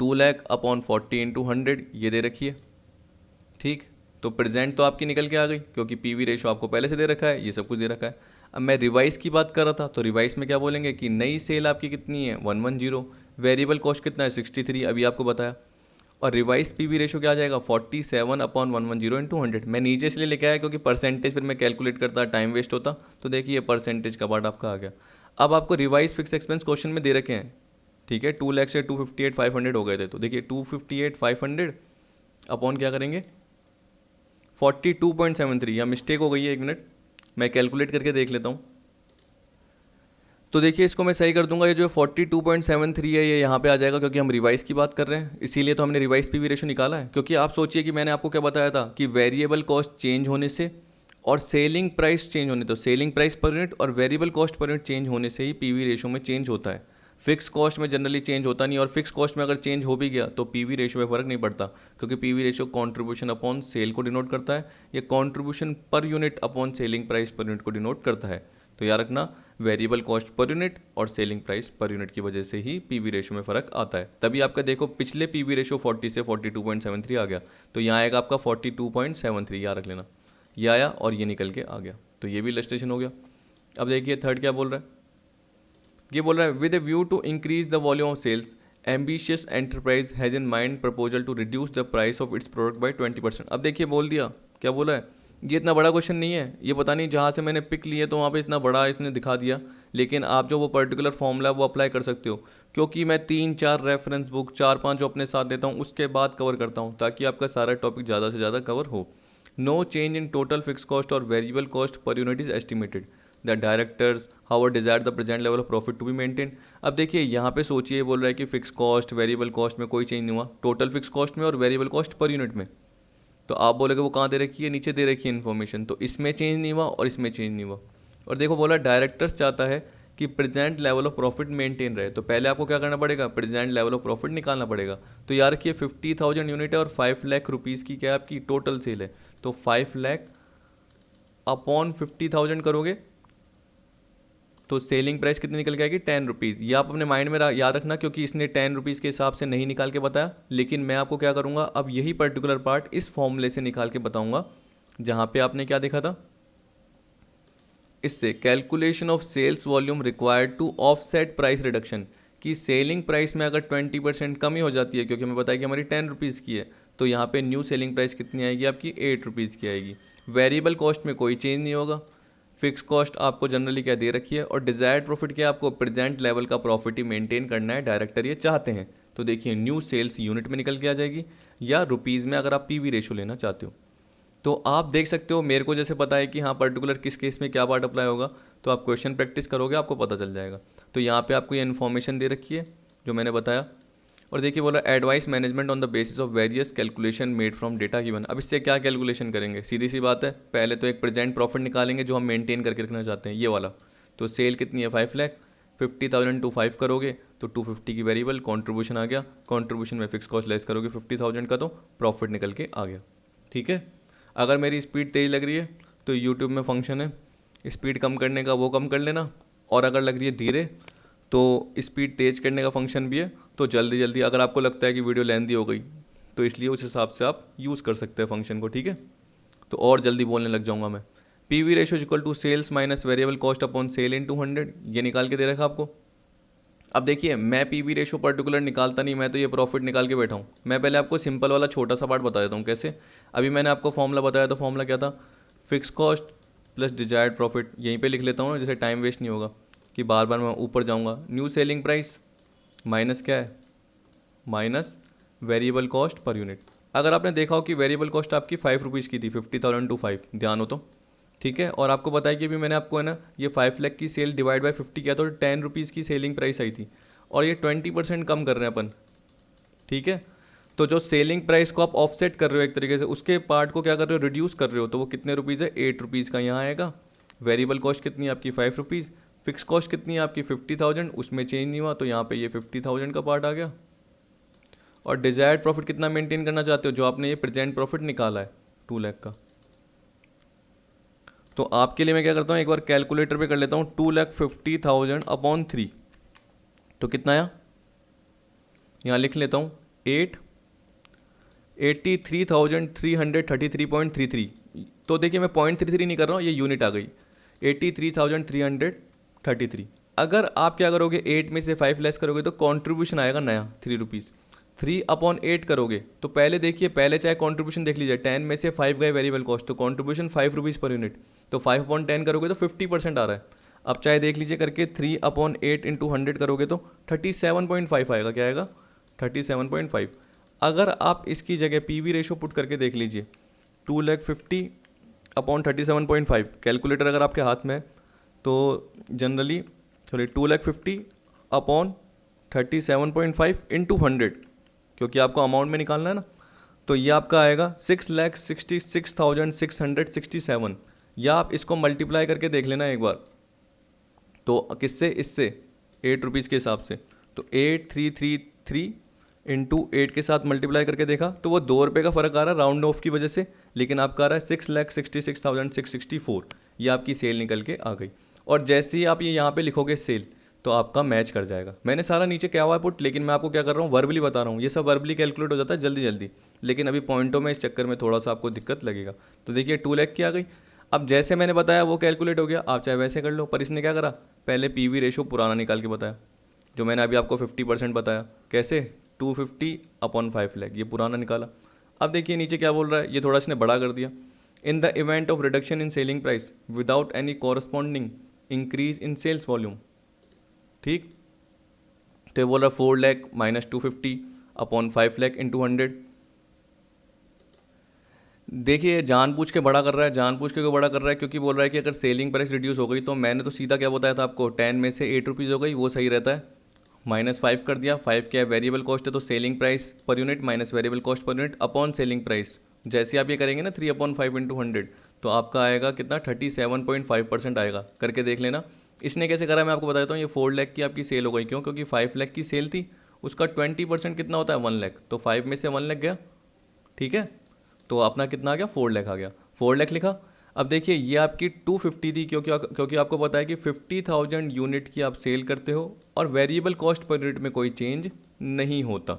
2 लाख अपॉन 40 × 100 ये दे रखी है। ठीक, तो प्रेजेंट तो आपकी निकल के आ गई क्योंकि पीवी रेशो आपको पहले से दे रखा है, ये सब कुछ दे रखा है। अब मैं रिवाइज की बात कर रहा था, तो रिवाइज में क्या बोलेंगे कि नई सेल आपकी कितनी है 110, वेरिएबल कॉस्ट कितना है 63 अभी आपको बताया, और रिवाइज पीवी रेशो क्या आ जाएगा 47/110 × 100। मैं नीचे इसलिए लेके आया क्योंकि परसेंटेज फिर मैं कैलकुलेट करता टाइम वेस्ट होता, तो देखिए परसेंटेज का पार्ट आपका आ गया। अब आपको रिवाइज फिक्स एक्सपेंस क्वेश्चन में दे रखे हैं, ठीक है 2 लाख से 258,500 हो गए थे, तो देखिए 258,500 अपॉन क्या करेंगे 42.73, या मिस्टेक हो गई है, एक मिनट मैं कैलकुलेट करके देख लेता हूँ। तो देखिए इसको मैं सही कर दूंगा, ये जो 42.73 है ये यहाँ पे आ जाएगा क्योंकि हम रिवाइज की बात कर रहे हैं, इसीलिए तो हमने रिवाइज पीवी रेशो निकाला है। क्योंकि आप सोचिए कि मैंने आपको क्या बताया था कि वेरिएबल कॉस्ट चेंज होने से और सेलिंग प्राइस चेंज होने, तो सेलिंग प्राइस पर यूनिट और variable cost per unit change होने से ही पीवी रेशो में चेंज होता है। फिक्स कॉस्ट में जनरली चेंज होता नहीं, और फिक्स कॉस्ट में अगर चेंज हो भी गया तो पीवी रेशो में फ़र्क नहीं पड़ता, क्योंकि PV ratio contribution upon sale को डिनोट करता है, ये contribution per unit upon selling price per unit को डिनोट करता है। तो याद रखना वेरिएबल कॉस्ट पर यूनिट और सेलिंग प्राइस पर यूनिट की वजह से ही पीवी रेशो में फ़र्क आता है। तभी आपका देखो पिछले पीवी रेशो 40 से 42.73 आ गया, तो यहाँ आएगा आपका 42.73, याद रख लेना, ये आया और ये निकल के आ गया, तो ये भी इलस्ट्रेशन हो गया। अब देखिए थर्ड क्या बोल रहा है, ये बोल रहा है with a view to increase the volume of sales ambitious enterprise has in mind proposal to reduce the price of its product by 20%। अब देखिए बोल दिया, क्या बोला है, ये इतना बड़ा क्वेश्चन नहीं है, ये पता नहीं जहाँ से मैंने पिक लिए तो वहाँ पे इतना बड़ा इसने दिखा दिया, लेकिन आप जो वो पर्टिकुलर फॉर्मूला है वो अप्लाई कर सकते हो, क्योंकि मैं 3-4 रेफरेंस बुक 4-5 जो अपने साथ देता हूँ उसके बाद कवर करता हूँ, ताकि आपका सारा टॉपिक ज़्यादा से ज़्यादा कवर हो। No change in total fix cost और variable cost per unit is estimated the directors how desire the present level of profit to be maintain. अब देखिए यहाँ पे सोचिए, बोल रहा है कि फिक्स कॉस्ट वेरिएबल कॉस्ट में कोई चेंज नहीं हुआ, टोटल फिक्स कॉस्ट में और वेरिएबल कॉस्ट पर यूनिट में। तो आप बोलोगे वो कहाँ दे रखी है, नीचे दे रखी है इन्फॉर्मेशन, तो इसमें चेंज नहीं हुआ और इसमें चेंज नहीं हुआ। और देखो बोला डायरेक्टर्स चाहता है कि present level of profit maintain रहे, तो पहले आपको क्या करना पड़ेगा, प्रेजेंट लेवल ऑफ प्रॉफिट निकालना पड़ेगा। तो यार कि 50,000 यूनिट है और 5 लाख रुपीज़ की क्या आपकी टोटल सेल है, तो 5 लाख अपॉन 50,000 करोगे तो सेलिंग प्राइस कितनी निकल के आएगी, 10 रुपीज़। ये आप अपने माइंड में याद रखना, क्योंकि इसने 10 रुपीज़ के हिसाब से नहीं निकाल के बताया, लेकिन मैं आपको क्या करूँगा, अब यही पर्टिकुलर पार्ट इस फॉर्मूले से निकाल के बताऊँगा जहाँ पे आपने क्या देखा था, इससे calculation of sales volume required to offset price reduction, कि सेलिंग प्राइस में अगर 20% कमी हो जाती है, क्योंकि हमें बताया कि हमारी 10 रुपीज़ की है, तो यहाँ पे न्यू सेलिंग प्राइस कितनी आएगी आपकी, 8 रुपीज़ की आएगी। वेरिएबल कॉस्ट में कोई चेंज नहीं होगा, फिक्स कॉस्ट आपको जनरली क्या दे रखी है, और डिजायर्ड प्रॉफिट क्या, आपको प्रेजेंट लेवल का प्रॉफिट ही मेंटेन करना है, डायरेक्टर ये चाहते हैं। तो देखिए न्यू सेल्स यूनिट में निकल के आ जाएगी, या रुपीज़ में अगर आप पीवी रेशो लेना चाहते हो। तो आप देख सकते हो, मेरे को जैसे पता है कि हाँ पर्टिकुलर किस केस में क्या पार्ट अप्लाई होगा, तो आप क्वेश्चन प्रैक्टिस करोगे आपको पता चल जाएगा। तो यहाँ पे आपको ये इन्फॉर्मेशन दे रखी है जो मैंने बताया। और देखिए बोला advice management on the basis of various calculation made from data given. अब इससे क्या कैलकुलेशन करेंगे, सीधी सी बात है, पहले तो एक प्रेजेंट प्रॉफिट निकालेंगे जो हम मेंटेन करके रखना चाहते हैं, ये वाला। तो सेल कितनी है, 5 लाख, 50,000 टू 5 करोगे तो 250 की वेरिएबल कॉन्ट्रीब्यूशन आ गया, कॉन्ट्रीब्यूशन में फिक्स कॉस्ट लेस करोगे 50,000 का, तो प्रॉफिट निकल के आ गया। ठीक है। अगर मेरी स्पीड तेज़ लग रही है तो यूट्यूब में फंक्शन है स्पीड कम करने का, वो कम कर लेना, और अगर लग रही है धीरे तो स्पीड तेज़ करने का फंक्शन भी है। तो जल्दी जल्दी अगर आपको लगता है कि वीडियो लेंदी हो गई, तो इसलिए उस हिसाब से आप यूज़ कर सकते हैं फंक्शन को। ठीक है, तो और जल्दी बोलने लग जाऊंगा मैं। PV ratio equal to sales minus variable cost upon sale in 200, ये निकाल के दे रखा आपको। अब देखिए मैं पीवी रेशो पर्टिकुलर निकालता नहीं, मैं तो ये प्रॉफिट निकाल के बैठा हूँ। मैं पहले आपको सिंपल वाला छोटा सा पार्ट बता देता हूँ कैसे। अभी मैंने आपको फॉर्मूला बताया, तो फॉर्मूला क्या था, fix cost plus desired profit. यहीं पे लिख लेता हूँ जैसे टाइम वेस्ट नहीं होगा कि बार बार मैं ऊपर जाऊँगा। न्यू सेलिंग प्राइस माइनस क्या है, minus variable cost per unit. अगर आपने देखा हो कि वेरिएबल कॉस्ट आपकी 5 रुपीज़ की थी, 50,000 टू 5, ध्यान हो तो। ठीक है, और आपको बताया कि अभी मैंने आपको है ना ये 5 लाख की सेल डिवाइड बाय 50 किया, तो 10 रुपीज़ की सेलिंग प्राइस आई थी, और ये 20% कम कर रहे हैं अपन। ठीक है, तो जो सेलिंग प्राइस को आप ऑफसेट कर रहे हो एक तरीके से, उसके पार्ट को क्या कर रहे हो, रिड्यूस कर रहे हो, तो वो कितने रुपीज़ है, 8 रुपीज़ का यहाँ आएगा। वेरिएबल कॉस्ट कितनी है आपकी, 5 रुपीज़। फिक्स कॉस्ट कितनी है आपकी, 50,000, उसमें चेंज नहीं हुआ, तो यहाँ पे ये 50,000 का पार्ट आ गया। और डिजायर्ड प्रॉफिट कितना मेंटेन करना चाहते हो, जो आपने ये प्रेजेंट प्रॉफिट निकाला है 2 लाख का। तो आपके लिए मैं क्या करता हूँ, एक बार कैलकुलेटर पे कर लेता हूँ, 2,50,000 अपॉन 3, तो कितना आया, यहाँ लिख लेता हूँ 83,333.33। तो देखिए मैं 0.33 नहीं कर रहा हूँ, ये यूनिट आ गई, 83,333। अगर आप क्या करोगे, 8 में से 5 लेस करोगे तो कॉन्ट्रीब्यूशन आएगा नया 3 रुपीज़। 3/8 करोगे तो पहले देखिए, पहले चाहे कॉन्ट्रीब्यूशन देख लीजिए, 10 में से 5 गए वेरिएबल कॉस्ट, तो कॉन्ट्रीब्यूशन 5 रुपीज़ पर यूनिट, तो 5/10 करोगे तो 50% आ रहा है। अब चाहे देख लीजिए करके 3/8 इंटू 100 करोगे तो 37.5 आएगा, क्या आएगा, 37.5। अगर आप इसकी जगह पीवी रेशो पुट करके देख लीजिए, 2,50,000/37.5, कैलकुलेटर अगर आपके हाथ में है तो जनरली 2,50,000/37.5 इंटू 100, क्योंकि आपको अमाउंट में निकालना है ना, तो ये आपका आएगा 6,66,667। या आप इसको मल्टीप्लाई करके देख लेना एक बार, तो किससे, इससे 8 रुपीज़ के हिसाब से, तो 8333 इंटू 8 के साथ मल्टीप्लाई करके देखा तो वो 2 रुपये का फ़र्क आ रहा है राउंड ऑफ की वजह से, लेकिन आपका आ रहा है 6,66,664। ये आपकी सेल निकल के आ गई। और जैसे ही आप ये यहाँ पे लिखोगे सेल, तो आपका मैच कर जाएगा। मैंने सारा नीचे क्या हुआ है पुट, लेकिन मैं आपको क्या कर रहा हूँ, वर्बली बता रहा हूँ, ये सब वर्बली कैलकुलेट हो जाता है जल्दी जल्दी, लेकिन अभी पॉइंटों में इस चक्कर में थोड़ा सा आपको दिक्कत लगेगा। तो देखिए 2 लाख की आ गई। अब जैसे मैंने बताया वो कैलकुलेट हो गया, आप चाहे वैसे कर लो, पर इसने क्या करा, पहले पीवी रेशो पुराना निकाल के बताया, जो मैंने अभी आपको 50% बताया, कैसे, 250/5 लाख, ये पुराना निकाला। अब देखिए नीचे क्या बोल रहा है, ये थोड़ा इसने बड़ा कर दिया, in the event of reduction in selling price without any corresponding increase in sales volume. ठीक, तो ये बोल रहा है 4 लाख माइनस 250/5 लाख इंटू 100। देखिए जानबूझ के बड़ा कर रहा है, जानबूझ के क्यों बड़ा कर रहा है, क्योंकि बोल रहा है कि अगर सेलिंग प्राइस रिड्यूस हो गई, तो मैंने तो सीधा क्या बताया था आपको, 10 में से 8 रुपीज़ हो गई, वो सही रहता है। -5 कर दिया, 5 क्या है, वेरिएबल कॉस्ट है, तो selling price per unit minus variable cost per unit upon selling price. जैसे आप ये करेंगे ना 3/5 इंटू 100, तो आपका आएगा कितना, 37.5% आएगा। करके देख लेना। इसने कैसे करा मैं आपको बताता हूँ। ये 4 लाख की आपकी सेल हो गई, क्यों, क्योंकि 5 लाख की सेल थी, उसका 20% कितना होता है, 1 लाख, तो 5 में से 1 लाख गया, ठीक है। तो अपना कितना आ गया, 4 लाख आ गया, 4 लाख लिखा। अब देखिए ये आपकी 250 थी, क्योंकि आपको पता है कि 50,000 यूनिट की आप सेल करते हो और वेरिएबल कॉस्ट पर यूनिट में कोई चेंज नहीं होता,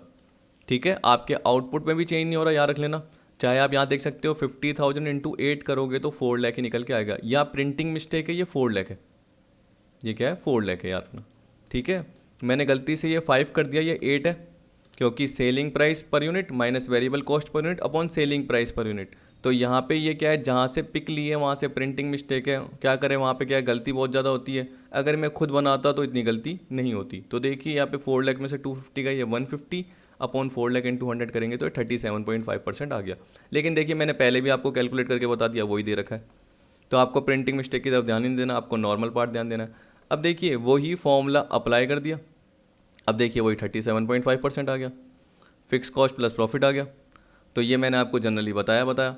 ठीक है। आपके आउटपुट में भी चेंज नहीं हो रहा, याद रख लेना। चाहे आप यहाँ देख सकते हो 50,000 इंटू 8 करोगे तो 4 लाख ही निकल के आएगा। या प्रिंटिंग मिस्टेक है, ये 4 लाख है, ये क्या है, 4 लाख है यार अपना, ठीक है। मैंने गलती से ये 5 कर दिया, ये 8 है, क्योंकि selling price per unit minus variable cost per unit upon selling price per unit. तो यहाँ पे ये क्या है, जहाँ से पिक ली है वहाँ से प्रिंटिंग मिस्टेक है, क्या करें, वहाँ पे क्या है, गलती बहुत ज़्यादा होती है। अगर मैं खुद बनाता तो इतनी गलती नहीं होती। तो देखिए यहाँ पे 4 लाख में से 250 का ये 150 अपॉन 4 लाख इंटू 100 करेंगे तो 37.5% आ गया। लेकिन देखिए मैंने पहले भी आपको कैलकुलेट करके बता दिया, वही दे रखा है, तो आपको प्रिंटिंग मिस्टेक की तरफ ध्यान नहीं देना, आपको नॉर्मल पार्ट ध्यान देना है। अब देखिए वही फॉर्मूला अप्लाई कर दिया, अब देखिए वही 37.5% आ गया, फिक्स कॉस्ट प्लस प्रॉफिट आ गया। तो ये मैंने आपको जनरली बताया,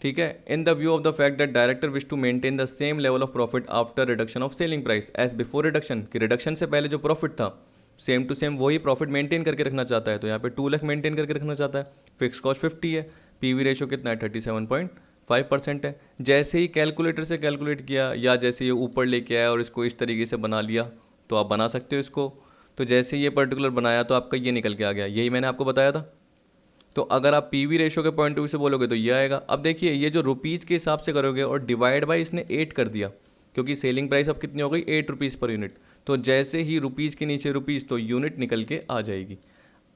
ठीक है। In the view of the fact that director wish to maintain the same level of profit after reduction of selling price as before reduction, कि रिडक्शन से पहले जो प्रॉफिट था सेम टू सेम वही प्रॉफिट मेंटेन करके रखना चाहता है, तो यहाँ पे 2 लाख मेंटेन करके रखना चाहता है। फिक्स कॉस्ट 50 है, पीवी रेशो कितना है, 37.5% है। जैसे ही कैलकुलेटर से कैलकुलेट किया या जैसे ये ऊपर लेके आया और इसको इस तरीके से बना लिया, तो आप बना सकते हो इसको। तो जैसे ये पर्टिकुलर बनाया तो आपका ये निकल के आ गया, यही मैंने आपको बताया था। तो अगर आप पीवी रेशो के पॉइंट ऑफ व्यू से बोलोगे तो ये आएगा। अब देखिए ये जो रुपीज़ के हिसाब से करोगे और डिवाइड बाई इसने 8 कर दिया, क्योंकि सेलिंग प्राइस अब कितनी हो गई, 8 रुपीज़ पर यूनिट। तो जैसे ही रुपीज़ के नीचे रुपीज़, तो यूनिट निकल के आ जाएगी।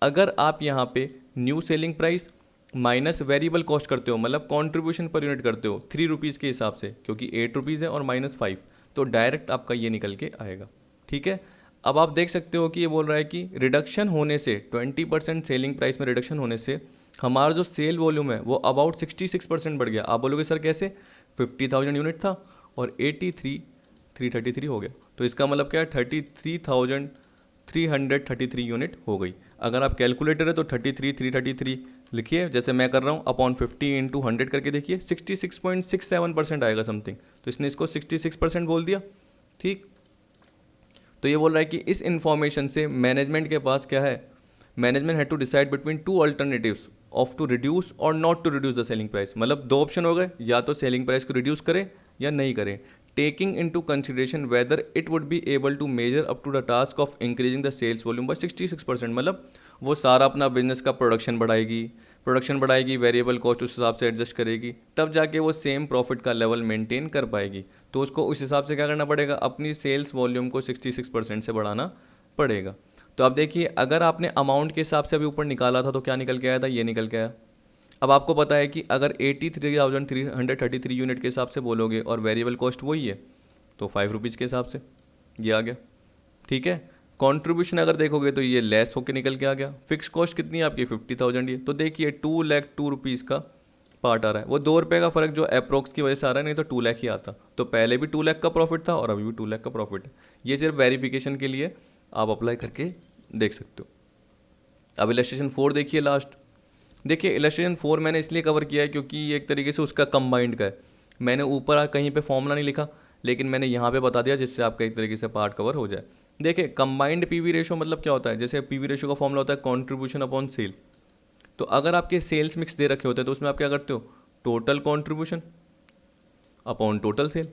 अगर आप यहाँ पे new selling price minus variable cost करते हो, मतलब कॉन्ट्रीब्यूशन पर यूनिट करते हो 3 रुपीज़ के हिसाब से, क्योंकि 8 रुपीज़ है और -5, तो डायरेक्ट आपका ये निकल के आएगा, ठीक है। अब आप देख सकते हो कि ये बोल रहा है कि रिडक्शन होने से 20% सेलिंग प्राइस में रिडक्शन होने से हमारा जो सेल वॉल्यूम है वो अबाउट 66% बढ़ गया। आप बोलोगे सर कैसे, 50,000 यूनिट था और 333 हो गया, तो इसका मतलब क्या है, 33,333 यूनिट हो गई। अगर आप कैलकुलेटर है तो 33,333 लिखिए, जैसे मैं कर रहा हूँ, अपॉन 50 इंटू 100 करके देखिए, 66.67% आएगा समथिंग। तो इसने इसको 66% बोल दिया, ठीक। तो ये बोल रहा है कि इस इंफॉर्मेशन से मैनेजमेंट के पास क्या है, management had to decide between 2 alternatives of to reduce और not to reduce the selling price. मतलब 2 ऑप्शन हो गए, या तो सेलिंग प्राइस को रिड्यूस करें या नहीं करें, taking into consideration whether it would be able to measure up to the task of increasing the sales volume by 66%। मतलब वो सारा अपना बिजनेस का प्रोडक्शन बढ़ाएगी, वेरिएबल कॉस्ट उस हिसाब से एडजस्ट करेगी, तब जाके वो सेम प्रॉफिट का लेवल मेंटेन कर पाएगी। तो उसको उस हिसाब से क्या करना पड़ेगा, अपनी सेल्स वॉल्यूम को 66% से बढ़ाना पड़ेगा। तो अब देखिए अगर आपने अमाउंट के हिसाब से अभी ऊपर निकाला था तो क्या निकल के आया था, ये निकल के आया। अब आपको पता है कि अगर 83,333 यूनिट के हिसाब से बोलोगे और वेरिएबल कॉस्ट वही है, तो 5 रुपीज़ के हिसाब से ये आ गया, ठीक है। कंट्रीब्यूशन अगर देखोगे तो ये लेस होके निकल के आ गया। फिक्स कॉस्ट कितनी है आपकी, 50,000 ये, तो देखिए 2 लाख 2 रुपीज़ का पार्ट आ रहा है। वो 2 रुपये का फ़र्क जो अप्रोक्स की वजह से आ रहा है, नहीं तो 2 लाख ही आता। तो पहले भी 2 लाख का प्रॉफिट था और अभी भी 2 लाख का प्रॉफिट है। ये सिर्फ वेरिफिकेशन के लिए आप अप्लाई करके देख सकते हो। अब इलस्ट्रेशन 4 देखिए लास्ट। देखिए इलस्ट्रेशन 4 मैंने इसलिए कवर किया है क्योंकि ये एक तरीके से उसका कंबाइंड का है। मैंने ऊपर कहीं पे फॉर्मूला नहीं लिखा, लेकिन मैंने यहाँ पे बता दिया जिससे आपका एक तरीके से पार्ट कवर हो जाए। देखिए कंबाइंड पीवी रेशो मतलब क्या होता है, जैसे पीवी रेशो का फॉर्मूला होता है कॉन्ट्रीब्यूशन अपॉन सेल। तो अगर आपके सेल्स मिक्स दे रखे होते हैं तो उसमें आप क्या करते हो, total contribution upon total sale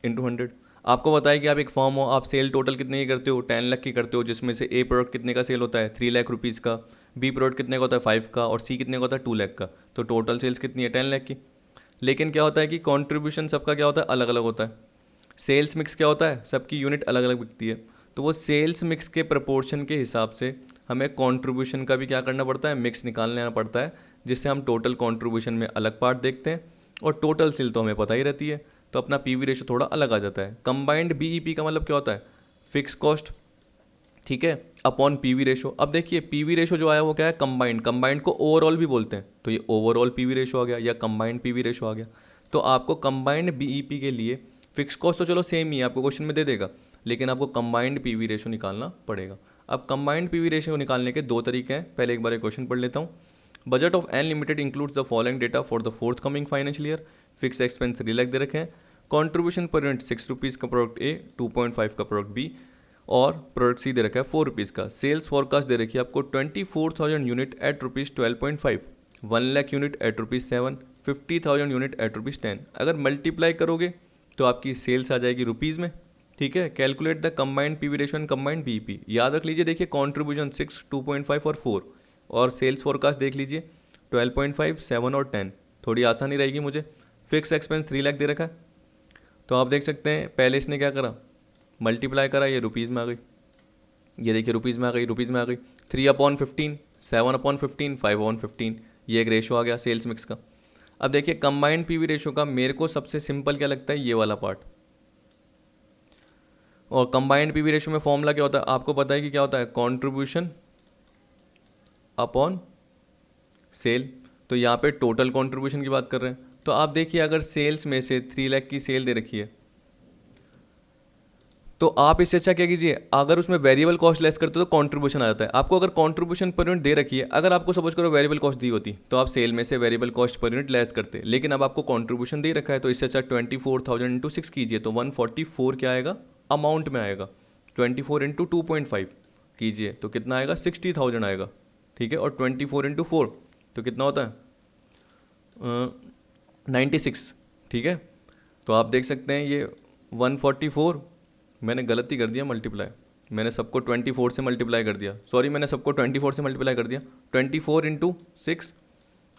into 100। आपको बताया कि आप एक फॉर्म हो, आप सेल टोटल कितने की करते हो, 10 लाख की करते हो, जिसमें से ए प्रोडक्ट कितने का सेल होता है, 3 लाख रुपीज़ का, बी प्रोडक्ट कितने का होता है, 5 का, और सी कितने का होता है, 2 लाख का। तो टोटल सेल्स कितनी है, 10 लाख की। लेकिन क्या होता है कि कॉन्ट्रीब्यूशन सबका क्या होता है, अलग अलग होता है। सेल्स मिक्स क्या होता है, सबकी यूनिट अलग अलग बिकती है। तो वो सेल्स मिक्स के प्रपोर्शन के हिसाब से हमें कॉन्ट्रीब्यूशन का भी क्या करना पड़ता है, मिक्स निकाल लेना पड़ता है, जिससे हम टोटल कॉन्ट्रीब्यूशन में अलग पार्ट देखते हैं और टोटल सेल तो हमें पता ही रहती है, तो अपना पीवी रेशो थोड़ा अलग आ जाता है। कंबाइंड बीईपी का मतलब क्या होता है, फिक्स कॉस्ट, ठीक है, अपॉन पीवी रेशो। अब देखिए पीवी रेशो जो आया वो क्या है, कंबाइंड, कंबाइंड को ओवरऑल भी बोलते हैं, तो ये ओवरऑल पीवी रेशो आ गया या कंबाइंड पीवी रेशो आ गया। तो आपको कंबाइंड बीईपी के लिए फिक्स कॉस्ट तो चलो सेम ही है, आपको क्वेश्चन में दे देगा, लेकिन आपको कंबाइंड पीवी रेशो निकालना पड़ेगा। अब कंबाइंड पीवी रेशो निकालने के दो तरीके हैं, पहले एक बार क्वेश्चन पढ़ लेता हूँ। Budget of an limited includes the following data for the forthcoming financial year. Fix expense 3 lakh दे रखे हैं, कॉन्ट्रीब्यूशन पर यूनिट 6 रुपीज़ का प्रोडक्ट ए, 2.5 का प्रोडक्ट बी, और प्रोडक्ट सी दे रखा है 4 रुपीज़ का। सेल्स फॉरकास्ट दे रखी है आपको 24,000 unit at rupees 12.5, 1 lakh unit at rupees 7, 50,000 unit at rupees 10। अगर मल्टीप्लाई करोगे तो आपकी सेल्स आ जाएगी रुपीज़ में। ठीक है, calculate the combined PV ratio and combined BEP. याद रख लीजिए, देखिए कॉन्ट्रीब्यूशन 6, 2.5 और 4, और सेल्स फॉरकास्ट देख लीजिए 12.5, 7 और 10। थोड़ी आसानी रहेगी मुझे। फिक्स एक्सपेंस 3 लाख दे रखा है, तो आप देख सकते हैं पहले इसने क्या करा, मल्टीप्लाई करा, ये रुपीज़ में आ गई, ये देखिए रुपीज़ में आ गई, रुपीज़ में आ गई। 3/15, 7/15, 5/15, ये एक रेशो आ गया सेल्स मिक्स का। अब देखिए कंबाइंड पीवी रेशो का मेरे को सबसे सिंपल क्या लगता है, ये वाला पार्ट। और कंबाइंड पीवी रेशो में फॉर्मूला क्या होता है, आपको पता है कि क्या होता है, कॉन्ट्रीब्यूशन अपॉन सेल। तो यहाँ पे टोटल कॉन्ट्रीब्यूशन की बात कर रहे हैं। तो आप देखिए अगर सेल्स में से 3 लाख की सेल दे रखी है, तो आप इससे अच्छा क्या कीजिए, अगर उसमें वेरिएबल कॉस्ट लेस करते हो तो कंट्रीब्यूशन आ जाता है आपको। अगर कंट्रीब्यूशन पर यूनिट दे रखी है, अगर आपको सपोज करो वेरिएबल कॉस्ट दी होती तो आप सेल में से variable cost per unit less करते, लेकिन अब आपको कंट्रीब्यूशन दे रखा है, तो इससे अच्छा 24,000 इंटू 6 कीजिए, तो 144 क्या आएगा, अमाउंट में आएगा। 24 इंटू 2.5 कीजिए तो कितना आएगा, 60,000 आएगा। ठीक है, और 24 इंटू 4 तो कितना होता है, 96। ठीक है, तो आप देख सकते हैं ये 144, मैंने गलती कर दिया मल्टीप्लाई, मैंने सबको 24 से मल्टीप्लाई कर दिया, सॉरी मैंने सबको 24 से मल्टीप्लाई कर दिया। 24 इंटू 6,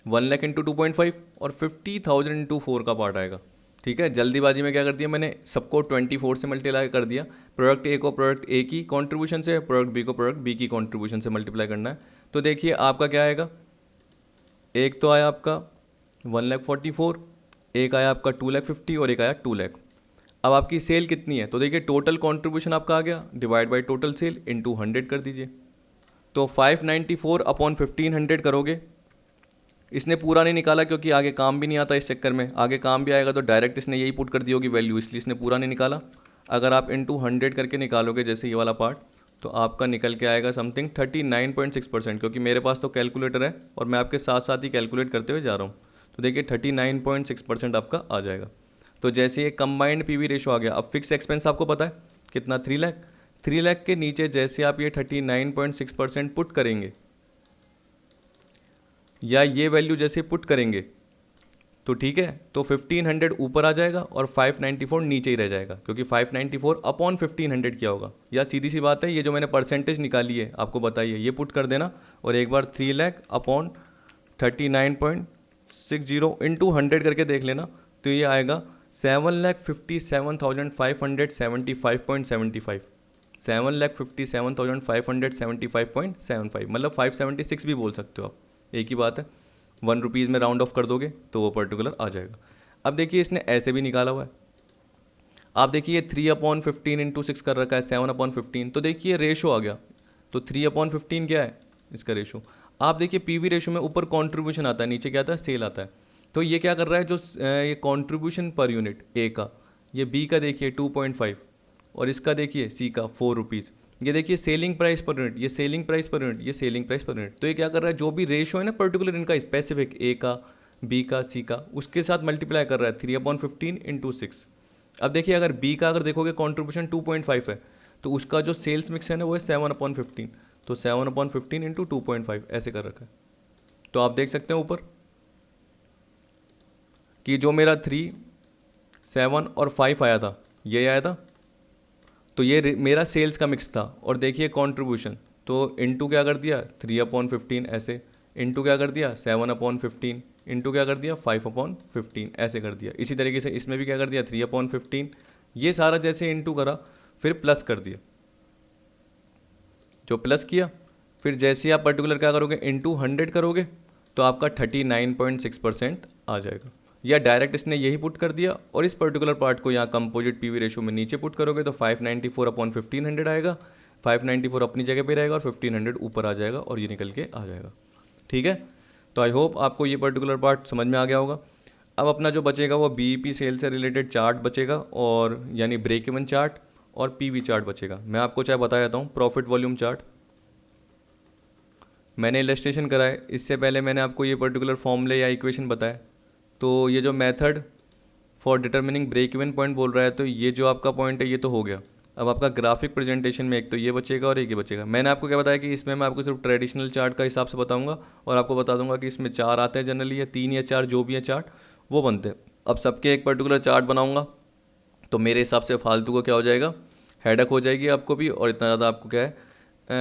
1 लाख इंटू 2.5 और 50,000 इंटू 4 का पार्ट आएगा। ठीक है, जल्दीबाजी में क्या कर दिया मैंने, सबको 24 से मल्टीप्लाई कर दिया। प्रोडक्ट ए को प्रोडक्ट ए की कॉन्ट्रीब्यूशन से, प्रोडक्ट बी को प्रोडक्ट बी की कॉन्ट्रीब्यूशन से मल्टीप्लाई करना है। तो देखिए आपका क्या आएगा, एक तो आया आपका 1,44,000, एक आया आपका 2,50,000 और एक आया 2 लाख। अब आपकी सेल कितनी है, तो देखिए टोटल कंट्रीब्यूशन आपका आ गया, divide by total sale into 100 कर दीजिए, तो 594 अपॉन 1500 करोगे। इसने पूरा नहीं निकाला क्योंकि आगे काम भी नहीं आता, इस चक्कर में आगे काम भी आएगा तो डायरेक्ट इसने यही पुट कर दी होगी वैल्यू, इसलिए इसने पूरा नहीं निकाला। अगर आप इनटू 100 करके निकालोगे जैसे ये वाला पार्ट, तो आपका निकल के आएगा समथिंग 39.6%, क्योंकि मेरे पास तो कैलकुलेटर है और मैं आपके साथ साथ ही कैलकुलेट करते हुए जा रहा हूँ। तो देखिए 39.6% आपका आ जाएगा। तो जैसे ये कंबाइंड पीवी रेशो आ गया। अब फिक्स एक्सपेंस आपको पता है कितना, 3 लाख। 3 लाख के नीचे जैसे आप ये 39.6% पुट करेंगे, या ये वैल्यू जैसे पुट करेंगे, तो ठीक है, तो 1500 ऊपर आ जाएगा और 594 नीचे ही रह जाएगा, क्योंकि 594 अपॉन 1500 क्या होगा। या सीधी सी बात है, ये जो मैंने परसेंटेज निकाली है आपको बताइए, ये पुट कर देना और एक बार 3 लाख अपॉन 39.60 इंटू 100 करके देख लेना, तो ये आएगा 7,57,575.75, 7,57,575.75, मतलब 576 भी बोल सकते हो आप, एक ही बात है। 1 रुपीज़ में राउंड ऑफ कर दोगे तो वो पर्टिकुलर आ जाएगा। अब देखिए इसने ऐसे भी निकाला हुआ है, आप देखिए 3/15 इंटू 6 कर रखा है 7/15, तो देखिए रेशो आ गया, तो 3/15 क्या है इसका रेशो। आप देखिए पीवी रेशो में ऊपर कंट्रीब्यूशन आता है, नीचे क्या आता है, सेल आता है। तो ये क्या कर रहा है, जो ये कंट्रीब्यूशन पर यूनिट ए का, ये बी का देखिए 2.5 और इसका देखिए सी का 4 रुपीज़, ये देखिए सेलिंग प्राइस पर यूनिट, ये सेलिंग प्राइस पर यूनिट, ये सेलिंग प्राइस पर यूनिट। तो ये क्या कर रहा है, जो भी रेशो है ना पर्टिकुलर इनका स्पेसिफिक, ए का, बी का, सी का, उसके साथ मल्टीप्लाई कर रहा है 3/15 इंटू 6। अब देखिए अगर बी का अगर देखोगे कॉन्ट्रीब्यूशन 2.5 है, तो उसका जो सेल्स मिक्स है ना वो है 7/15, तो 7/15 इंटू 2.5 ऐसे कर रखा है। तो आप देख सकते हैं ऊपर कि जो मेरा 3, 7 और 5 आया था, ये आया था, तो ये मेरा सेल्स का मिक्स था। और देखिए कंट्रीब्यूशन, तो इंटू क्या कर दिया 3/15 ऐसे, इंटू क्या कर दिया 7/15, इंटू क्या कर दिया 5/15 ऐसे कर दिया। इसी तरीके से इसमें भी क्या कर दिया 3/15, ये सारा जैसे इंटू करा फिर प्लस कर दिया, जो प्लस किया फिर जैसे आप पर्टिकुलर क्या करोगे इंटू 100 करोगे तो आपका 39.6% आ जाएगा। या डायरेक्ट इसने यही पुट कर दिया और इस पर्टिकुलर पार्ट को यहाँ कंपोजिट पीवी रेशो में नीचे पुट करोगे तो 594/1500 आएगा। 594 अपनी जगह पे रहेगा और 1500 ऊपर आ जाएगा और ये निकल के आ जाएगा। ठीक है, तो आई होप आपको ये पर्टिकुलर पार्ट समझ में आ गया होगा। अब अपना जो बचेगा वो बीईपी सेल से रिलेटेड चार्ट बचेगा, और यानी ब्रेक इवन चार्ट और पीवी चार्ट बचेगा। मैं आपको चाहे बता देता हूँ प्रॉफिट वॉल्यूम चार्ट मैंने इलस्ट्रेशन कराए, इससे पहले मैंने आपको ये पर्टिकुलर फॉर्मूले या इक्वेशन बताया। तो ये जो method for determining break even point बोल रहा है, तो ये जो आपका पॉइंट है ये तो हो गया। अब आपका ग्राफिक प्रेजेंटेशन में एक तो ये बचेगा और एक ये बचेगा। मैंने आपको क्या बताया कि इसमें मैं आपको सिर्फ ट्रेडिशनल चार्ट का हिसाब से बताऊंगा और आपको बता दूंगा कि इसमें 4 आते हैं जनरली, या 3 या 4 जो भी है चार्ट वो बनते हैं। अब सबके एक पर्टिकुलर चार्ट बनाऊंगा तो मेरे हिसाब से फालतू को क्या हो जाएगा, हेडक हो जाएगी आपको भी, और इतना ज़्यादा आपको क्या है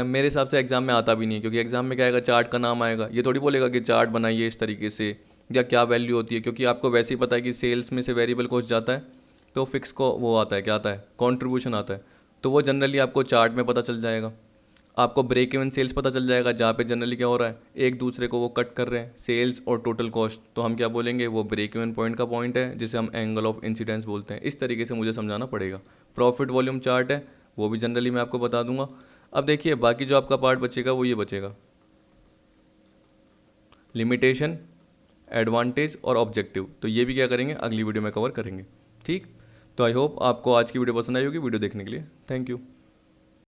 मेरे हिसाब से एग्जाम में आता भी नहीं है, क्योंकि एग्जाम में क्या आएगा, चार्ट का नाम आएगा, ये थोड़ी बोलेगा कि चार्ट बनाइए इस तरीके से या क्या वैल्यू होती है, क्योंकि आपको वैसे ही पता है कि सेल्स में से वेरिएबल कॉस्ट जाता है तो फिक्स को वो आता है, क्या आता है, कंट्रीब्यूशन आता है, तो वो जनरली आपको चार्ट में पता चल जाएगा। आपको ब्रेक इवन सेल्स पता चल जाएगा, जहाँ पे जनरली क्या हो रहा है, एक दूसरे को वो कट कर रहे हैं सेल्स और टोटल कॉस्ट, तो हम क्या बोलेंगे, वो ब्रेक इवन पॉइंट का पॉइंट है जिसे हम एंगल ऑफ इंसिडेंस बोलते हैं। इस तरीके से मुझे समझाना पड़ेगा। प्रॉफिट वॉल्यूम चार्ट है वो भी जनरली मैं आपको बता दूंगा। अब देखिए बाकी जो आपका पार्ट बचेगा वो ये बचेगा, लिमिटेशन, एडवांटेज और ऑब्जेक्टिव। तो ये भी क्या करेंगे, अगली वीडियो में कवर करेंगे। ठीक, तो आई होप आपको आज की वीडियो पसंद आई होगी। वीडियो देखने के लिए थैंक यू।